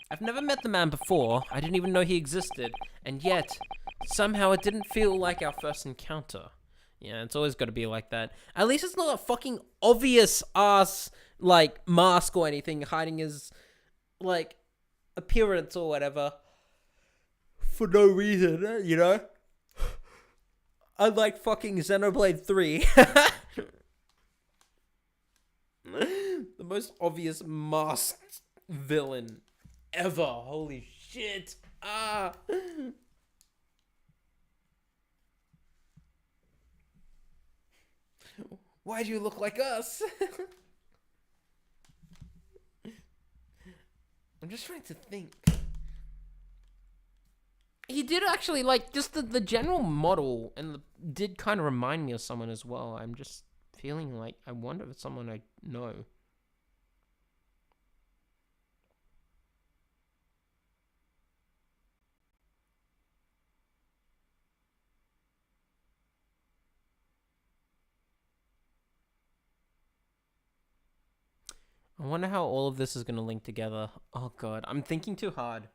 I've never met the man before. I didn't even know he existed. And yet, somehow it didn't feel like our first encounter. Yeah, it's always got to be like that. At least it's not a fucking obvious ass, like, mask or anything hiding his, like, appearance or whatever. For no reason, you know? Unlike fucking Xenoblade 3. The most obvious masked villain ever. Holy shit. Ah. Why do you look like us? I'm just trying to think. He did actually, like, just the general model and did kind of remind me of someone as well. I'm just feeling like, I wonder if it's someone I know. I wonder how all of this is going to link together. Oh god, I'm thinking too hard.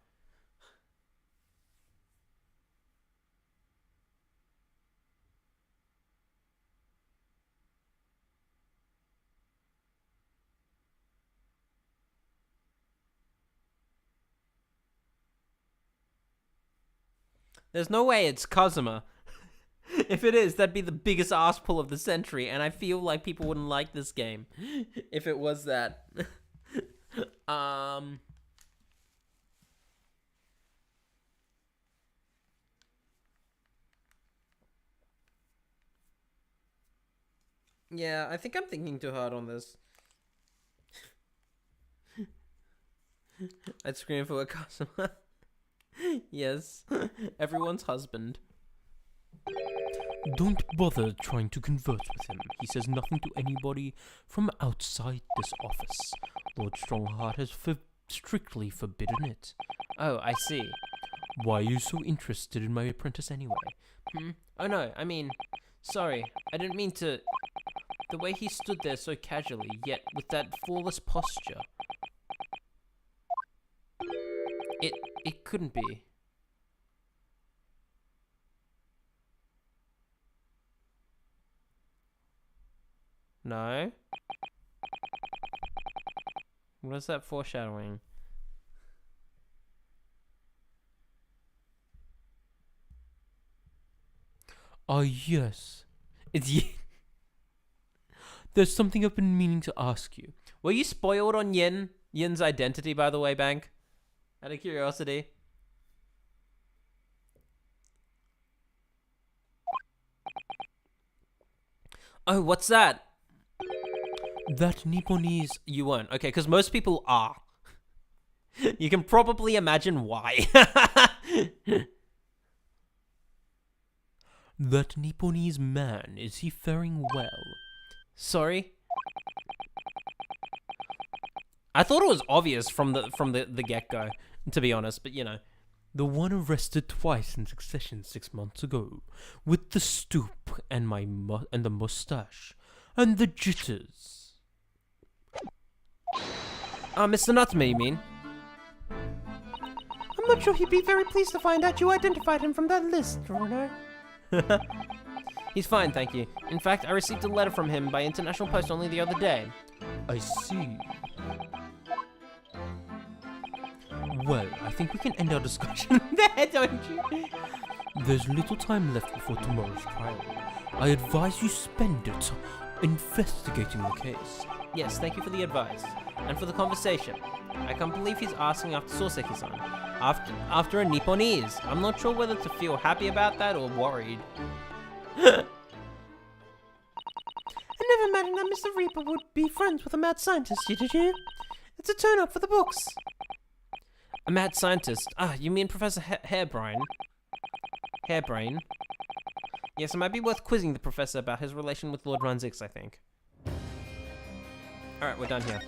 There's no way it's Kazuma. If it is, that'd be the biggest ass pull of the century, and I feel like people wouldn't like this game if it was that. Yeah, I think I'm thinking too hard on this. I'd scream for a Kazuma. Yes, everyone's husband. Don't bother trying to converse with him. He says nothing to anybody from outside this office. Lord Strongheart has strictly forbidden it. Oh, I see. Why are you so interested in my apprentice anyway? Oh no, I mean, sorry, I didn't mean to... The way he stood there so casually, yet with that flawless posture. It couldn't be. No? What is that foreshadowing? Ah, yes. It's you. There's something I've been meaning to ask you. Were you spoiled on Yin's identity, by the way, Bank? Out of curiosity. Oh, what's that? That Nipponese... You weren't. Okay, because most people are. You can probably imagine why. That Nipponese man, is he faring well? Sorry? I thought it was obvious from the get-go, to be honest, but you know. The one arrested twice in succession 6 months ago, with the stoop and the mustache, and the jitters. Mr. Nutsman, you mean? I'm not sure he'd be very pleased to find out you identified him from that list, Bruno. He's fine, thank you. In fact, I received a letter from him by international post only the other day. I see. Well, I think we can end our discussion There, don't you? There's little time left before tomorrow's trial. I advise you spend it investigating the case. Yes, thank you for the advice. And for the conversation. I can't believe he's asking after Soseki-san. After a Nipponese. I'm not sure whether to feel happy about that or worried. I never imagined that Mr. Reaper would be friends with a mad scientist, did you? It's a turn-up for the books. A mad scientist? Ah, you mean Professor Hairbrain? Hairbrain? Yes, it might be worth quizzing the professor about his relation with Lord Runzix, I think. Alright, we're done here.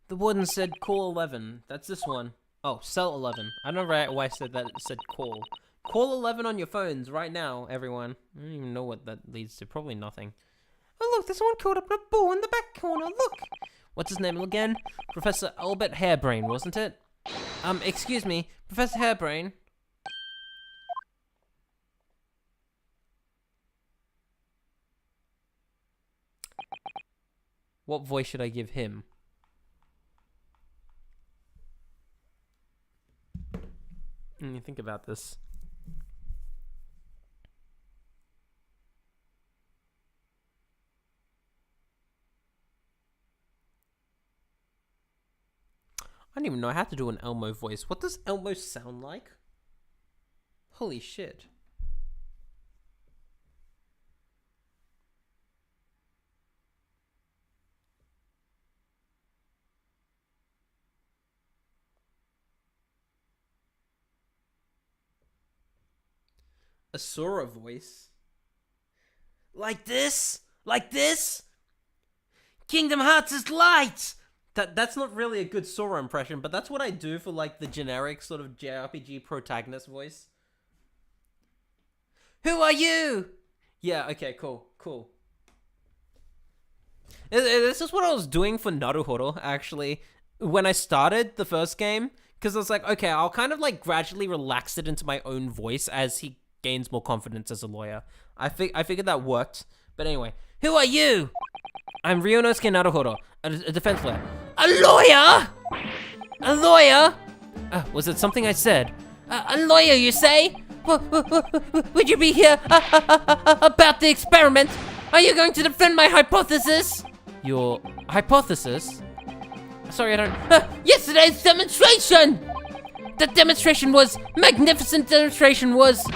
The warden said call 11. That's this one. Oh, cell 11. I don't know why I said that. It said call. Call 11 on your phones right now, everyone. I don't even know what that leads to. Probably nothing. Oh look, there's someone curled up in a ball in the back corner, look! What's his name again? Professor Albert Hairbrain, wasn't it? Excuse me, Professor Hairbrain. What voice should I give him? Let me think about this. I don't even know how to do an Elmo voice. What does Elmo sound like? Holy shit. A Sora voice? Like this? Like this? Kingdom Hearts is light! That's not really a good Sora impression, but that's what I do for like the generic sort of JRPG protagonist voice. Who are you? Yeah, okay, cool. This is what I was doing for Naruhodo, actually, when I started the first game, because I was like, okay, I'll kind of like gradually relax it into my own voice as he gains more confidence as a lawyer. I figured that worked. But anyway, who are you? I'm Ryonosuke Naruhodo, a defense lawyer. A lawyer? A lawyer? Was it something I said? A lawyer, you say? Would you be here about the experiment? Are you going to defend my hypothesis? Your hypothesis? Sorry, I don't... yesterday's demonstration! The demonstration was... magnificent demonstration was...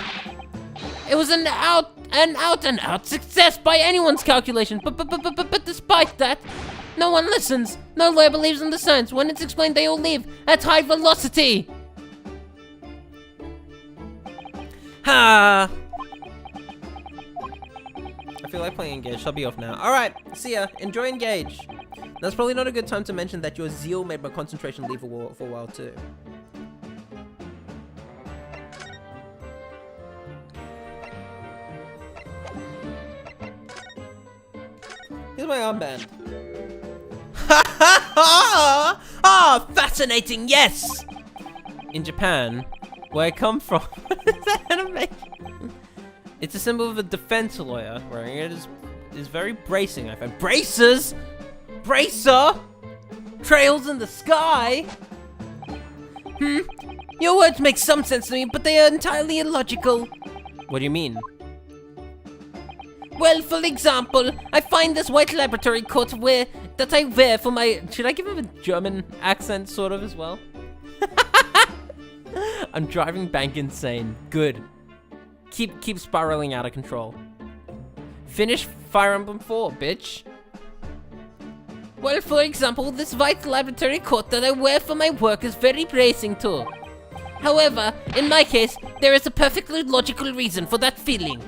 It was an out and out success by anyone's calculation. But despite that, no one listens. No lawyer believes in the science. When it's explained, they all leave at high velocity. Ha! I feel like playing Engage. I'll be off now. Alright, see ya. Enjoy Engage. That's probably not a good time to mention that your zeal made my concentration leave for a while too. Here's my armband. Ah, fascinating, yes! In Japan, where I come from, what is that animation? It's a symbol of a defense lawyer. Wearing it is very bracing, I find. Braces! Bracer! Trails in the sky! Your words make some sense to me, but they are entirely illogical. What do you mean? Well, for example, I find this white laboratory coat that I wear for my... Should I give him a German accent, sort of, as well? I'm driving bank insane. Good. Keep spiraling out of control. Finish Fire Emblem 4, bitch. Well, for example, this white laboratory coat that I wear for my work is very bracing too. However, in my case, there is a perfectly logical reason for that feeling.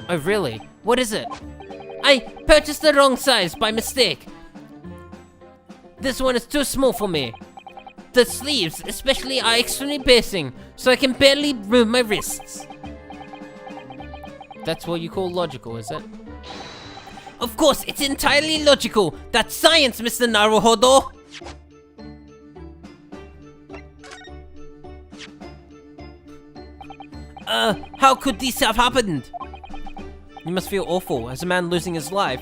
Oh, really? What is it? I purchased the wrong size by mistake. This one is too small for me. The sleeves, especially, are extremely bracing, so I can barely move my wrists. That's what you call logical, is it? Of course, it's entirely logical. That's science, Mr. Naruhodo. How could this have happened? You must feel awful, as a man losing his life.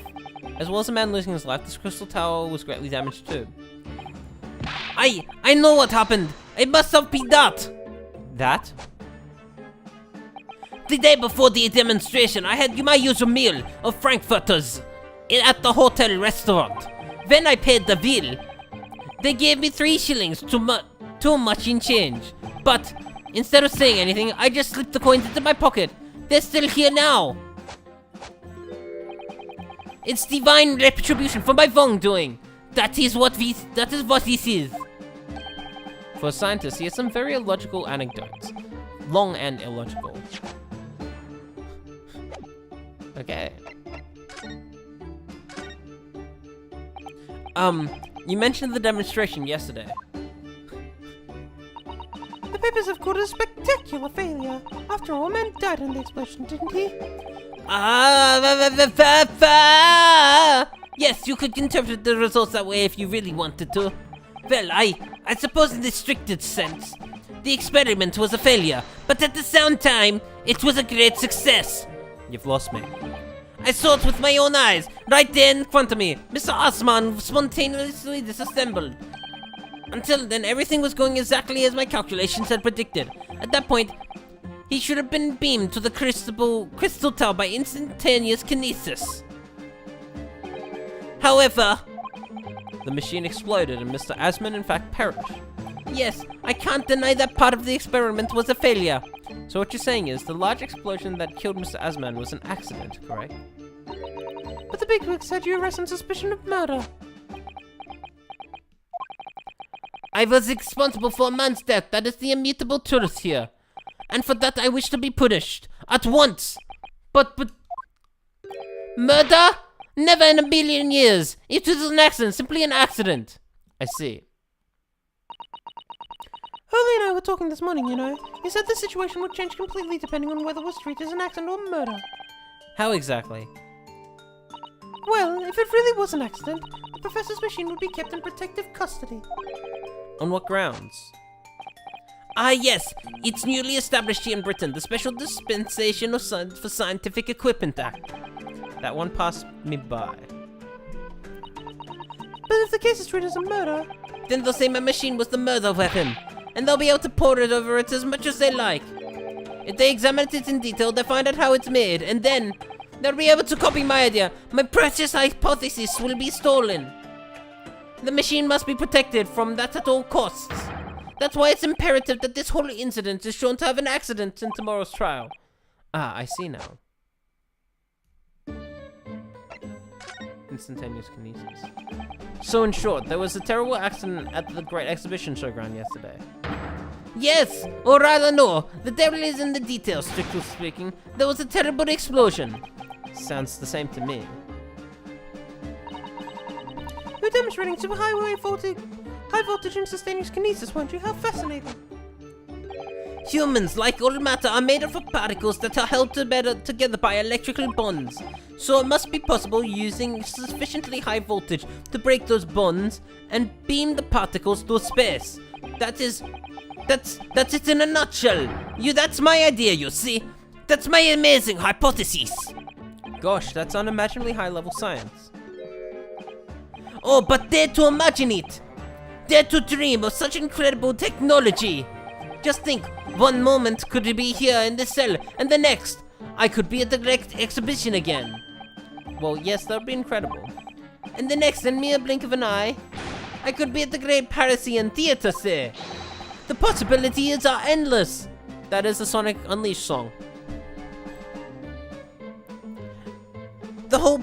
As well as a man losing his life, this crystal tower was greatly damaged too. I know what happened. It must have been that. That? The day before the demonstration, I had my usual meal of frankfurters at the hotel restaurant. When I paid the bill, they gave me 3 shillings too much in change. But instead of saying anything, I just slipped the coins into my pocket. They're still here now. It's divine retribution for my wrongdoing. That is what this is. For a scientist, he has some very illogical anecdotes. Long and illogical. Okay. You mentioned the demonstration yesterday. The papers have called it a spectacular failure. After all, a man died in the explosion, didn't he? Yes, you could interpret the results that way if you really wanted to. Well, I suppose in the strictest sense, the experiment was a failure, but at the same time, it was a great success. You've lost me. I saw it with my own eyes, right there in front of me. Mr. Osman spontaneously disassembled. Until then, everything was going exactly as my calculations had predicted. At that point, he should have been beamed to the crystal tower by instantaneous kinesis. However, the machine exploded and Mr. Asman in fact perished. Yes, I can't deny that part of the experiment was a failure. So what you're saying is the large explosion that killed Mr. Asman was an accident, correct? But the big wigs had you arrested on suspicion of murder. I was responsible for a man's death. That is the immutable truth here. And for that I wish to be punished. At once. But... Murder? Never in a million years. It was an accident. Simply an accident. I see. Hurley and I were talking this morning, you know. He said the situation would change completely depending on whether it was treated as an accident or murder. How exactly? Well, if it really was an accident, the professor's machine would be kept in protective custody. On what grounds? Ah, yes. It's newly established here in Britain, the Special Dispensation of for Scientific Equipment Act. That one passed me by. But if the case is treated as a murder, Then they'll say my machine was the murder weapon, and they'll be able to pour it over it as much as they like. If they examine it in detail, they'll find out how it's made, and then they'll be able to copy my idea. My precious hypothesis will be stolen. The machine must be protected from that at all costs. That's why it's imperative that this whole incident is shown to have an accident in tomorrow's trial. Ah, I see now. Instantaneous kinesis. So in short, there was a terrible accident at the Great Exhibition Showground yesterday. Yes, or rather no, the devil is in the details, strictly speaking. There was a terrible explosion. Sounds the same to me. you're demonstrating super high voltage instantaneous kinesis, weren't you? How fascinating. Humans, like all matter, are made up of particles that are held together by electrical bonds. So it must be possible using sufficiently high voltage to break those bonds and beam the particles through space. That's it in a nutshell. That's my idea, you see. That's my amazing hypothesis. Gosh, that's unimaginably high-level science. Oh, but dare to imagine it. Dare to dream of such incredible technology. Just think, one moment could be here in this cell, and the next, I could be at the Great Exhibition again. Well, yes, that would be incredible. And the next, in mere blink of an eye, I could be at the Great Parisian Theatre, say. The possibilities are endless. That is the Sonic Unleashed song. The whole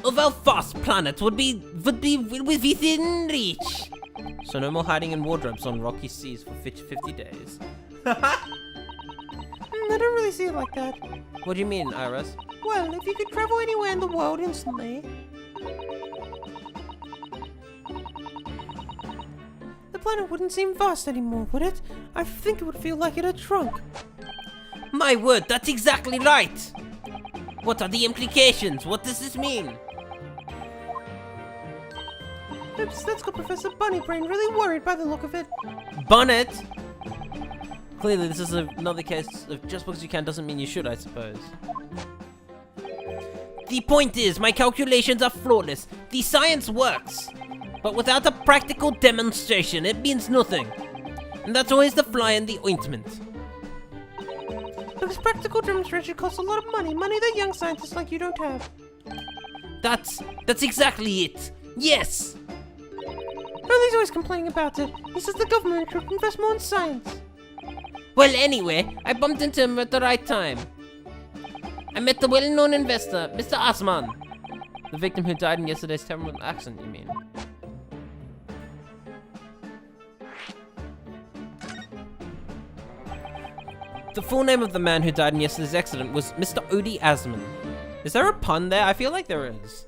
of our vast planet would be within reach. So no more hiding in wardrobes on rocky seas for 50 days. I don't really see it like that. What do you mean, Iris? Well, if you could travel anywhere in the world instantly, the planet wouldn't seem vast anymore, would it? I think it would feel like it had shrunk. My word, that's exactly right. What are the implications? What does this mean? Oops, that's got Professor Bunnybrain really worried by the look of it. Bonnet! Clearly, this is another case of just because you can doesn't mean you should, I suppose. The point is, my calculations are flawless. The science works. But without a practical demonstration, it means nothing. And that's always the fly in the ointment. Because practical demonstration costs a lot of money that young scientists like you don't have. That's exactly it. Yes! Riley's always complaining about it. He says the government should invest more in science. Well, anyway, I bumped into him at the right time. I met the well-known investor, Mr. Osman. The victim who died in yesterday's terrible accident, you mean? The full name of the man who died in yesterday's accident was Mr. Odi Asman. Is there a pun there? I feel like there is.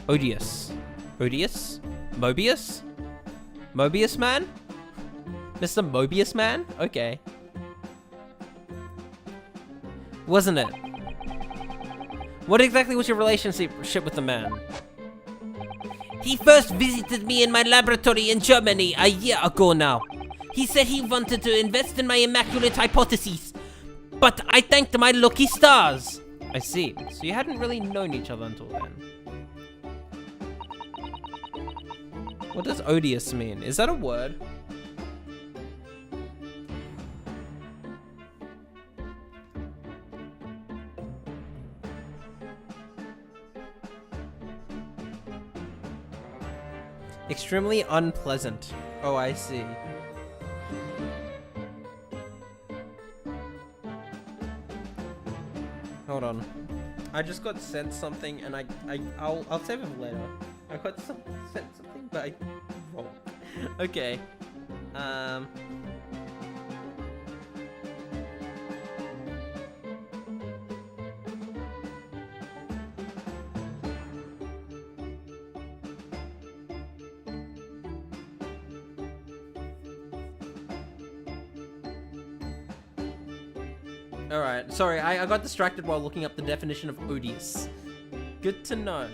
Odious. Odious? Mobius? Mobius Man? Mr. Mobius Man? Okay. Wasn't it? What exactly was your relationship with the man? He first visited me in my laboratory in Germany a year ago now. He said he wanted to invest in my immaculate hypotheses, but I thanked my lucky stars. I see. So you hadn't really known each other until then. What does odious mean? Is that a word? Extremely unpleasant. Oh, I see. Hold on. I just got sent something and I'll save it for later. I got sent something, but I won't. Okay. Alright, sorry, I got distracted while looking up the definition of odious. Good to know.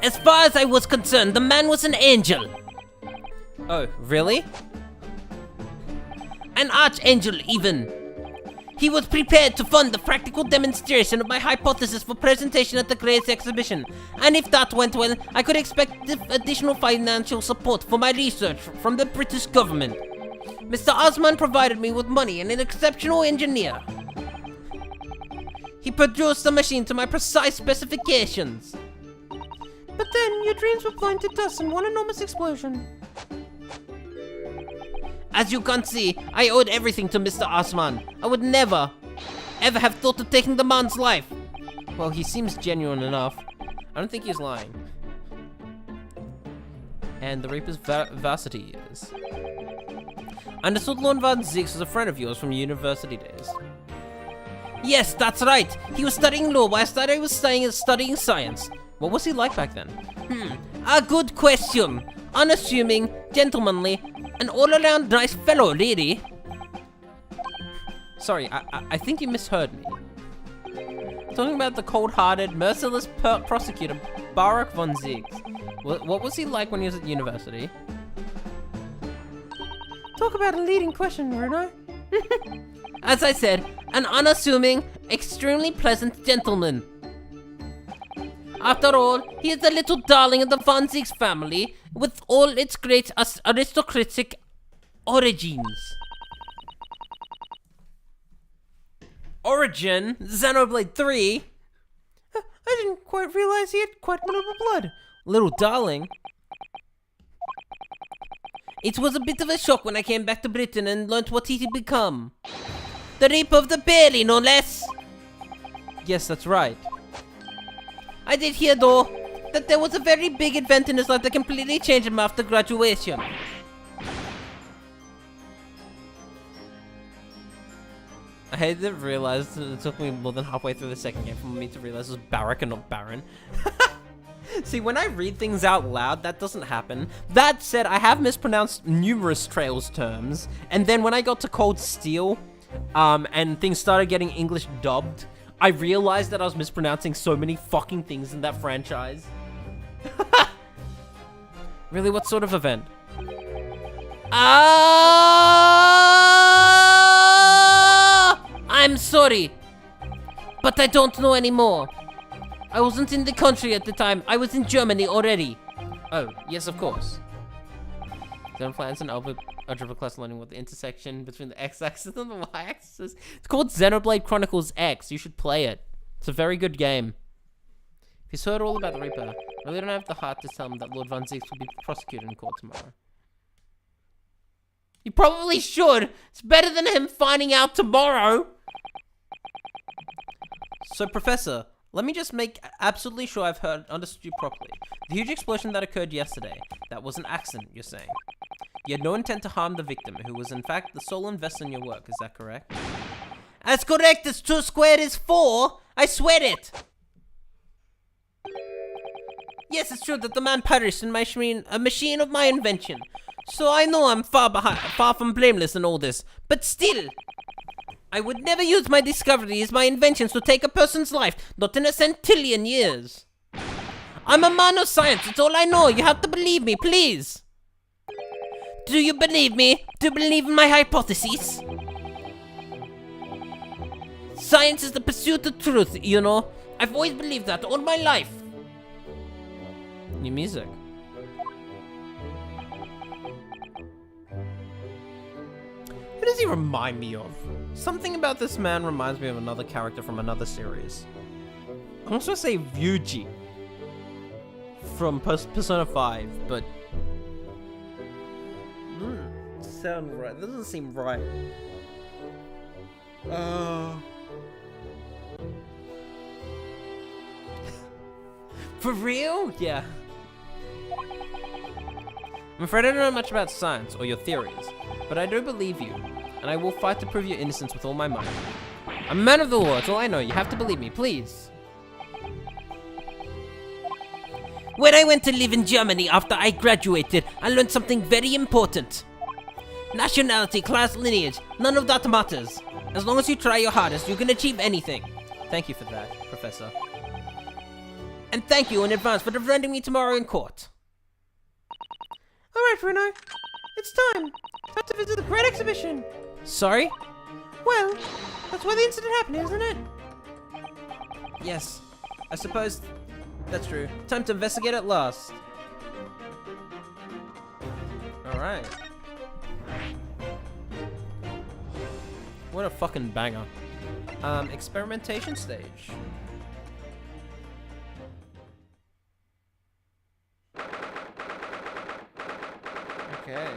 As far as I was concerned, the man was an angel. Oh, really? An archangel, even. He was prepared to fund the practical demonstration of my hypothesis for presentation at the Great Exhibition. And if that went well, I could expect additional financial support for my research from the British government. Mr. Osman provided me with money and an exceptional engineer. He produced the machine to my precise specifications. But then your dreams were blown to dust in one enormous explosion. As you can see, I owed everything to Mr. Osman. I would never, ever have thought of taking the man's life. Well, he seems genuine enough. I don't think he's lying. And the Reaper's varsity years. I understood Lord Van Zix was a friend of yours from university days. Yes, that's right. He was studying law whilst I was studying science. What was he like back then? A good question. Unassuming, gentlemanly, an all-around nice fellow, really. Sorry, I think you misheard me. Talking about the cold-hearted, merciless prosecutor, Barak von Zix. What was he like when he was at university? Talk about a leading question, Bruno. As I said, an unassuming, extremely pleasant gentleman. After all, he is the little darling of the Von Zix family, with all its great aristocratic origins. Origin? Xenoblade 3? I didn't quite realize he had quite noble blood. Little darling? It was a bit of a shock when I came back to Britain and learnt what he had become. The Reaper of the Bailey, no less! Yes, that's right. I did hear, though, that there was a very big event in his life that completely changed him after graduation. I didn't realize it took me more than halfway through the second game for me to realize it was Barak and not Baron. See, when I read things out loud, that doesn't happen. That said, I have mispronounced numerous Trails terms, and then when I got to Cold Steel, and things started getting English dubbed, I realized that I was mispronouncing so many fucking things in that franchise. Really, what sort of event? I'm sorry, but I don't know anymore. I wasn't in the country at the time. I was in Germany already. Oh, yes, of course. Xenoblade and algebra class learning what the intersection between the x-axis and the y-axis. It's called Xenoblade Chronicles X. You should play it. It's a very good game. If he's heard all about the Reaper, I really don't have the heart to tell him that Lord Van Zix will be prosecuted in court tomorrow. You probably should. It's better than him finding out tomorrow. So, Professor, let me just make absolutely sure I've understood you properly. The huge explosion that occurred yesterday, that was an accident, you're saying? You had no intent to harm the victim, who was in fact the sole investor in your work, is that correct? As correct as 2 squared is 4, I swear it! Yes, it's true that the man perished in a machine of my invention. So I know I'm far from blameless in all this, but still, I would never use my discoveries, my inventions to take a person's life, not in a centillion years. I'm a man of science, it's all I know, you have to believe me, please. Do you believe me? Do you believe in my hypotheses? Science is the pursuit of truth, you know. I've always believed that all my life. New music. Who does he remind me of? Something about this man reminds me of another character from another series. I'm also gonna say Ryuji from Persona 5, but doesn't sound right. That doesn't seem right. For real? Yeah. I'm afraid I don't know much about science or your theories, but I do believe you, and I will fight to prove your innocence with all my might. I'm a man of the law, it's all I know. You have to believe me, please. When I went to live in Germany after I graduated, I learned something very important. Nationality, class, lineage, none of that matters. As long as you try your hardest, you can achieve anything. Thank you for that, Professor. And thank you in advance for defending me tomorrow in court. Alright, Reno. It's time. Time to visit the Great Exhibition. Sorry? Well, that's where the incident happened, isn't it? Yes, I suppose that's true. Time to investigate at last. Alright. What a fucking banger. Experimentation stage. Okay.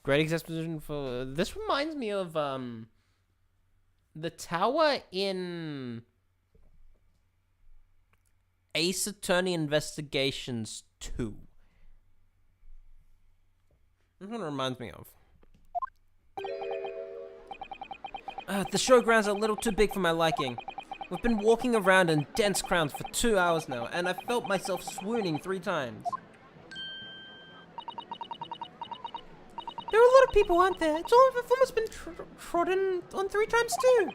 Great exhibition for... This reminds me of, the tower in Ace Attorney Investigations 2. That's what it reminds me of. The showgrounds are a little too big for my liking. We've been walking around in dense crowds for 2 hours now, and I felt myself swooning 3 times. There are a lot of people, aren't there? It's almost been trodden on 3 times too.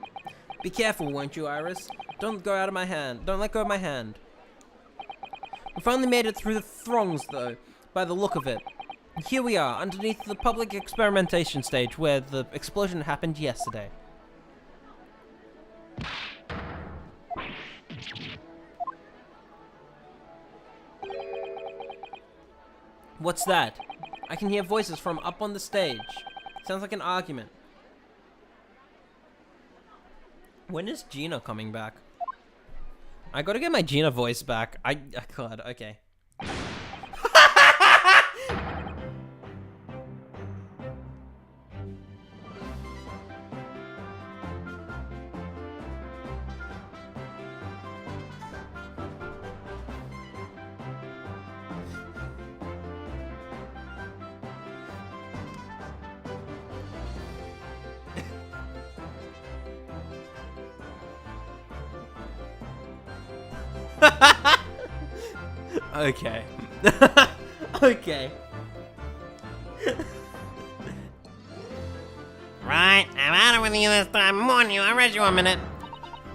Be careful, won't you, Iris? Don't go out of my hand. Don't let go of my hand. We finally made it through the throngs, though, by the look of it. And here we are, underneath the public experimentation stage, where the explosion happened yesterday. What's that? I can hear voices from up on the stage. Sounds like an argument. When is Gina coming back? I gotta get my Gina voice back. God, okay. Okay. Okay. Right, I'm out with you this time. I'm on you. I read you a minute.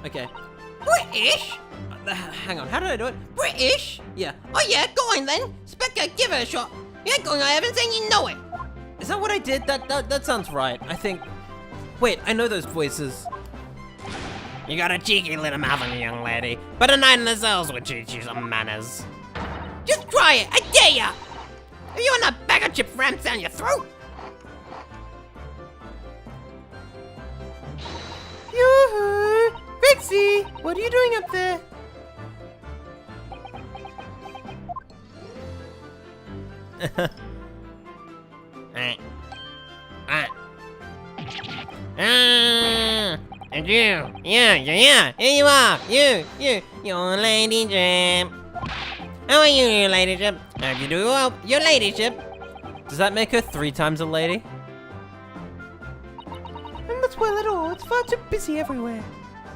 Okay. British? Hang on, how did I do it? British? Yeah. Oh yeah, go on then. Specker, give it a shot. You ain't going I haven't seen you know it. Is that what I did? That sounds right. I think... Wait, I know those voices. You got a cheeky little mouth on you, young lady. But a night in the cells would teach you some manners. Just try it, I dare ya! Are you on a bag of chips rammed down your throat? Yoo-hoo! Rixie, what are you doing up there? And you, yeah, here you are, your ladyship. How are you, your ladyship? Hope you do well, your ladyship. Does that make her 3 times a lady? And that's well at all. It's far too busy everywhere.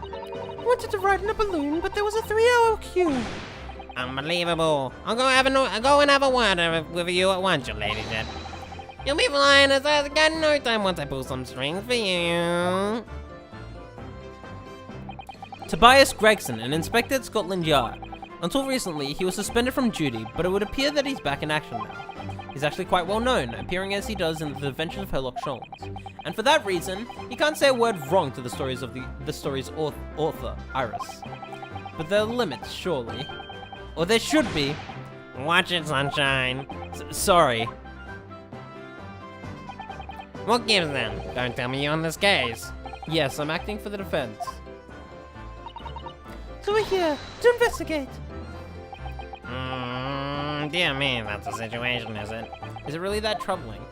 I wanted to ride in a balloon, but there was a 3-hour queue. Unbelievable. I'll go and have a word with you at once, your ladyship. You'll be flying as I got no time once I pull some strings for you. Tobias Gregson, an inspector at Scotland Yard. Until recently, he was suspended from duty, but it would appear that he's back in action now. He's actually quite well known, appearing as he does in The Adventures of Sherlock Holmes. And for that reason, he can't say a word wrong to the stories of the story's author, Iris. But there are limits, surely. Or there should be. Watch it, sunshine. Sorry. What gives then? Don't tell me you're on this case. Yes, I'm acting for the defense. So we're here to investigate. Dear me, that's the situation, is it? Is it really that troubling?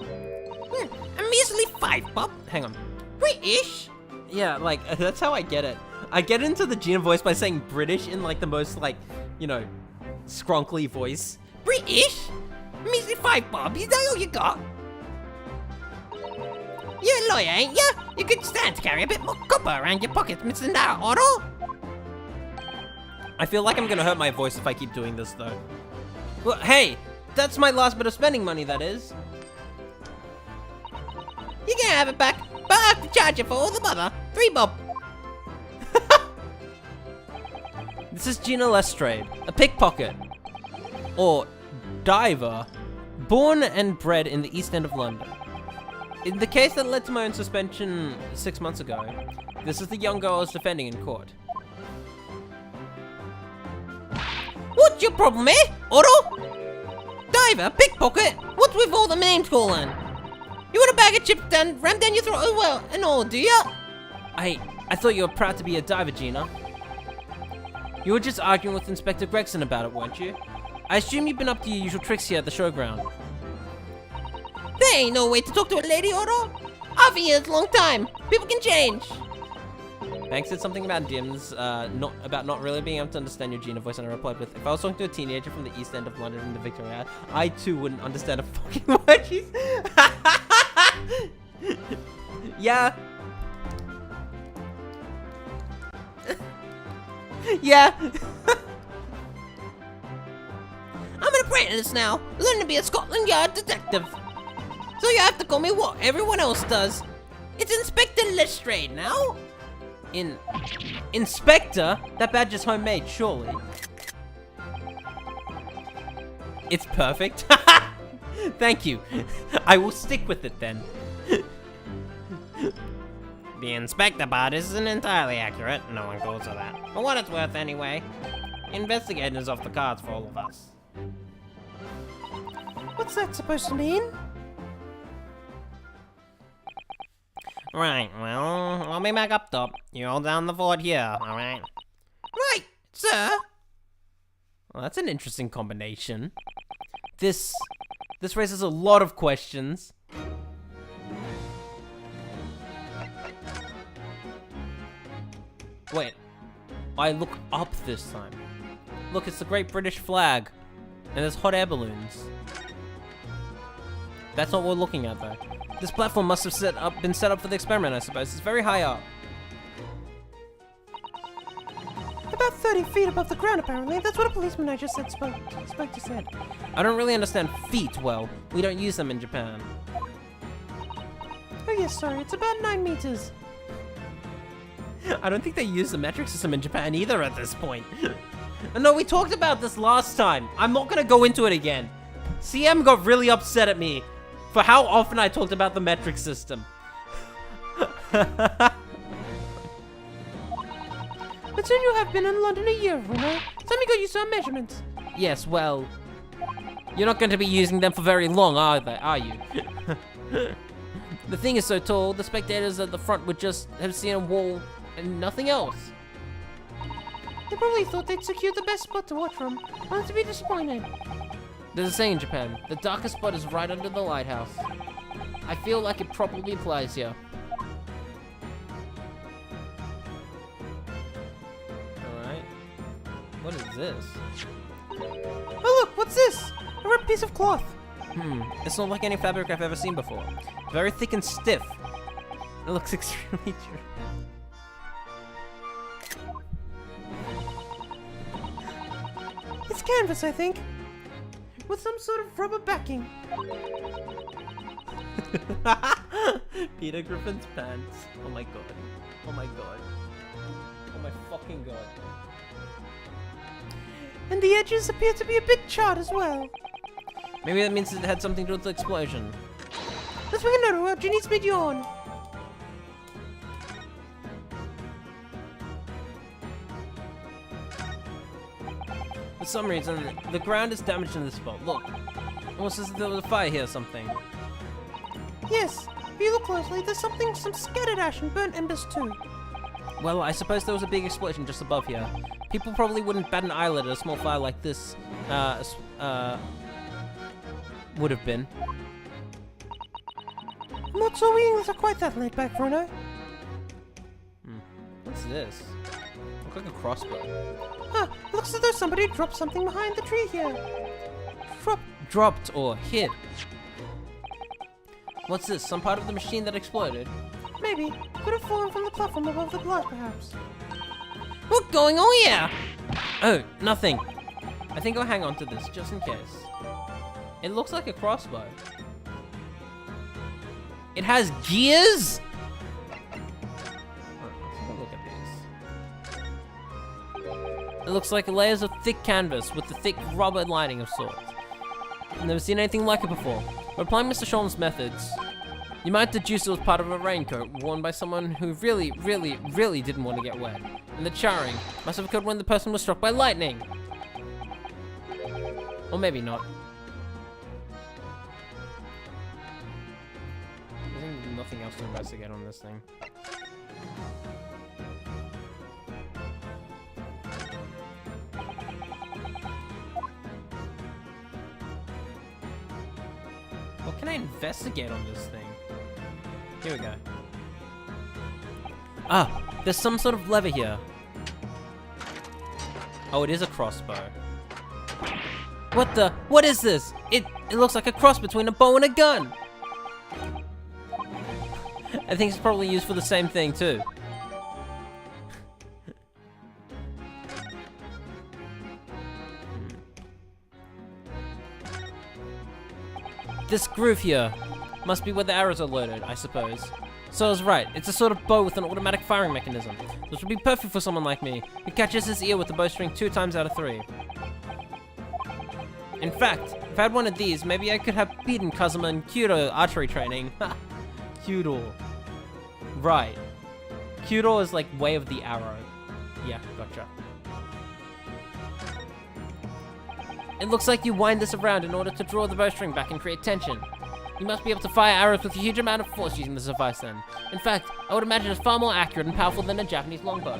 A measly 5 bob. Hang on. British? Yeah, like, that's how I get it. I get into the Gina voice by saying British in, like, the most, like, you know, scronkly voice. British? Measly 5 bob, is that all you got? You're a lawyer, ain't you? You could stand to carry a bit more copper around your pockets, Mr. Naruto. I feel like I'm gonna hurt my voice if I keep doing this, though. Well, hey! That's my last bit of spending money, that is. You can have it back, but I have to charge you for all the bother. 3 bob. This is Gina Lestrade, a pickpocket, or diver, born and bred in the East End of London. In the case that led to my own suspension 6 months ago, this is the young girl I was defending in court. What's your problem, eh, Otto? Diver, pickpocket, what's with all the names calling? You want a bag of chips rammed down your throat as well, and all, do ya? I thought you were proud to be a diver, Gina. You were just arguing with Inspector Gregson about it, weren't you? I assume you've been up to your usual tricks here at the showground. There ain't no way to talk to a lady, Otto. I've been here a long time. People can change. Banks said something about Dims, not really being able to understand your Gina voice, and I replied with, if I was talking to a teenager from the East End of London in the Victoria, I too wouldn't understand a fucking word she's... Yeah. Yeah. I'm an apprentice now, learning to be a Scotland Yard detective. So you have to call me what everyone else does. It's Inspector Lestrade now. Inspector? That badge is homemade, surely. It's perfect. Thank you. I will stick with it then. The Inspector part isn't entirely accurate. No one calls her that. For what it's worth anyway. Investigating is off the cards for all of us. What's that supposed to mean? Right, well, I'll be back up top. You hold down the fort here, alright? Right, sir! Well, that's an interesting combination. This raises a lot of questions. Wait, I look up this time. Look, it's the Great British flag. And there's hot air balloons. That's not what we're looking at though. This platform must have been set up for the experiment, I suppose. It's very high up. About 30 feet above the ground, apparently. That's what a policeman I just spoke to said. I don't really understand feet well. We don't use them in Japan. Oh yes, sorry. It's about 9 meters. I don't think they use the metric system in Japan either at this point. No, we talked about this last time. I'm not gonna go into it again. CM got really upset at me for how often I talked about the metric system. But soon you have been in London a year, Bruno. Tell me got you some measurements. Yes, well, you're not going to be using them for very long, are you? The thing is so tall, the spectators at the front would just have seen a wall and nothing else. They probably thought they'd secured the best spot to watch from. Only to be disappointed. There's a saying in Japan, the darkest spot is right under the lighthouse. I feel like it probably applies here. Alright. What is this? Oh look, what's this? A red piece of cloth. It's not like any fabric I've ever seen before. Very thick and stiff. It looks extremely true. It's canvas, I think. With some sort of rubber backing. Peter Griffin's pants. Oh my god. Oh my god. Oh my fucking god. And the edges appear to be a bit charred as well. Maybe that means it had something to do with the explosion. Let's make a note of Ginny's mid yawn. For some reason, the ground is damaged in this spot. Look. Almost as if there was a fire here or something. Yes, if you look closely, there's some scattered ash and burnt embers too. Well, I suppose there was a big explosion just above here. People probably wouldn't bat an eyelid at a small fire like this, would have been. I'm not so wings are quite that laid back, Bruno. What's this? Looks like a crossbow. Huh, looks as though somebody dropped something behind the tree here. Dropped or hid. What's this? Some part of the machine that exploded? Maybe. Could have fallen from the platform above the glass, perhaps. What's going on here? Oh, nothing. I think I'll hang on to this just in case. It looks like a crossbow. It has gears? Let's have a look at these. It looks like layers of thick canvas with a thick rubber lining of sorts. I've never seen anything like it before. By applying Mr. Sean's methods, you might deduce it was part of a raincoat worn by someone who really didn't want to get wet. And the charring must have occurred when the person was struck by lightning. Or maybe not. There's nothing else to investigate on this thing. What can I investigate on this thing? Here we go. Ah, there's some sort of lever here. Oh, it is a crossbow. What is this? It looks like a cross between a bow and a gun. I think it's probably used for the same thing too. This groove here must be where the arrows are loaded, I suppose. So I was right, it's a sort of bow with an automatic firing mechanism. This would be perfect for someone like me, who catches his ear with the bowstring 2 times out of 3. In fact, if I had one of these, maybe I could have beaten Kazuma in Kyudo archery training. Kyudo. Right. Kyudo is like way of the arrow. Yeah, gotcha. It looks like you wind this around in order to draw the bowstring back and create tension. You must be able to fire arrows with a huge amount of force using this device then. In fact, I would imagine it's far more accurate and powerful than a Japanese longbow.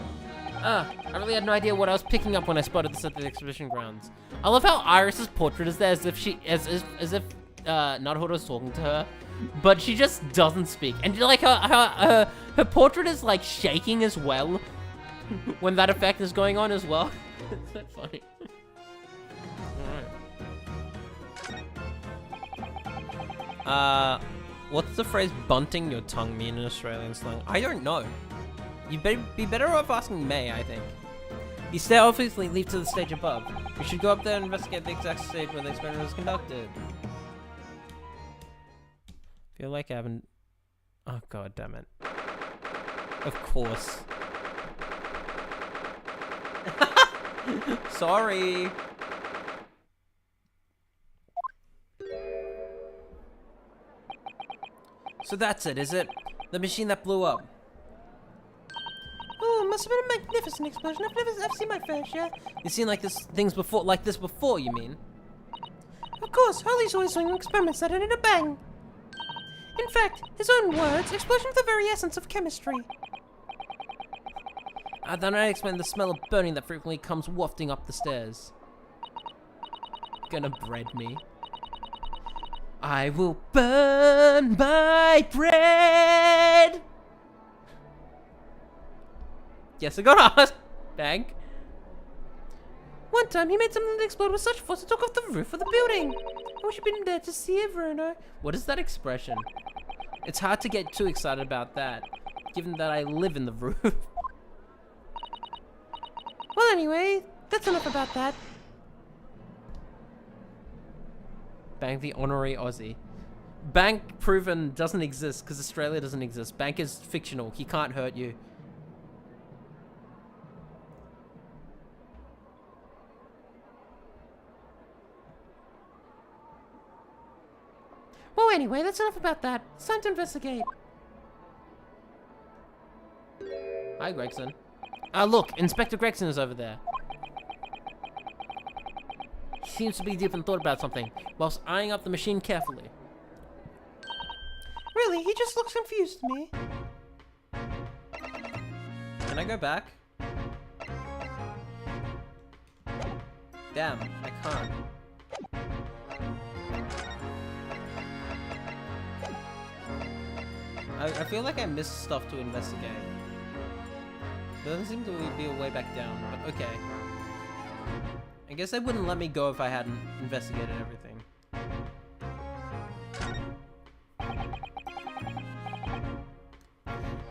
I really had no idea what I was picking up when I spotted this at the exhibition grounds. I love how Iris's portrait is there as if Naruhodo's talking to her, but she just doesn't speak. And like her portrait is like shaking as well when that effect is going on as well. It's so funny. What's the phrase bunting your tongue mean in Australian slang? I don't know. You'd be better off asking May, I think. The stair obviously leads to the stage above. We should go up there and investigate the exact stage where the experiment was conducted. Feel like I haven't... Oh, god damn it. Of course. Sorry. So that's it, is it? The machine that blew up. Oh, it must have been a magnificent explosion. I've seen my fair share. You've seen like this before, you mean? Of course, Harley's always doing experiments that end in a bang. In fact, his own words, explosion of the very essence of chemistry. Then I explain the smell of burning that frequently comes wafting up the stairs. Gonna bread me. I will burn my bread! Yes, I got asked. Bank. One time, he made something that exploded with such force it took off the roof of the building. I wish you'd been there to see it, Bruno. What is that expression? It's hard to get too excited about that, given that I live in the roof. Well, anyway, that's enough about that. Bank the honorary Aussie. Bank proven doesn't exist because Australia doesn't exist. Bank is fictional. He can't hurt you. Well, anyway, that's enough about that. It's time to investigate. Hi, Gregson. Look, Inspector Gregson is over there. He seems to be deep in thought about something, whilst eyeing up the machine carefully. Really, he just looks confused to me. Can I go back? Damn, I can't. I feel like I missed stuff to investigate. There doesn't seem to be a way back down, but okay. I guess they wouldn't let me go if I hadn't investigated everything.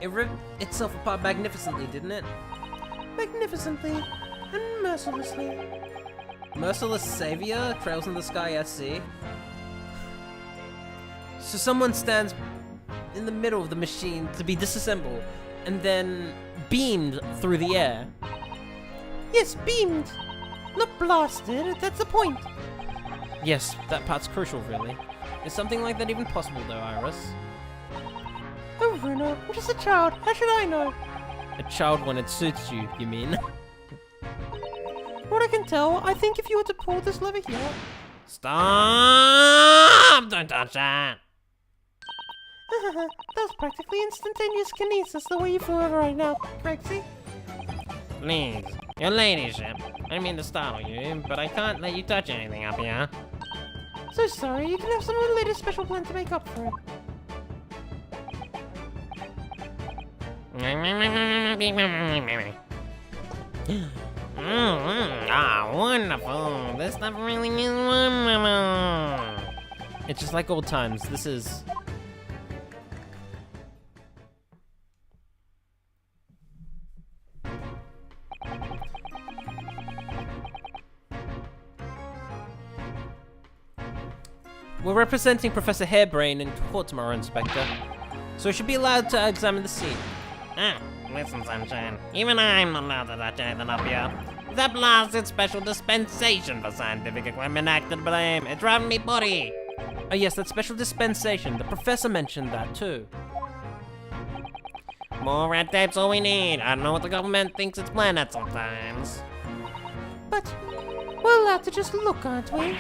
It ripped itself apart magnificently, didn't it? Magnificently and mercilessly. Merciless Savior, Trails in the Sky SC. So someone stands in the middle of the machine to be disassembled and then beamed through the air. Yes, beamed. Not blasted, that's the point. Yes, that part's crucial, really. Is something like that even possible, though, Iris? Oh, Bruno, I'm just a child. How should I know? A child when it suits you, you mean? What I can tell, I think if you were to pull this lever here... Stop! Don't touch that. that was practically instantaneous kinesis the way you flew over right now, Grexy. Please, your ladyship. I didn't mean to startle you, but I can't let you touch anything up here. So sorry, you can have some related special plan to make up for it. Wonderful. This stuff really is wonderful. It's just like old times. This is... We're representing Professor Hairbrain in court tomorrow, Inspector. So we should be allowed to examine the scene. Listen, Sunshine. Even I'm not allowed to touch anything up here. That blasted special dispensation for scientific equipment acted to blame. It's driving me potty. Oh yes, that special dispensation. The professor mentioned that too. More red tape's all we need. I don't know what the government thinks it's planned at sometimes. But we're allowed to just look, aren't we?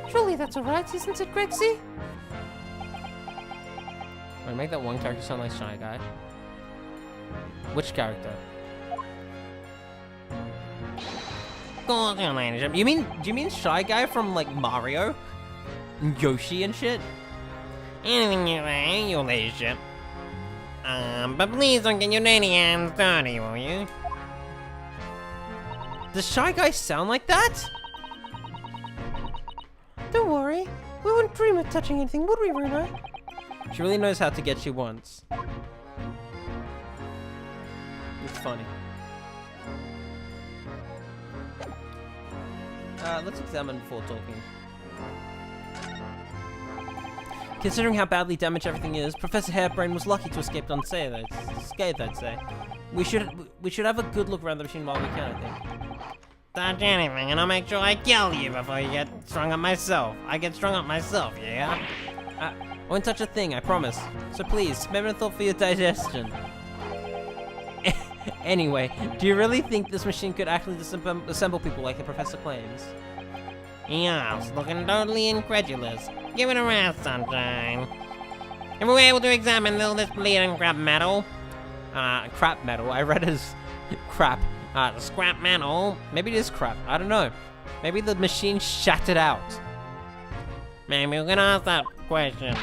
Surely that's alright, isn't it, Grexy? Wait, make that one character sound like Shy Guy. Which character? Go on, your ladyship. Do you mean Shy Guy from like Mario? And Yoshi and shit? Anything you say, your ladyship. But please don't get your lady hands dirty, will you? Does Shy Guy sound like that? Don't worry, we wouldn't dream of touching anything, would we, Bruno? She really knows how to get you once. It's funny. Let's examine before talking. Considering how badly damaged everything is, Professor Hairbrain was lucky to escape unscathed, I'd say. We should have a good look around the machine while we can, I think. Touch anything and I'll make sure I kill you before you get strung up myself. I get strung up myself, yeah? I won't touch a thing, I promise. So please, spare a thought for your digestion. Anyway, do you really think this machine could actually assemble people like the professor claims? Yes, looking totally incredulous. Give it a rest, Sunshine. If we're able to examine all this bleeding crap metal... crap metal. I read as crap. Scrap metal... Maybe it is crap. I don't know. Maybe the machine shattered out. Maybe we can ask that question.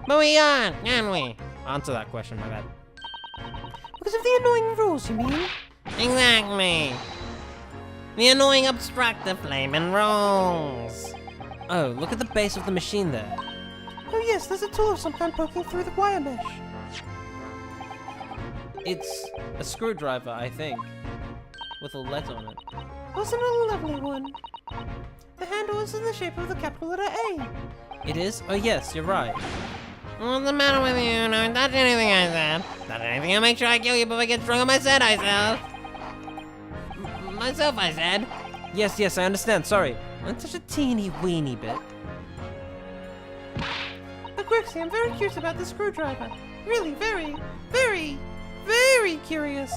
But we aren't, can we? Answer that question, my bad. Because of the annoying rules, you mean? Exactly. The annoying obstructive flaming rules. Oh, look at the base of the machine there. Oh yes, there's a tool of some kind poking through the wire mesh. It's a screwdriver, I think. With a letter on it. Wasn't it a lovely one? The handle is in the shape of the capital letter A. It is? Oh yes, you're right. What's the matter with you? Don't touch anything I said. Touch anything, I'll make sure I kill you before I get strung on myself, I said. Yes, I understand, sorry. I'm such a teeny weeny bit. But Grexy, I'm very curious about the screwdriver. Really, very, very, very curious.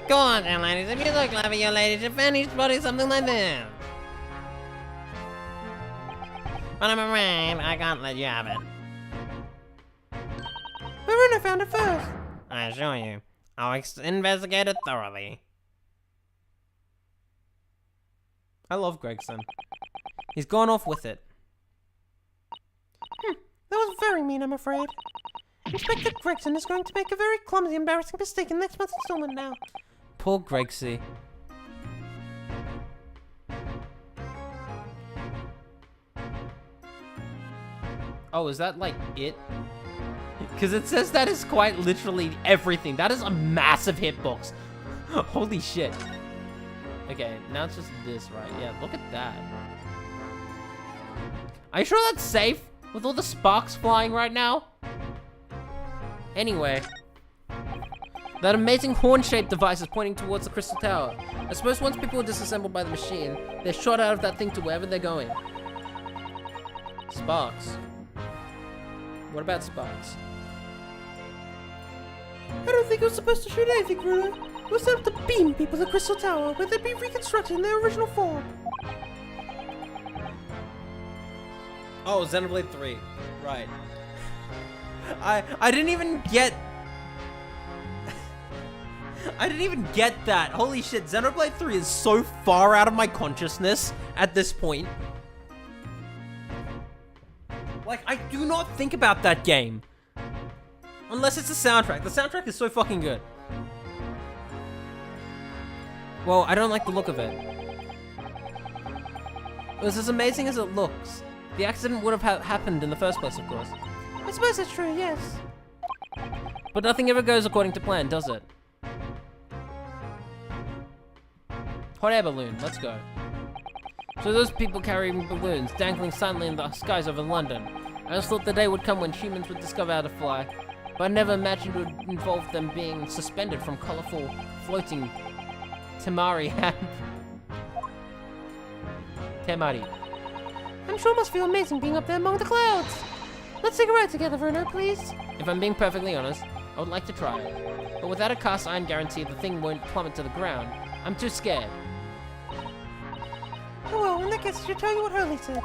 Go on then, ladies. If you look clever, your lady should finish spotting something like this. But I'm afraid I can't let you have it. Marina found it first. I assure you, I'll investigate it thoroughly. I love Gregson. He's gone off with it. That was very mean, I'm afraid. Inspector Gregson is going to make a very clumsy, embarrassing mistake in next month's installment now. Poor Gregsy. Oh, is that like it? Because it says that is quite literally everything. That is a massive hitbox. Holy shit. Okay, now it's just this, right? Yeah, look at that. Are you sure that's safe? With all the sparks flying right now? Anyway. That amazing horn-shaped device is pointing towards the Crystal Tower. I suppose once people are disassembled by the machine, they're shot out of that thing to wherever they're going. Sparks. What about sparks? I don't think it was supposed to shoot anything, Bruno. It was set up to beam people to the Crystal Tower, where they'd be reconstructed in their original form. Oh, Xenoblade 3. Right. I didn't even get... I didn't even get that. Holy shit, Xenoblade 3 is so far out of my consciousness at this point. Like, I do not think about that game. Unless it's the soundtrack. The soundtrack is so fucking good. Well, I don't like the look of it. It was as amazing as it looks. The accident would have happened in the first place, of course. I suppose that's true, yes. But nothing ever goes according to plan, does it? Hot air balloon, let's go. So those people carrying balloons, dangling silently in the skies over London. I just thought the day would come when humans would discover how to fly, but I never imagined it would involve them being suspended from colorful, floating temari. Temari. I'm sure it must feel amazing being up there among the clouds. Let's take a ride together, Bruno, please. If I'm being perfectly honest, I would like to try it. But without a cast iron guarantee the thing won't plummet to the ground, I'm too scared. Oh well, in that case, I should tell you what Hurley said.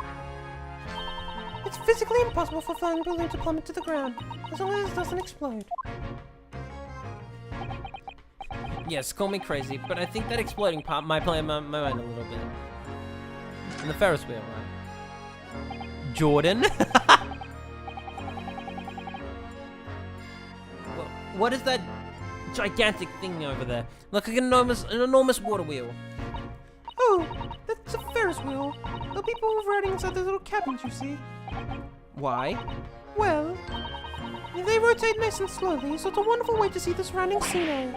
It's physically impossible for a flying balloon to plummet to the ground, as long as it doesn't explode. Yes, call me crazy, but I think that exploding part might play my mind a little bit. And the Ferris wheel, right? Jordan? What is that gigantic thing over there? Like an enormous water wheel. Oh, that's a Ferris wheel. The people were riding inside the little cabins, you see. Why? Well, they rotate nice and slowly, so it's a wonderful way to see the surrounding scenery.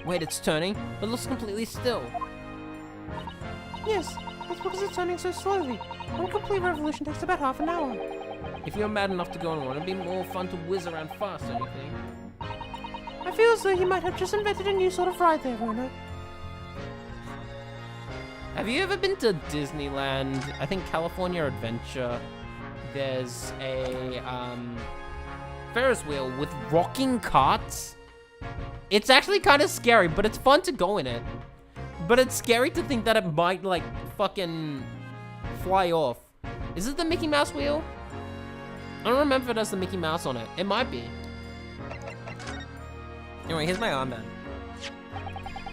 Wait, it's turning, but it looks completely still. Yes, that's because it's turning so slowly. One complete revolution takes about half an hour. If you're mad enough to go on one, it'd be more fun to whiz around fast, don't you think? I feel as though you might have just invented a new sort of ride there, Bruno. Have you ever been to Disneyland? I think California Adventure. There's a Ferris wheel with rocking carts. It's actually kind of scary, but it's fun to go in it. But it's scary to think that it might, like, fucking fly off. Is it the Mickey Mouse wheel? I don't remember if it has the Mickey Mouse on it. It might be. Anyway, here's my armband.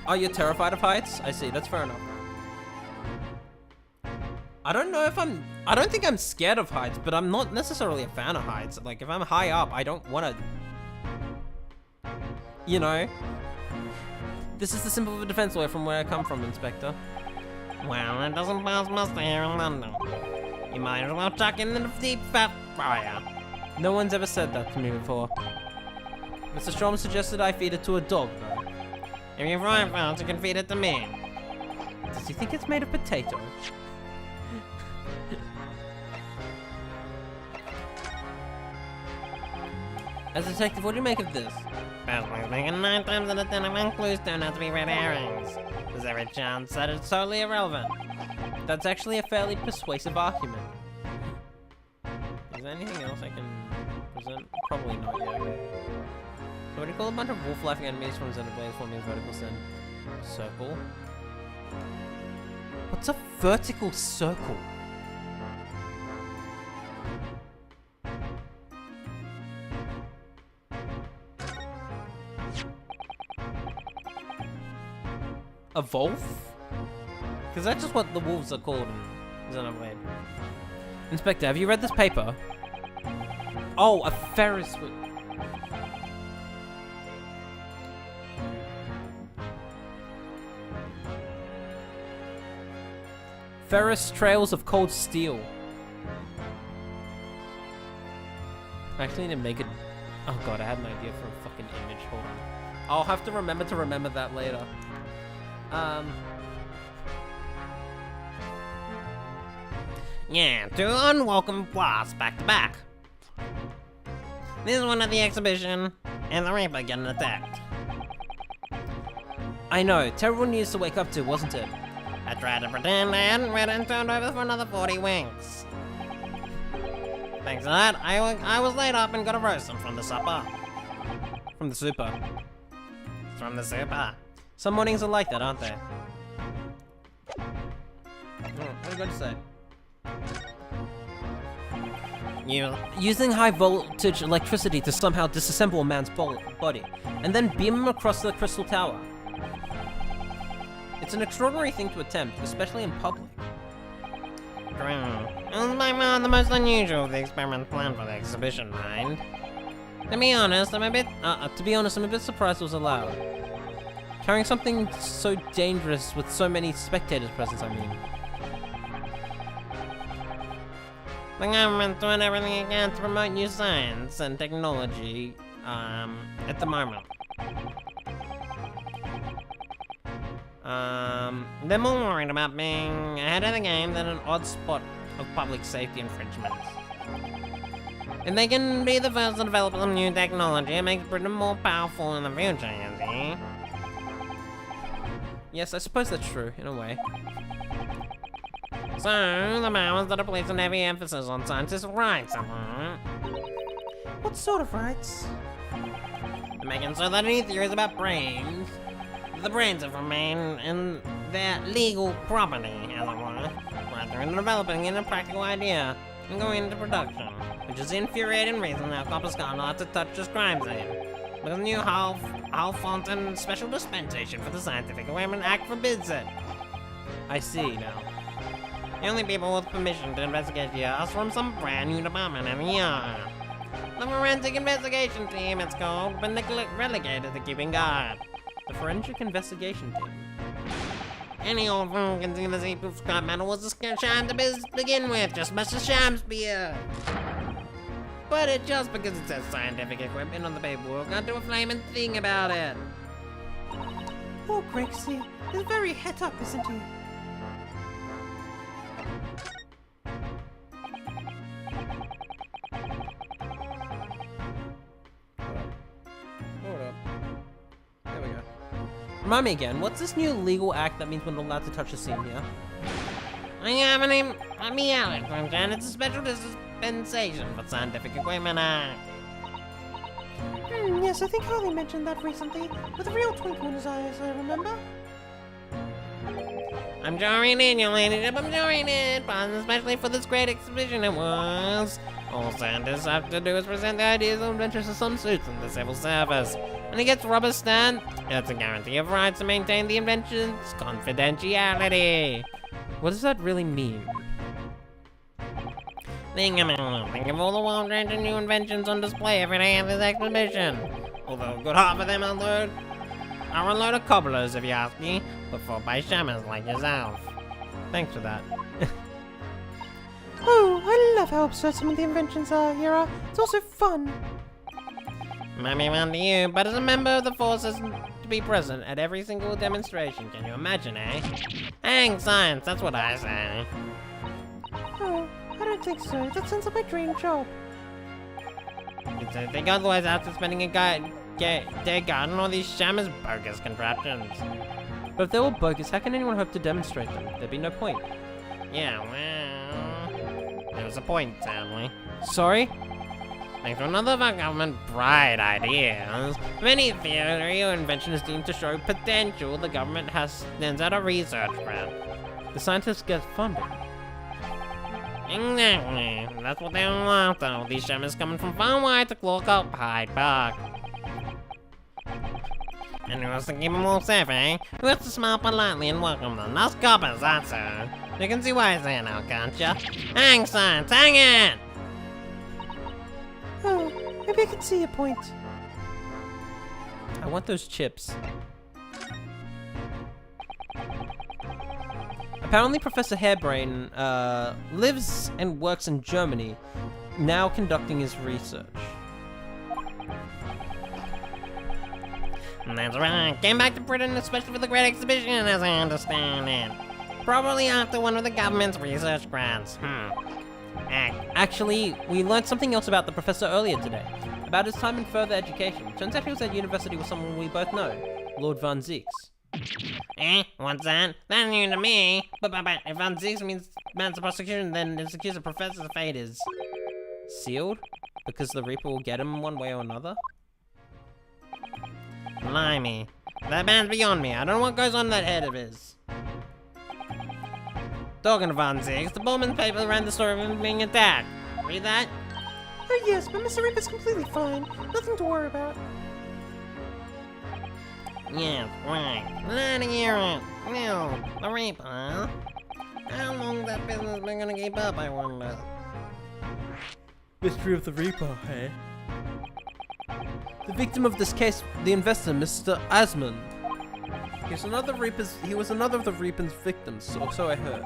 Oh, you're terrified of heights? I see, that's fair enough. I don't know if I don't think I'm scared of heights, but I'm not necessarily a fan of heights. Like, if I'm high up, I don't want to, you know? This is the symbol of a defense lawyer from where I come from, Inspector. Well, it doesn't pass muster here in London. You might as well chuck in the deep fat fryer. No one's ever said that to me before. Mr. Strom suggested I feed it to a dog, though. If you're frying fast, you can feed it to me. Does he think it's made of potatoes? As a detective, what do you make of this? Best way of making 9 times out of 10 of clues turn out to be red herrings. There's every chance that it's totally irrelevant. That's actually a fairly persuasive argument. Is there anything else I can present? Probably not yet. So what do you call a bunch of wolf laughing enemies from Xenoblade forming a vertical circle? What's a vertical circle? A wolf? Because that's just what the wolves are called in Xenoblade. Inspector, have you read this paper? Oh, a Ferris wheel. Ferris Trails of Cold Steel. I actually need to make it. Oh god, I had an idea for a fucking image. Hold on. I'll have to remember that later. Yeah, 2 unwelcome blasts back to back. This is one of the exhibition, and the Reaper getting attacked. I know, terrible news to wake up to, wasn't it? I tried to pretend I hadn't read it and turned over for another 40 winks. Thanks to that, I was laid up and got a roast from the supper. From the super. From the super. Some mornings are like that, aren't they? What are you going to say? Using high voltage electricity to somehow disassemble a man's body, and then beam him across the crystal tower. It's an extraordinary thing to attempt, especially in public. True. It was by far the most unusual of the experiments planned for the exhibition, mind. To be honest, I'm a bit surprised it was allowed. Carrying something so dangerous with so many spectators present, I mean. The government's doing everything it can to promote new science and technology, at the moment. They're more worried about being ahead of the game than an odd spot of public safety infringements. If they can be the first to develop some new technology, it makes Britain more powerful in the future, you see. Yes, I suppose that's true, in a way. So, the powers that are placing heavy emphasis on scientists' rights, What sort of rights? making so that any theories about brains, the brains of remain in their legal property, as it were, rather than developing in a practical idea and going into production, which is the infuriating reason our coppers can't allowed to touch this crime scene. Because the new Halfonten Special Dispensation for the Scientific Equipment Act forbids it. I see now. The only people with permission to investigate here are from some brand new department every year. The Forensic Investigation Team, it's called, but relegated to keeping guard. The Forensic Investigation Team. Any old fool can see the Z-proof scrap metal was a sham to begin with, just Mr. Shamspeare. But it just because it says scientific equipment on the paperwork, can't do a flaming thing about it. Oh, Grexy is very het up, isn't he? Hold up. There we go. Remind me again, what's this new legal act that means we're not allowed to touch the scene here? I have a name, me Alex, and it's a special dispensation for scientific equipment act. Yes, I think Harley mentioned that recently, with a real twinkle in his eye, as I remember. I'm joining in, your ladyship, I'm joining in, but especially for this great exhibition it was. All scientists have to do is present their ideas and inventions to some suits in the civil service. And he gets rubber stamp, it's a guarantee of rights to maintain the invention's confidentiality. What does that really mean? Think of all the world-changing new inventions on display every day at this exhibition. Although a good half of them are a load of cobblers, if you ask me, but fought by shamans like yourself. Thanks for that. Oh, I love how absurd some of the inventions are, Yura. It's also fun. Might be fun to you, but as a member of the forces to be present at every single demonstration, can you imagine, eh? Hang science, that's what I say. Oh, I don't think so. That sounds like my dream job. It's a thing otherwise after spending a day guarding all these shamans' bogus contraptions. But if they were bogus, how can anyone hope to demonstrate them? There'd be no point. Yeah, well, there was a point, sadly. Sorry? Thanks to another of our government bright ideas, many theory or invention is deemed to show potential. The government sends out a research grant. The scientists get funding. Exactly. That's what they want, though. These shamans coming from far wide to cloak up Hyde Park. And who wants to keep them all safe, eh? Who has to smile politely and welcome them? Us coppers, that's so. You can see why I say now, can't ya? Hang science, hang it! Oh, maybe I can see your point. I want those chips. Apparently Professor Hairbrain lives and works in Germany, now conducting his research. That's right. Came back to Britain especially for the Great Exhibition, as I understand it. Probably after one of the government's research grants. Actually, we learned something else about the professor earlier today. About his time in further education. Turns out he was at university with someone we both know. Lord Van Zieks. What's that? That's new to me. But if Van Zieks means man's the prosecution, then it's accused of Professor's fate is... Sealed? Because the Reaper will get him one way or another? Blimey. That man's beyond me. I don't know what goes on in that head of his. Talking of Van Zieks, the Bullman paper ran the story of him being attacked. Read that? Oh yes, but Mr. Reaper's completely fine. Nothing to worry about. Yes, right. Glad to hear it. Well, the Reaper, huh? How long that business been gonna keep up, I wonder? Mystery of the Reaper, hey? The victim of this case, the investor, Mr. Asman. He was another of the Reaper's victims, so I heard.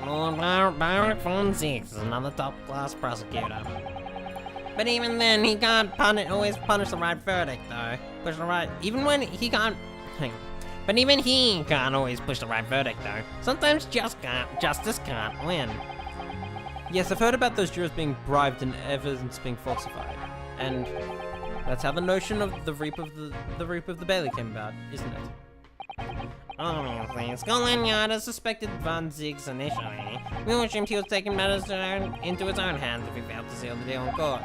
Lord Baron Von Zieks is another top-class prosecutor. But even then, he can't always punish the right verdict, though. Push the right... Even when he can't... But even he can't always push the right verdict, though. Sometimes justice can't win. Yes, I've heard about those jurors being bribed and evidence being falsified. And that's how the notion of the Reaper of the Bailey came about, isn't it? Obviously, Scotland Yard has suspected Van Zieks initially. We all assumed he was taking matters into his own hands if he failed to seal the deal in court.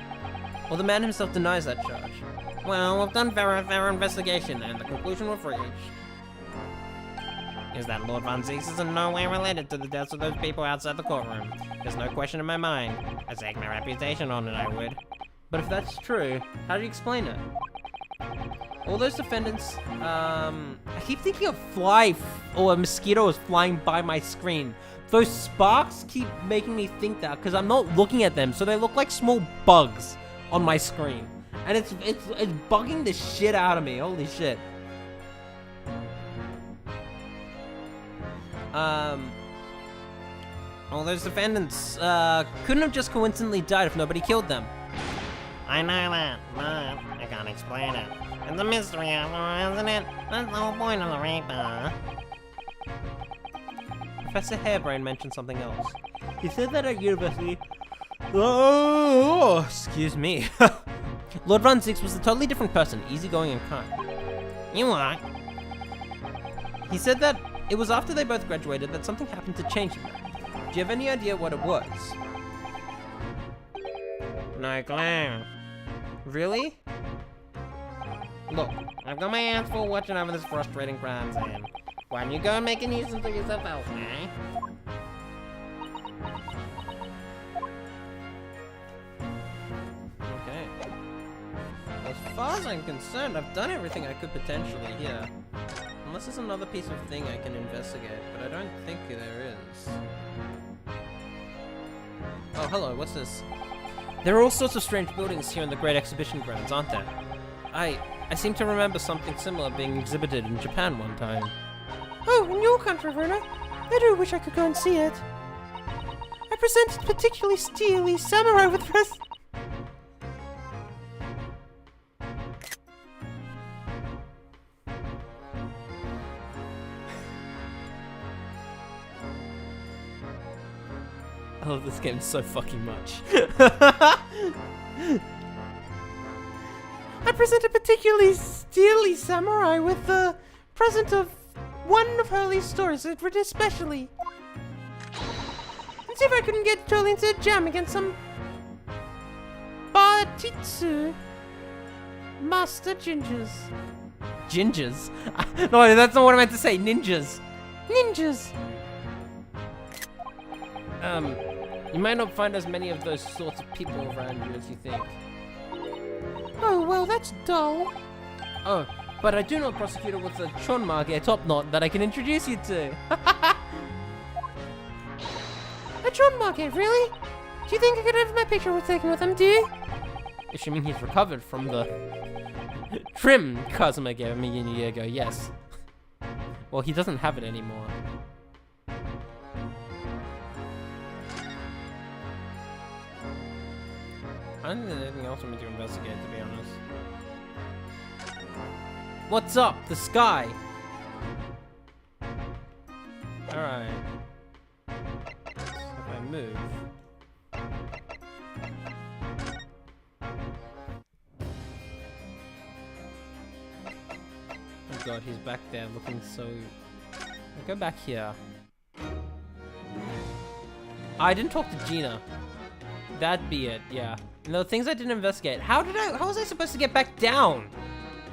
Well, the man himself denies that charge. Well, we've done thorough investigation, and the conclusion we've reached is that Lord Van Zieks is in no way related to the deaths of those people outside the courtroom. There's no question in my mind. I'd stake my reputation on it, I would. But if that's true, how do you explain it? All those defendants, I keep thinking of a mosquito is flying by my screen. Those sparks keep making me think that, because I'm not looking at them, so they look like small bugs on my screen. And it's bugging the shit out of me, holy shit. All those defendants, couldn't have just coincidentally died if nobody killed them. I know that, but I can't explain it. It's a mystery after all, isn't it? That's the whole point of the Reaper. Professor Hairbrain mentioned something else. He said that at university... Oh, excuse me. Lord Van Zieks was a totally different person, easygoing and kind. You what? He said that it was after they both graduated that something happened to change him. Do you have any idea what it was? No clue. Really? Look, I've got my hands full watching over this frustrating crime scene. Why don't you go and make a nuisance of yourself elsewhere, eh? Okay. As far as I'm concerned, I've done everything I could potentially here. Unless there's another piece of thing I can investigate, but I don't think there is. Oh, hello, what's this? There are all sorts of strange buildings here in the Great Exhibition Grounds, aren't there? I seem to remember something similar being exhibited in Japan one time. Oh, in your country, Verna? I do wish I could go and see it. I presented particularly steely samurai with dress. I love this game so fucking much. I presented particularly steely samurai with the present of one of Hurley's stories, written especially. And see if I couldn't get Charlie into a jam against some Batitsu Master Gingers. Gingers? No, that's not what I meant to say. Ninjas. Ninjas. You might not find as many of those sorts of people around you as you think. Oh, well, that's dull. Oh, but I do know a prosecutor with a chonmage top knot that I can introduce you to. A chonmage, really? Do you think I could have my picture taken with him, do you? Assuming he's recovered from the trim Kazuma gave me a year ago, yes. Well, he doesn't have it anymore. I don't think there's anything else for me to investigate, to be honest. What's up? The sky? Alright. If I move. Oh god, he's back there looking so... I'll go back here. I didn't talk to Gina. That'd be it, yeah. No, things I didn't investigate. How was I supposed to get back down?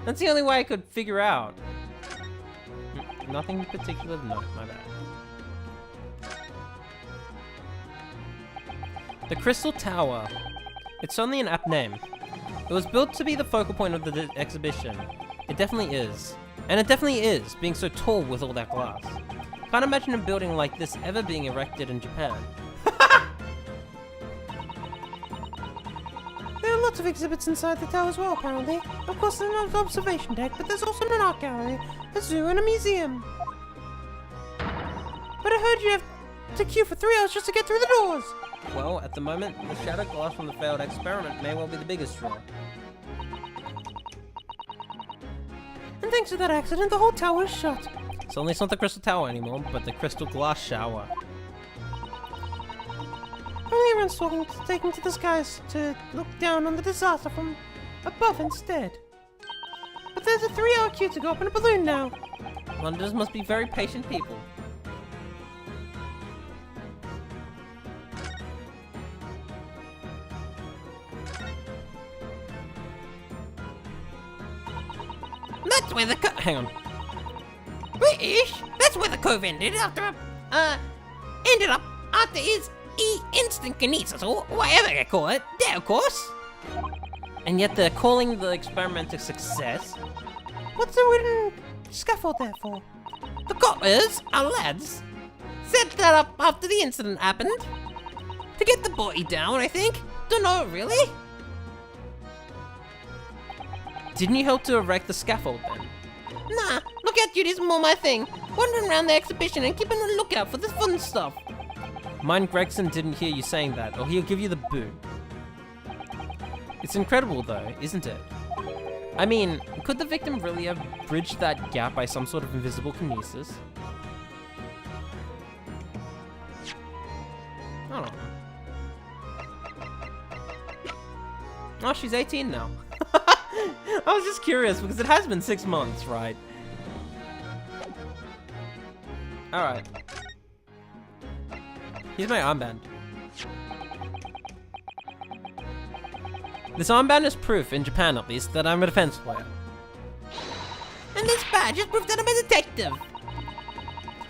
That's the only way I could figure out. Nothing in particular, no, my bad. The Crystal Tower. It's only an apt name. It was built to be the focal point of the exhibition. It definitely is. And it definitely is, being so tall with all that glass. Can't imagine a building like this ever being erected in Japan. There are lots of exhibits inside the tower as well, apparently. Of course, there's an observation deck, but there's also an art gallery, a zoo, and a museum. But I heard you have to queue for 3 hours just to get through the doors. Well, at the moment, the shattered glass from the failed experiment may well be the biggest draw. And thanks to that accident, the whole tower is shut. Suddenly it's not the Crystal Tower anymore, but the Crystal Glass Shower. Only everyone's taking to the skies to look down on the disaster from above instead. But there's a 3-hour queue to go up in a balloon now. Londoners must be very patient people. That's where the Hang on. British. That's where the cove ended after his instant kinesis or whatever they call it. There, of course. And yet they're calling the experiment a success. What's the wooden scaffold there for? The coppers, our lads, set that up after the incident happened. To get the body down, I think. Don't know, really. Didn't you help to erect the scaffold then? Nah, look at you, this is more my thing. Wandering around the exhibition and keeping a lookout for the fun stuff. Mind Gregson didn't hear you saying that, or he'll give you the boot. It's incredible though, isn't it? I mean, could the victim really have bridged that gap by some sort of invisible kinesis? I don't know. Oh, she's 18 now. I was just curious because it has been 6 months, right? Alright. Here's my armband. This armband is proof, in Japan at least, that I'm a defense player. And this badge is proof that I'm a detective.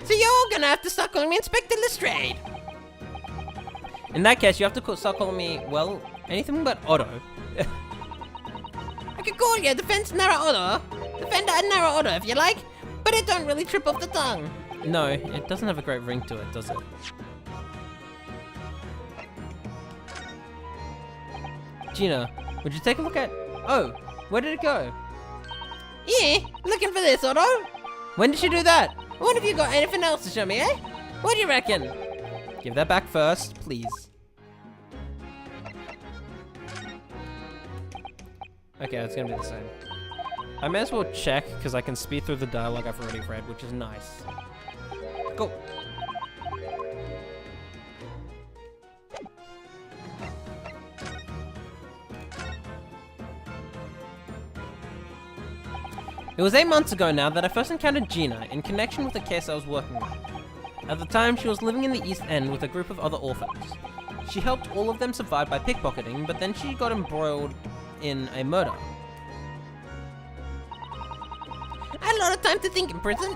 So you're gonna have to start calling me Inspector Lestrade. In that case, you have to start calling me, well, anything but Otto. I could call you Defense Narra Otto, Defender Narra Otto if you like, but it don't really trip off the tongue. No, it doesn't have a great ring to it, does it? Gina, would you take a look at... Oh, where did it go? Yeah, looking for this, Otto? When did she do that? What have you got anything else to show me, eh? What do you reckon? Give that back first, please. Okay, it's gonna be the same. I may as well check, because I can speed through the dialogue I've already read, which is nice. Go! It was 8 months ago now that I first encountered Gina in connection with a case I was working on. At the time, she was living in the East End with a group of other orphans. She helped all of them survive by pickpocketing, but then she got embroiled in a murder. I had a lot of time to think in prison.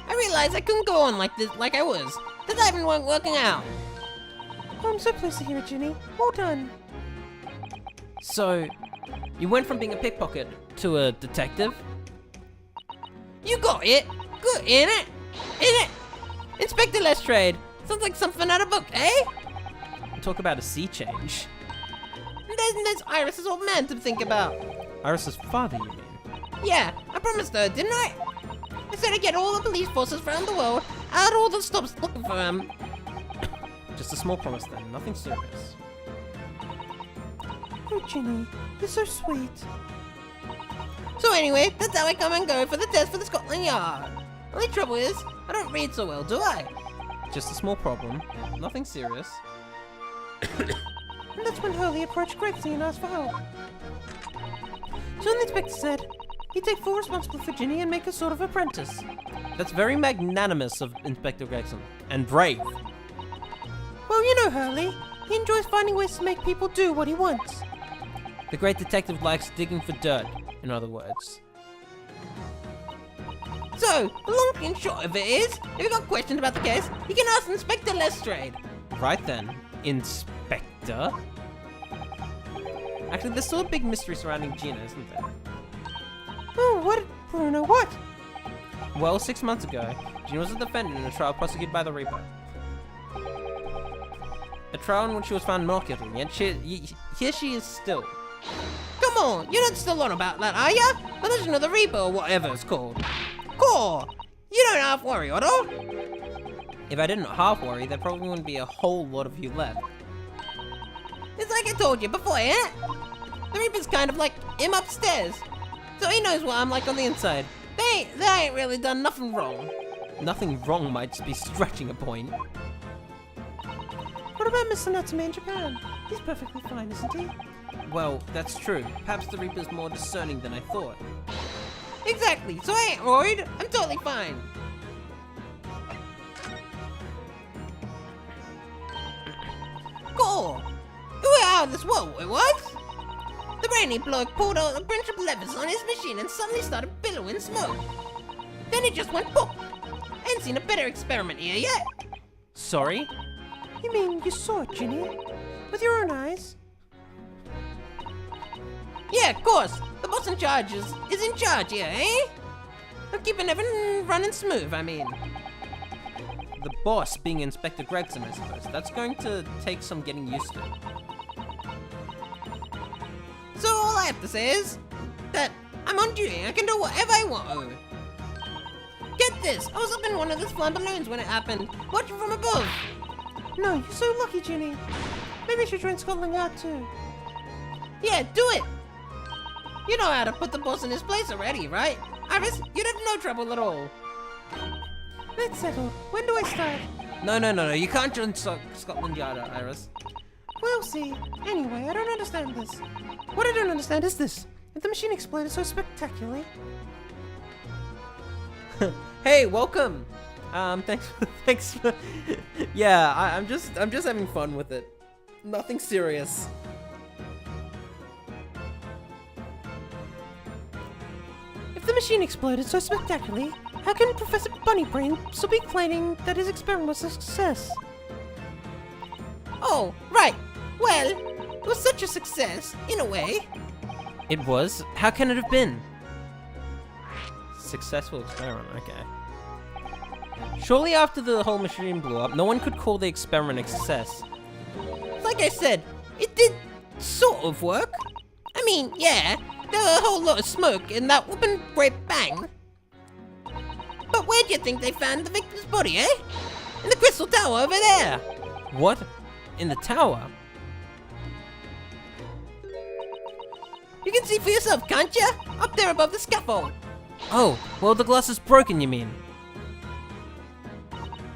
I realized I couldn't go on like this, like I was. The diving weren't working out. Oh, I'm so pleased to hear it, Ginny. Well done. So, you went from being a pickpocket to a detective? You got it. Good, ain't it? Ain't it? Inspector Lestrade. Sounds like something out of a book, eh? Talk about a sea change. And there's Iris's old man to think about. Iris's father, you mean? Yeah, I promised her, didn't I? I said I'd get all the police forces around the world out all the stops looking for him. Just a small promise then, nothing serious. Oh, Ginny, you're so sweet. So anyway, that's how I come and go for the test for the Scotland Yard. Only trouble is, I don't read so well, do I? Just a small problem. Nothing serious. And that's when Hurley approached Gregsy and asked for help. So the inspector said he'd take full responsibility for Ginny and make her sort of apprentice. That's very magnanimous of Inspector Gregson. And brave. Well, you know Hurley. He enjoys finding ways to make people do what he wants. The great detective likes digging for dirt, in other words. So, the long and short of it is, if you've got questions about the case, you can ask Inspector Lestrade. Right then, Inspector? Actually, there's still a big mystery surrounding Gina, isn't there? Oh, what? Bruno, what? Well, 6 months ago, Gina was a defendant in a trial prosecuted by the Reaper. A trial in which she was found not guilty, yet here she is still. Come on, you're not still on about that, are ya? The Legend of the Reaper or whatever it's called. Core, you don't half worry, Otto. If I didn't half worry, there probably wouldn't be a whole lot of you left. It's like I told you before, eh? The Reaper's kind of like him upstairs. So he knows what I'm like on the inside. They ain't really done nothing wrong. Nothing wrong might be stretching a point. What about Mr. Natsume in Japan? He's perfectly fine, isn't he? Well, that's true. Perhaps the Reaper's more discerning than I thought. Exactly, so I ain't worried. I'm totally fine. Cool. We're out of this world, it was. The brainy bloke pulled out a bunch of levers on his machine and suddenly started billowing smoke. Then it just went poof. I ain't seen a better experiment here yet. Sorry? You mean you saw it, Ginny? With your own eyes? Yeah, of course. The boss in charge is in charge here, eh? I'm keeping everything running smooth, I mean. The boss being Inspector Gregson, I suppose. That's going to take some getting used to. So all I have to say is that I'm on duty. I can do whatever I want. Get this! I was up in one of those flying balloons when it happened, watching from above. No, you're so lucky, Ginny. Maybe you should join Scotland Yard too. Yeah, do it! You know how to put the boss in his place already, right? Iris, you'd have no trouble at all. That's settled. When do I start? No. You can't join Scotland Yard, Iris. We'll see. Anyway, I don't understand this. What I don't understand is this. If the machine exploded so spectacularly... Hey, welcome! Thanks for... Yeah, I'm just having fun with it. Nothing serious. If the machine exploded so spectacularly, how can Professor Bunnybrain still be claiming that his experiment was a success? Oh, right. Well, it was such a success, in a way. It was? How can it have been? Successful experiment, okay. Shortly after the whole machine blew up, no one could call the experiment a success. Like I said, it did sort of work. I mean, yeah, there was a whole lot of smoke and that whooping great bang. But where do you think they found the victim's body, eh? In the Crystal Tower over there. What? In the tower? You can see for yourself, can't you? Up there above the scaffold. Oh, well the glass is broken, you mean?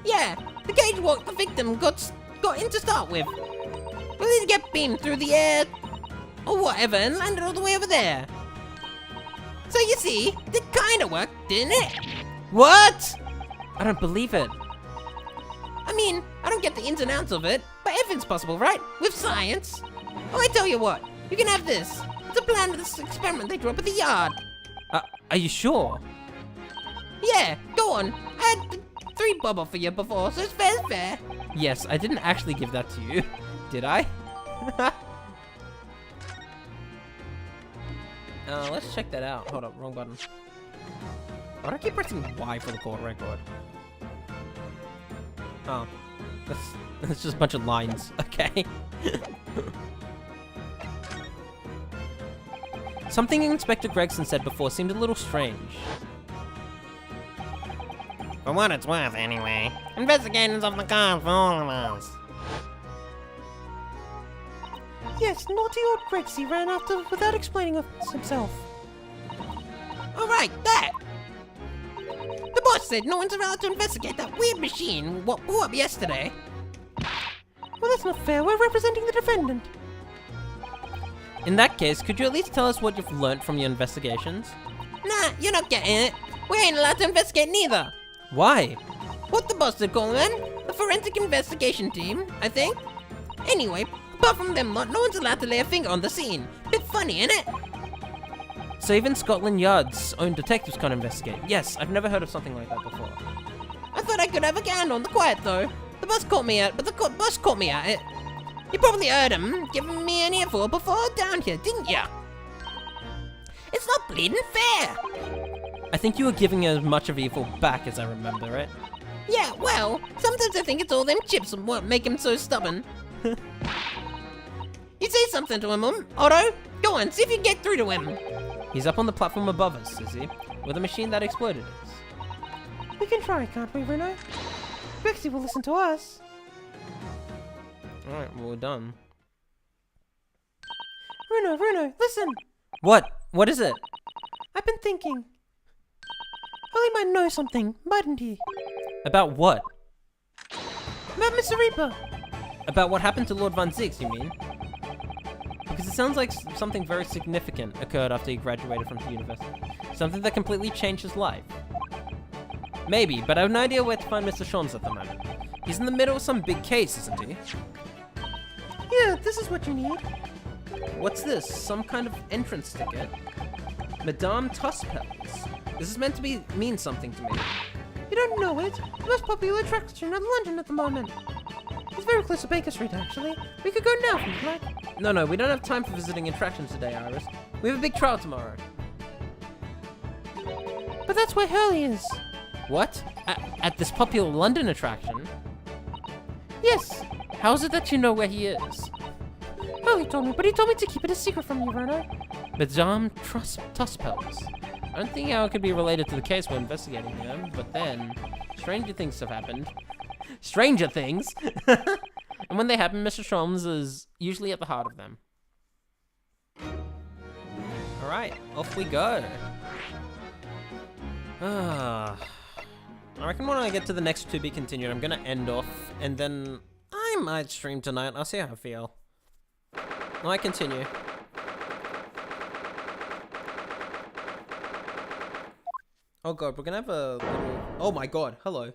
Yeah, the cage walk the victim got in to start with. Well, he get beamed through the air, or whatever, and landed all the way over there. So you see, it did kinda work, didn't it? What? I don't believe it. I mean, I don't get the ins and outs of it, but everything's possible, right? With science. Oh, I tell you what, you can have this. It's a plan of this experiment they drew up at the yard. Are you sure? Yeah, go on. I had 3 bubble for you before, so it's fair. Yes, I didn't actually give that to you, did I? Let's check that out. Hold up, wrong button. Why do I keep pressing Y for the court record? Oh, that's just a bunch of lines. Okay. Something Inspector Gregson said before seemed a little strange. For what it's worth, anyway. Investigating's off the cards for all of us. Yes, naughty old Gregsy ran after without explaining himself. All right, that. The boss said no one's allowed to investigate that weird machine what blew up yesterday. Well, that's not fair. We're representing the defendant. In that case, could you at least tell us what you've learnt from your investigations? Nah, you're not getting it. We ain't allowed to investigate neither. Why? What the boss did call them? The forensic investigation team, I think. Anyway, apart from them lot, no one's allowed to lay a finger on the scene. Bit funny, innit? So even Scotland Yard's own detectives can't investigate. Yes, I've never heard of something like that before. I thought I could have a gander on the quiet though. The boss caught me at, but the boss caught me at it. You probably heard him giving me an earful before down here, didn't ya? It's not bleeding fair. I think you were giving as much of evil back as I remember it. Yeah, well, sometimes I think it's all them chips and what make him so stubborn. You say something to him, Otto? Go on, see if you can get through to him. He's up on the platform above us, is he? Where the machine that exploded is. We can try, can't we, Bruno? Rexy will listen to us. Alright, well, we're done. Bruno, listen! What? What is it? I've been thinking. Holly might know something, mightn't he? About what? About Mr. Reaper. About what happened to Lord Van Zix, you mean? Because it sounds like something very significant occurred after he graduated from the university. Something that completely changed his life. Maybe, but I have no idea where to find Mr. Shawms at the moment. He's in the middle of some big case, isn't he? Yeah, this is what you need. What's this? Some kind of entrance ticket? Madame Tuspels. This is meant to mean something to me. You don't know it. The most popular attraction in London at the moment. It's very close to Baker Street, actually. We could go now if you'd like. No, we don't have time for visiting attractions today, Iris. We have a big trial tomorrow. But that's where Hurley is. What? At this popular London attraction? Yes. How is it that you know where he is? Hurley told me, but he told me to keep it a secret from you, Bruno. Madame Tuspels. I don't think how it could be related to the case we're investigating here, but then stranger things have happened. Stranger things? And when they happen, Mr. Shawms is usually at the heart of them. Alright, off we go. I reckon when I get to the next to be continued, I'm gonna end off, and then I might stream tonight. I'll see how I feel. I continue. Oh god, we're gonna have a little... Oh my god, hello.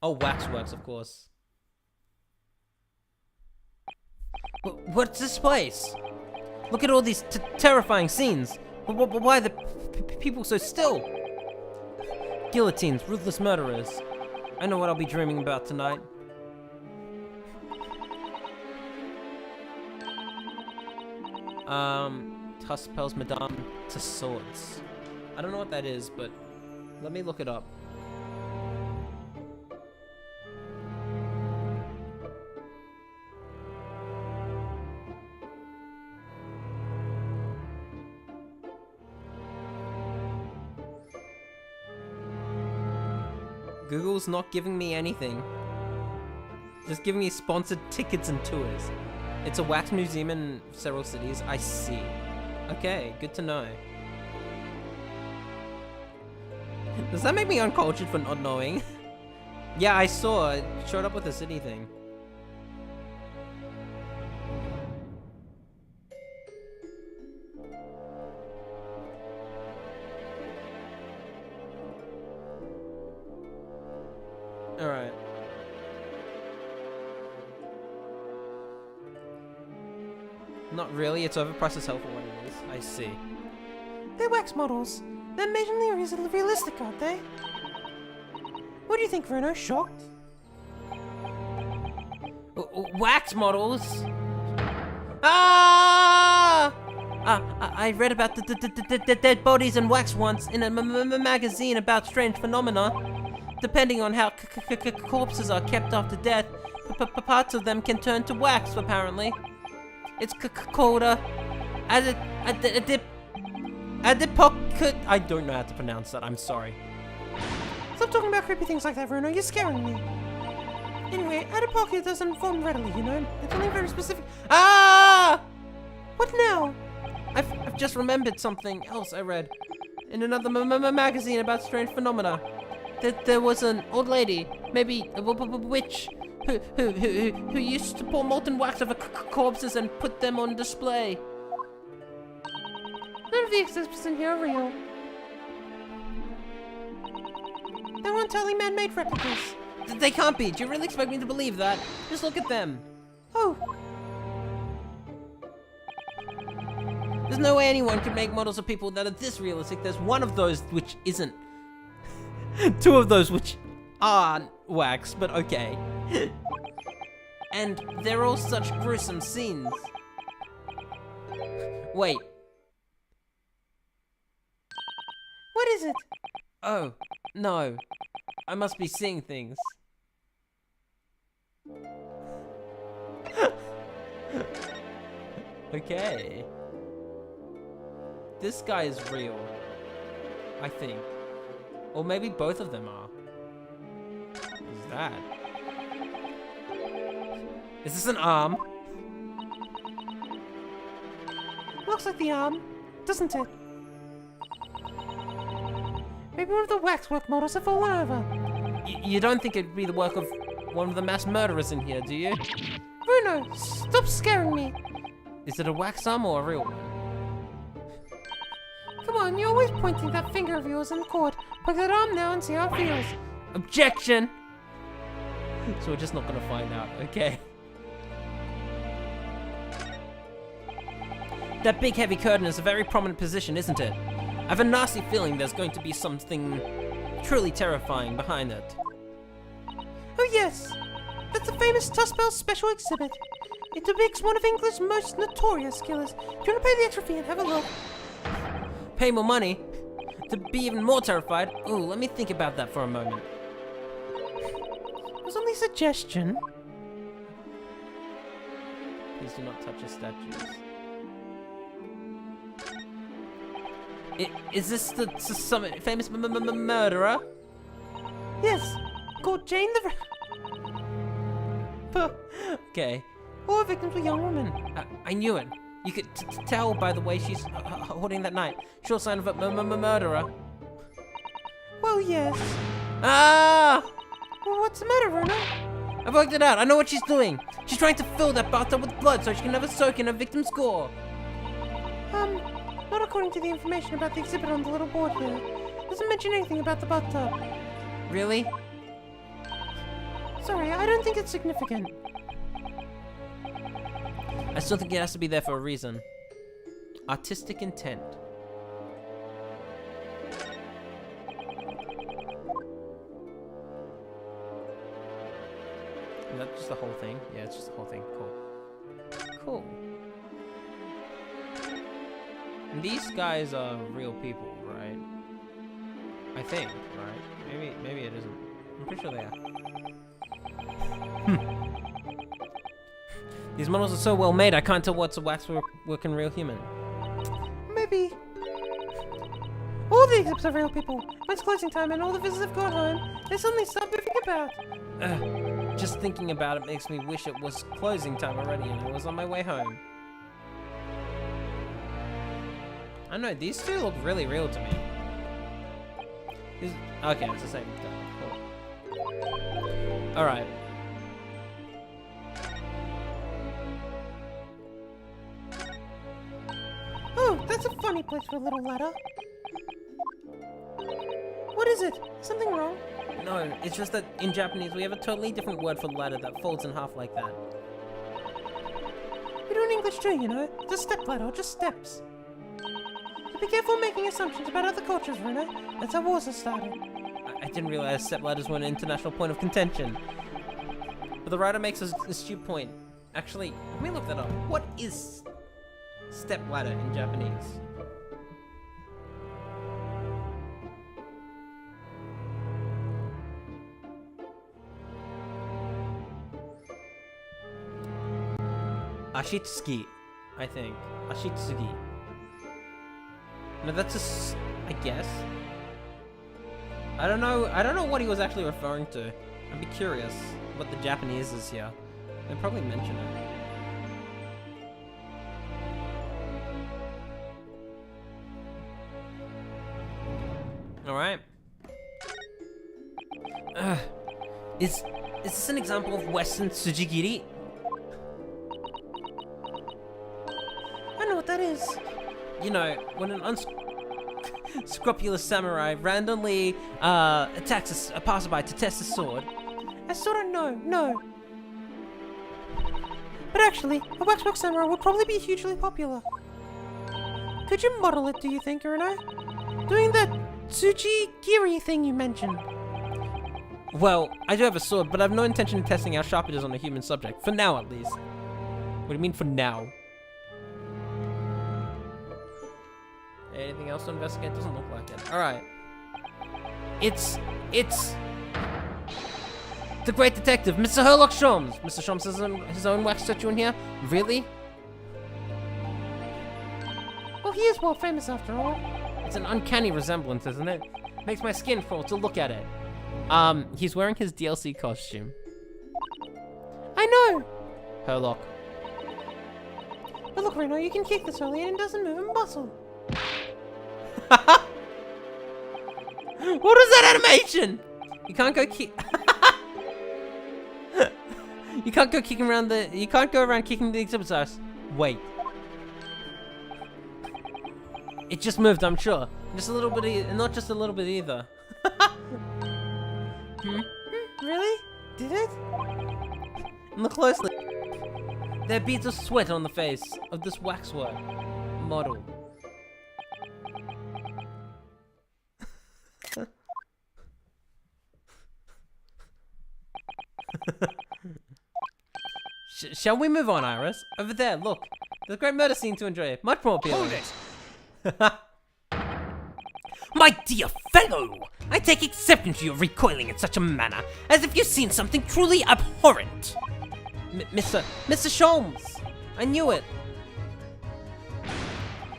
Oh, Waxworks, of course. What's this place? Look at all these terrifying scenes. Why are the people so still? Guillotines, ruthless murderers. I know what I'll be dreaming about tonight. Tuspels Madame Tussauds. I don't know what that is, but let me look it up. Google's not giving me anything. Just giving me sponsored tickets and tours. It's a wax museum in several cities. I see. Okay, good to know. Does that make me uncultured for not knowing? Yeah, I saw. It showed up with a city thing. Alright. Not really, it's overpriced as hell for what it is. I see. They're wax models. They're amazingly realistic, aren't they? What do you think, Bruno? Shocked? Wax models? Ah! I read about the dead bodies and wax once in a magazine about strange phenomena. Depending on how corpses are kept after death, parts of them can turn to wax, apparently. It's called I don't know how to pronounce that, I'm sorry. Stop talking about creepy things like that, Bruno. You're scaring me. Anyway, adipocket doesn't form readily, you know? It's only very specific. Ah! What now? I've just remembered something else I read. in another magazine about strange phenomena. That there was an old lady, maybe a witch, who used to pour molten wax over corpses and put them on display. None of the exhibits in here are real. They're entirely man-made replicas. They can't be. Do you really expect me to believe that? Just look at them. Oh, There's no way anyone could make models of people that are this realistic. There's one of those which isn't. Two of those which aren't wax, but okay. And they're all such gruesome scenes. Wait. what is it? Oh, no. I must be seeing things. Okay. This guy is real. I think. Or maybe both of them are. What's that? Is this an arm? Looks like the arm, doesn't it? Maybe one of the waxwork models have fallen over. You don't think it'd be the work of one of the mass murderers in here, do you? Bruno, stop scaring me. Is it a wax arm or a real one? Come on, you're always pointing that finger of yours in the court. Poke that arm now and see how it feels. Objection! So we're just not gonna find out, okay. That big heavy curtain is a very prominent position, isn't it? I have a nasty feeling there's going to be something truly terrifying behind it. Oh yes, that's the famous Tuspel special exhibit. It depicts one of England's most notorious killers. Do you want to pay the extra fee and have a look? Pay more money? To be even more terrified? Ooh, let me think about that for a moment. It was only a suggestion. Please do not touch his statues. Is this some famous murderer? Yes, called Jane the... Okay. All her victims were young women. I knew it. You could tell by the way she's holding that knife. Sure sign of a murderer. Well, yes. Ah! Well, what's the matter, Bruno? I've worked it out. I know what she's doing. She's trying to fill that bathtub with blood so she can never soak in her victim's gore. Not according to the information about the exhibit on the little board here. Doesn't mention anything about the bathtub. Really? Sorry, I don't think it's significant. I still think it has to be there for a reason. Artistic intent. Is that just the whole thing? Yeah, it's just the whole thing. Cool. Cool. And these guys are real people, right? I think, right? Maybe it isn't. I'm pretty sure they are. These models are so well made, I can't tell what's a waxwork and real human. Maybe. All the exhibits are real people. When it's closing time and all the visitors have gone home, they suddenly start moving about. Just thinking about it makes me wish it was closing time already and I was on my way home. I don't know, these two look really real to me. Okay, it's the same guy. Cool. Alright. Oh, that's a funny place for a little ladder. What is it? Something wrong? No, it's just that in Japanese we have a totally different word for ladder that folds in half like that. We do in English too, you know. It's a step ladder, or just steps. So be careful making assumptions about other cultures, Bruno. That's how wars are started. I didn't realize step ladders were an international point of contention. But the writer makes an astute point. Actually, let me look that up. What is step ladder in Japanese? Ashitsuki, I think. Ashitsugi. No, that's I guess. I don't know what he was actually referring to. I'd be curious what the Japanese is here. They'll probably mention it. Alright. Is this an example of Western Tsujigiri? I know what that is. You know, when an unscrupulous samurai randomly attacks a passerby to test his sword. I still don't know, no. But actually, a waxwork samurai would probably be hugely popular. Could you model it, do you think, Irina? Doing that Tsujigiri thing you mentioned. Well, I do have a sword, but I have no intention of testing how sharp it is on a human subject. For now, at least. What do you mean, for now? Anything else to investigate? Doesn't look like it. Alright. It's... the great detective, Mr. Herlock Sholmes. Mr. Sholmes has his own wax statue in here? Really? Well, he is world famous after all. It's an uncanny resemblance, isn't it? Makes my skin crawl to look at it. He's wearing his DLC costume. I know! Herlock. But look, Reno, you can kick this early and it doesn't move a muscle. What is that animation? You can't go kick... You can't go kicking around the... You can't go around kicking the exhibit house. Wait. It just moved, I'm sure. Just a little bit, not just a little bit either. Really? Did it? Look closely. There are beads of sweat on the face of this waxwork model. Shall we move on, Iris? Over there, look. There's a great murder scene to enjoy. Much more appealing. Hold it! My dear fellow! I take exception to your recoiling in such a manner, as if you've seen something truly abhorrent. Mr. Sholmes! I knew it.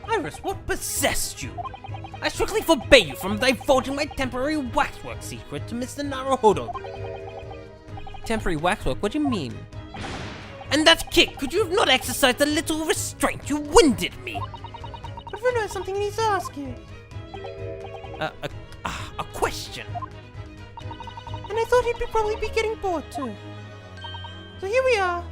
Iris, what possessed you? I strictly forbade you from divulging my temporary waxwork secret to Mr. Naruhodo. Temporary waxwork? What do you mean? And that kick, could you have not exercised a little restraint? You winded me. But Reno has something he needs to ask you. A question. And I thought he'd probably be getting bored too. So here we are.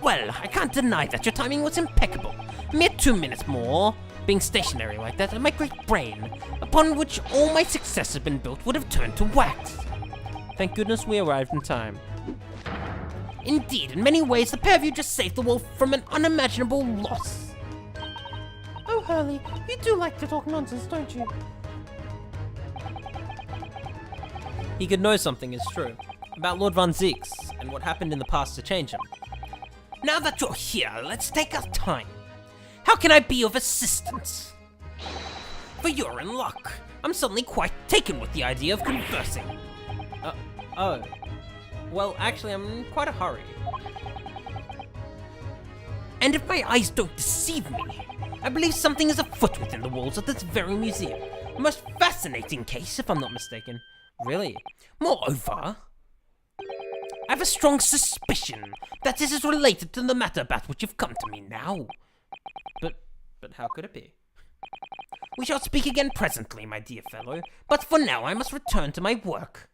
Well, I can't deny that your timing was impeccable. A mere 2 minutes more, being stationary like that, and my great brain, upon which all my success had been built, would have turned to wax. Thank goodness we arrived in time. Indeed, in many ways, the pair of you just saved the world from an unimaginable loss. Oh, Hurley, you do like to talk nonsense, don't you? He could know something is true. About Lord Von Zeeks, and what happened in the past to change him. Now that you're here, let's take our time. How can I be of assistance? For you're in luck. I'm suddenly quite taken with the idea of conversing. Oh. Well, actually, I'm in quite a hurry. And if my eyes don't deceive me, I believe something is afoot within the walls of this very museum. A most fascinating case, if I'm not mistaken. Really? Moreover, I have a strong suspicion that this is related to the matter about which you've come to me now. But how could it be? We shall speak again presently, my dear fellow, but for now I must return to my work.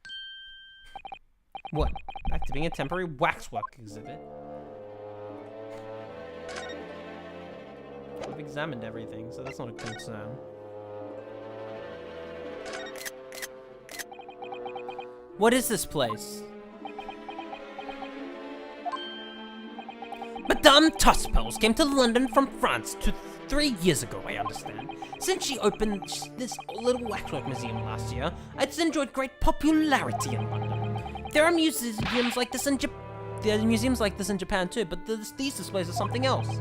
What? Back to being a temporary waxwork exhibit? I've examined everything, so that's not a concern. What is this place? Madame Tuspels came to London from France 3 years ago, I understand. Since she opened this little waxwork museum last year, it's enjoyed great popularity in London. There are museums like this in Japan too, but these displays are something else.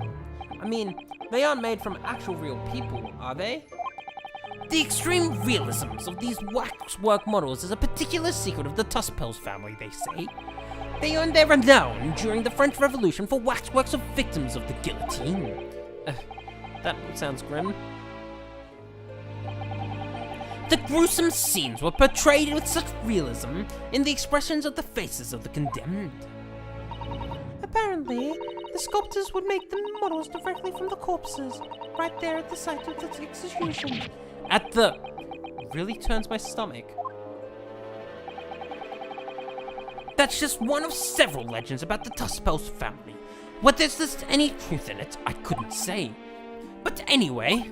I mean, they aren't made from actual real people, are they? The extreme realisms of these waxwork models is a particular secret of the Tuspels family, they say. They earned their renown during the French Revolution for waxworks of victims of the guillotine. That sounds grim. The gruesome scenes were portrayed with such realism in the expressions of the faces of the condemned. Apparently, the sculptors would make the models directly from the corpses, right there at the site of the execution. at the... Really turns my stomach. That's just one of several legends about the Tuspels family. Whether there's any truth in it, I couldn't say. But anyway...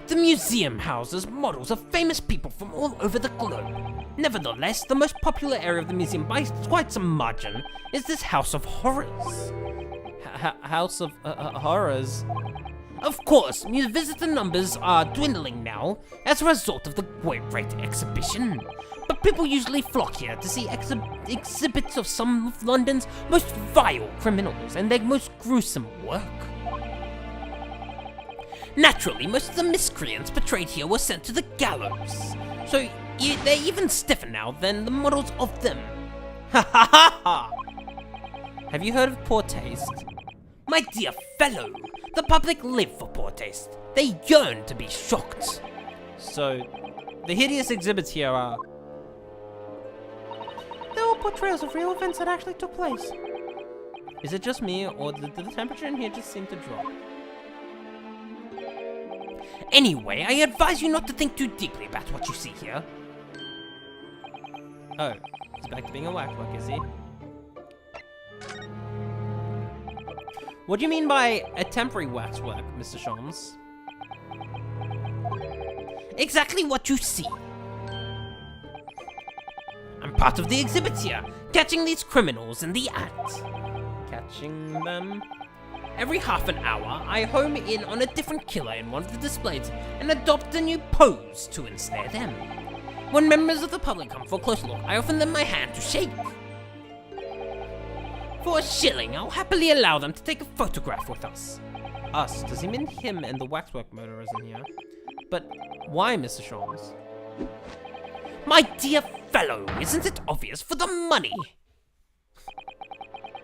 The museum houses models of famous people from all over the globe. Nevertheless, the most popular area of the museum by quite some margin is this House of Horrors. House of Horrors? Of course, visitor numbers are dwindling now as a result of the great exhibition. But people usually flock here to see exhibits of some of London's most vile criminals and their most gruesome work. Naturally, most of the miscreants portrayed here were sent to the gallows, so they're even stiffer now than the models of them. Ha ha ha ha! Have you heard of poor taste? My dear fellow, the public live for poor taste. They yearn to be shocked. So, the hideous exhibits here are... They're all portrayals of real events that actually took place. Is it just me, or did the temperature in here just seem to drop? Anyway, I advise you not to think too deeply about what you see here. Oh, he's back to being a whack-work, is he? What do you mean by a temporary waxwork, Mr. Sholmes? Exactly what you see. I'm part of the exhibit here, catching these criminals in the act. Catching them? Every half an hour, I home in on a different killer in one of the displays and adopt a new pose to ensnare them. When members of the public come for a close look, I offer them my hand to shake. For a shilling, I'll happily allow them to take a photograph with us. Us? Does he mean him and the waxwork murderers in here? But why, Mr. Sholmes? My dear fellow, isn't it obvious? For the money!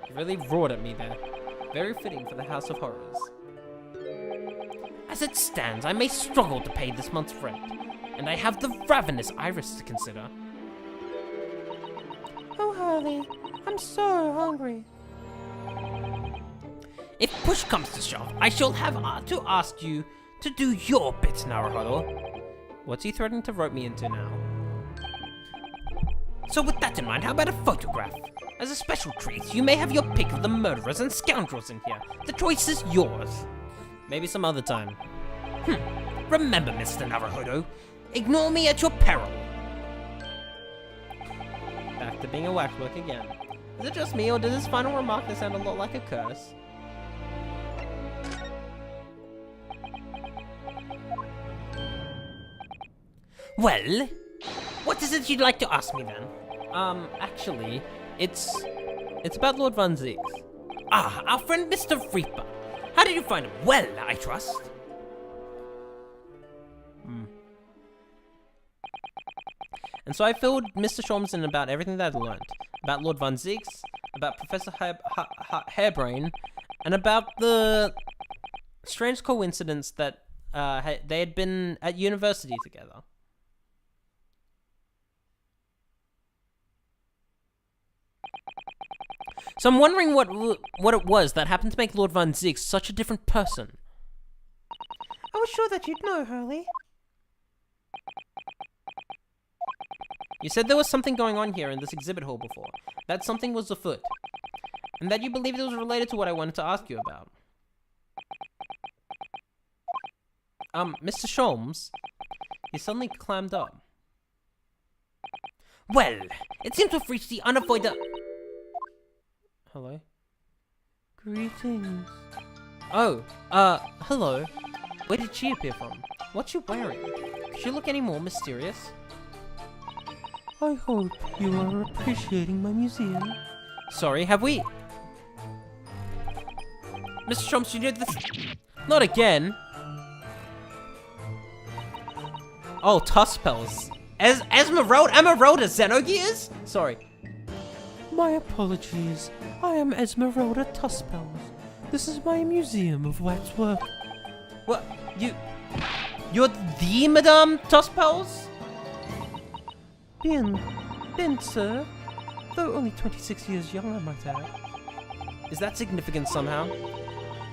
He really roared at me there. Very fitting for the House of Horrors. As it stands, I may struggle to pay this month's rent, and I have the ravenous iris to consider. Oh, Harley, I'm so hungry. If push comes to shove, I shall have to ask you to do your bit, Naruhodo. What's he threatening to rope me into now? So with that in mind, how about a photograph? As a special treat, you may have your pick of the murderers and scoundrels in here. The choice is yours. Maybe some other time. Remember, Mr. Naruhodo, ignore me at your peril. Back to being a waxwork again. Is it just me, or does this final remark sound a lot like a curse? Well, what is it you'd like to ask me then? Actually, it's about Lord Van Zieks. Ah, our friend Mr. Reaper. How did you find him? Well, I trust. And so I filled Mr. Sholmes in about everything that I'd learned. About Lord Van Zieks, about Professor Hairbrain, and about the strange coincidence that they had been at university together. So I'm wondering what it was that happened to make Lord Van Zieks such a different person. I was sure that you'd know, Harley. You said there was something going on here in this exhibit hall before. That something was afoot. And that you believed it was related to what I wanted to ask you about. Mr. Sholmes? He suddenly clammed up. Well, it seems to have reached the unavoidable... Hello? Greetings. Oh, hello. Where did she appear from? What's she wearing? Could she look any more mysterious? I hope you are appreciating my museum. Sorry, have we... Mr. Sholmes, you did this... Not again! Oh, Tuspels. Esmeralda Xenogears? Sorry. My apologies. I am Esmeralda Tuspels. This is my museum of waxwork. What? You're the Madame Tuspels? Bien, sir. Though only 26 years young, I might add. Is that significant somehow?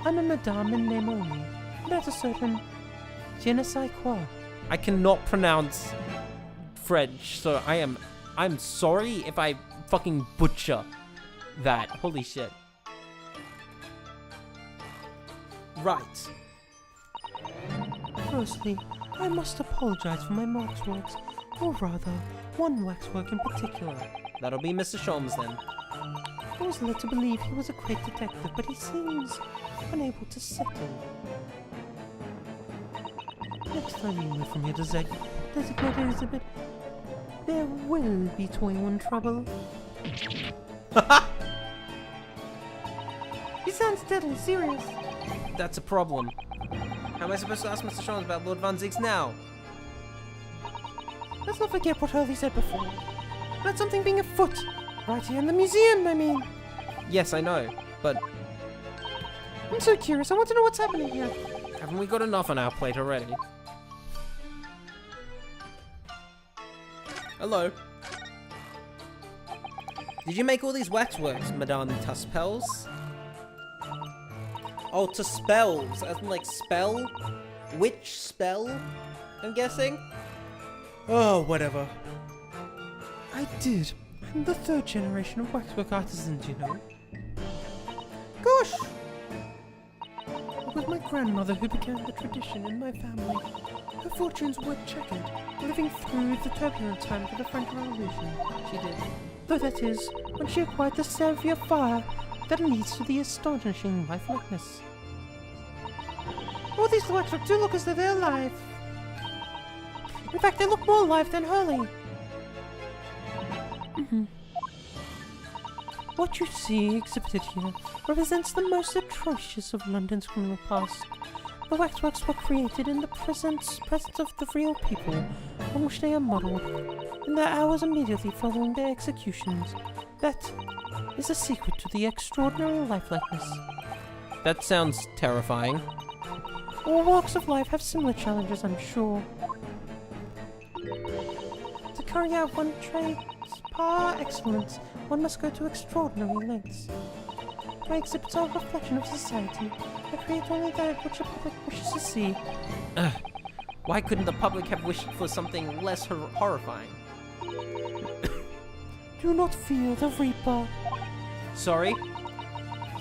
I'm a madame in name only, and at a certain Je ne sais quoi. I cannot pronounce French, so I'm sorry if I fucking butcher that. Holy shit. Right. Firstly, I must apologize for my waxworks, or rather, one waxwork in particular. That'll be Mr. Sholmes then. I was led to believe he was a great detective, but he seems unable to settle. Next time you move from your designated exhibit, there will be toying in trouble. He sounds deadly serious. That's a problem. How am I supposed to ask Mr. Sholmes about Lord Van Zieks now? Let's not forget what Hurley said before. About something being afoot. Right here in the museum, I mean. Yes, I know, but I'm so curious. I want to know what's happening here. haven't we got enough on our plate already? Hello. Did you make all these waxworks, Madame Tuspels? Oh, Tuspels, as in like spell? Witch spell? I'm guessing? Oh, whatever. I did. I'm the third generation of waxwork artisans, you know. Gosh! It was my grandmother who began the tradition in my family. Her fortunes were checkered, living through the turbulent times of the French Revolution. She did. Though that is, when she acquired the savoir-faire that leads to the astonishing lifelessness. All these waxworks do look as though they're alive. In fact, they look more alive than Hurley. What you see exhibited here represents the most atrocious of London's criminal past. The waxworks were created in the presence of the real people on which they are modelled, in the hours immediately following their executions. That is the secret to the extraordinary lifelessness. That sounds terrifying. All walks of life have similar challenges, I'm sure. To carry out one trade's par excellence, one must go to extraordinary lengths. My exhibits are a reflection of society. I create only that which the public wishes to see. Why couldn't the public have wished for something less horrifying? Do not fear the Reaper. Sorry?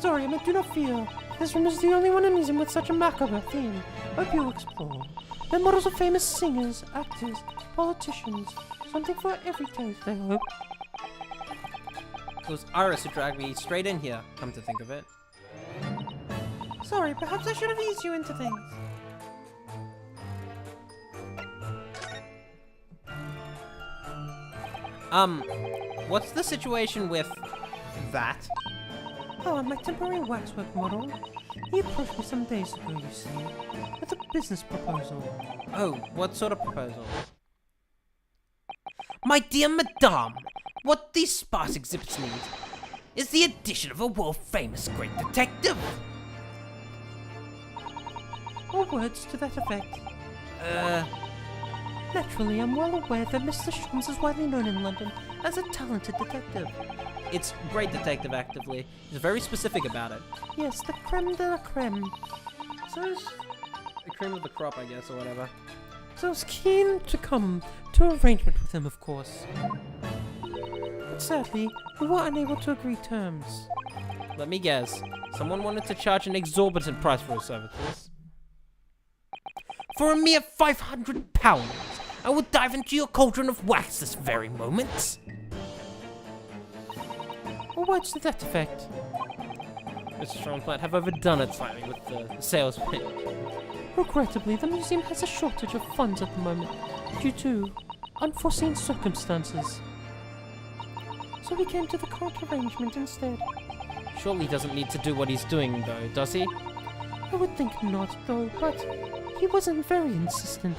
Sorry, I meant do not fear. This room is the only one in museum with such a macabre theme. Hope you explore. They're models of famous singers, actors, politicians. Something for every taste, I hope. It was Iris who dragged me straight in here, come to think of it. Sorry, perhaps I should have eased you into things. What's the situation with that? Oh, my temporary waxwork model. He approached me some days ago, you see, with a business proposal. Oh, what sort of proposal? My dear Madame, what these sparse exhibits need is the addition of a world-famous great detective. Or words to that effect. Naturally, I'm well aware that Mr. Sholmes is widely known in London as a talented detective. It's great detective, actively. He's very specific about it. Yes, the creme de la creme. So is the cream of the crop, I guess, or whatever. So I was keen to come to an arrangement with him, of course. But sadly, we were unable to agree terms. Let me guess. Someone wanted to charge an exorbitant price for his services. For a mere £500, I will dive into your cauldron of wax this very moment. Or words to that effect. Mr. Sholmes might have overdone it slightly with the sales pitch. Regrettably, the museum has a shortage of funds at the moment, due to unforeseen circumstances. So we came to the current arrangement instead. Surely he doesn't need to do what he's doing, though, does he? I would think not, though, but he wasn't very insistent.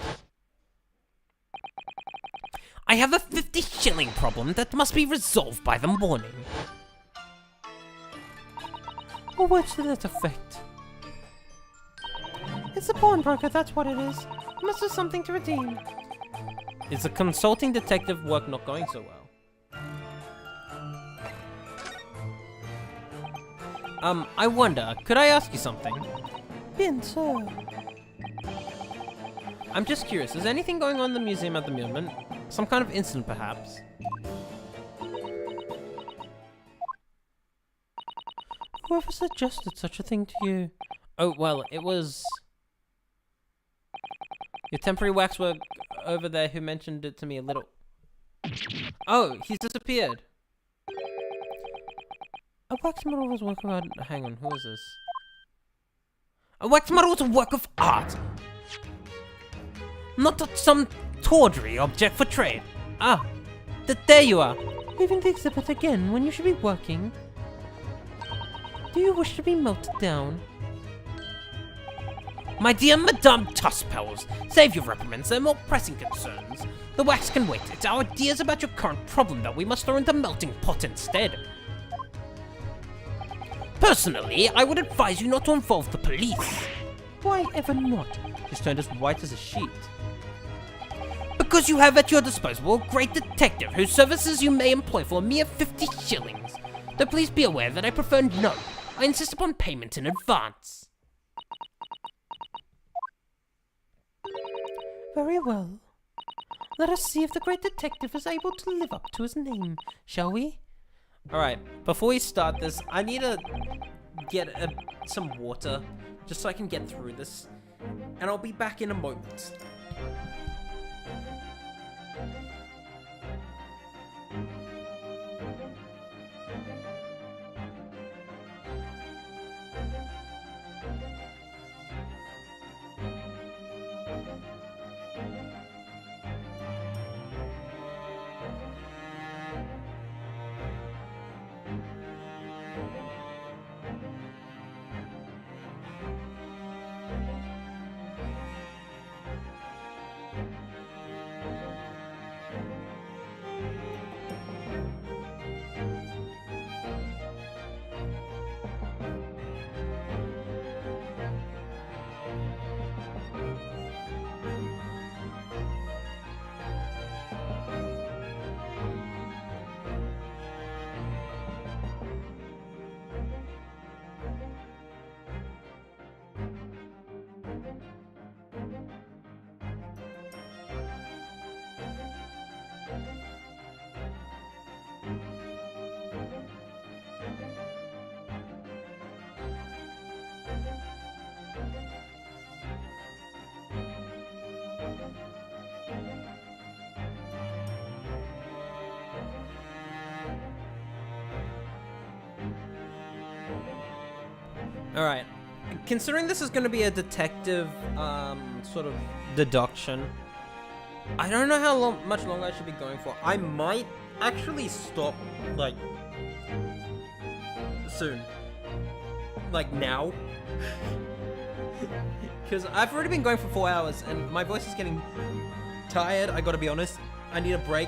I have a 50-shilling problem that must be resolved by the morning. Or words to that effect. It's a pawnbroker, that's what it is. He must have something to redeem. Is the consulting detective work not going so well? I wonder, could I ask you something? Bien, sir. I'm just curious, is anything going on in the museum at the moment? Some kind of incident, perhaps? Whoever suggested such a thing to you? Oh, well, it was... your temporary waxwork over there who mentioned it to me a little... Oh, he's disappeared. A wax model was working on... Hang on, who is this? A wax model is a work of art! Not some tawdry object for trade. Ah, there you are. Leaving the exhibit again when you should be working? Do you wish to be melted down? My dear Madame Tusspels, save your reprimands, there are more pressing concerns. The wax can wait. It's our ideas about your current problem that we must throw into melting pot instead. Personally, I would advise you not to involve the police. Why ever not? She's turned as white as a sheet. Because you have at your disposal a great detective whose services you may employ for a mere 50 shillings. Though please be aware that I prefer no. I insist upon payment in advance. Very well. Let us see if the great detective is able to live up to his name, shall we? Alright, before we start this, I need to get some water, just so I can get through this. And I'll be back in a moment. Alright, considering this is going to be a detective, sort of deduction, I don't know how much longer I should be going for. I might actually stop, like, soon. Like, now. Because I've already been going for 4 hours, and my voice is getting tired, I gotta be honest. I need a break.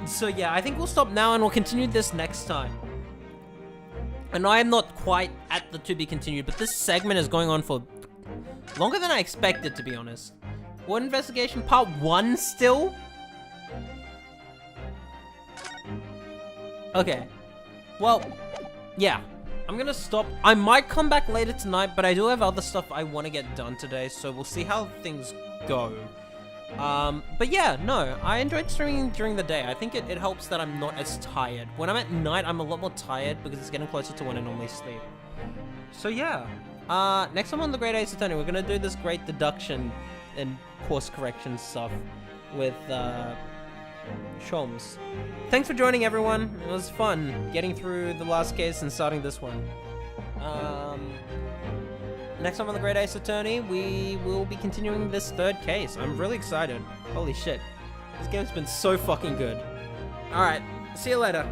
So yeah, I think we'll stop now, and we'll continue this next time. And I am not quite at the to be continued, but this segment is going on for longer than I expected, to be honest. What investigation? Part 1 still? Okay. Well, yeah. I'm gonna stop. I might come back later tonight, but I do have other stuff I want to get done today, so we'll see how things go. But yeah, no, I enjoyed streaming during the day. I think it helps that I'm not as tired. When I'm at night, I'm a lot more tired because it's getting closer to when I normally sleep. So yeah, next time on the Great Ace Attorney, we're gonna do this great deduction and course correction stuff with, Sholmes. Thanks for joining, everyone. It was fun getting through the last case and starting this one. Next time on the Great Ace Attorney, we will be continuing this 3rd case. I'm really excited. Holy shit. This game's been so fucking good. Alright, see you later.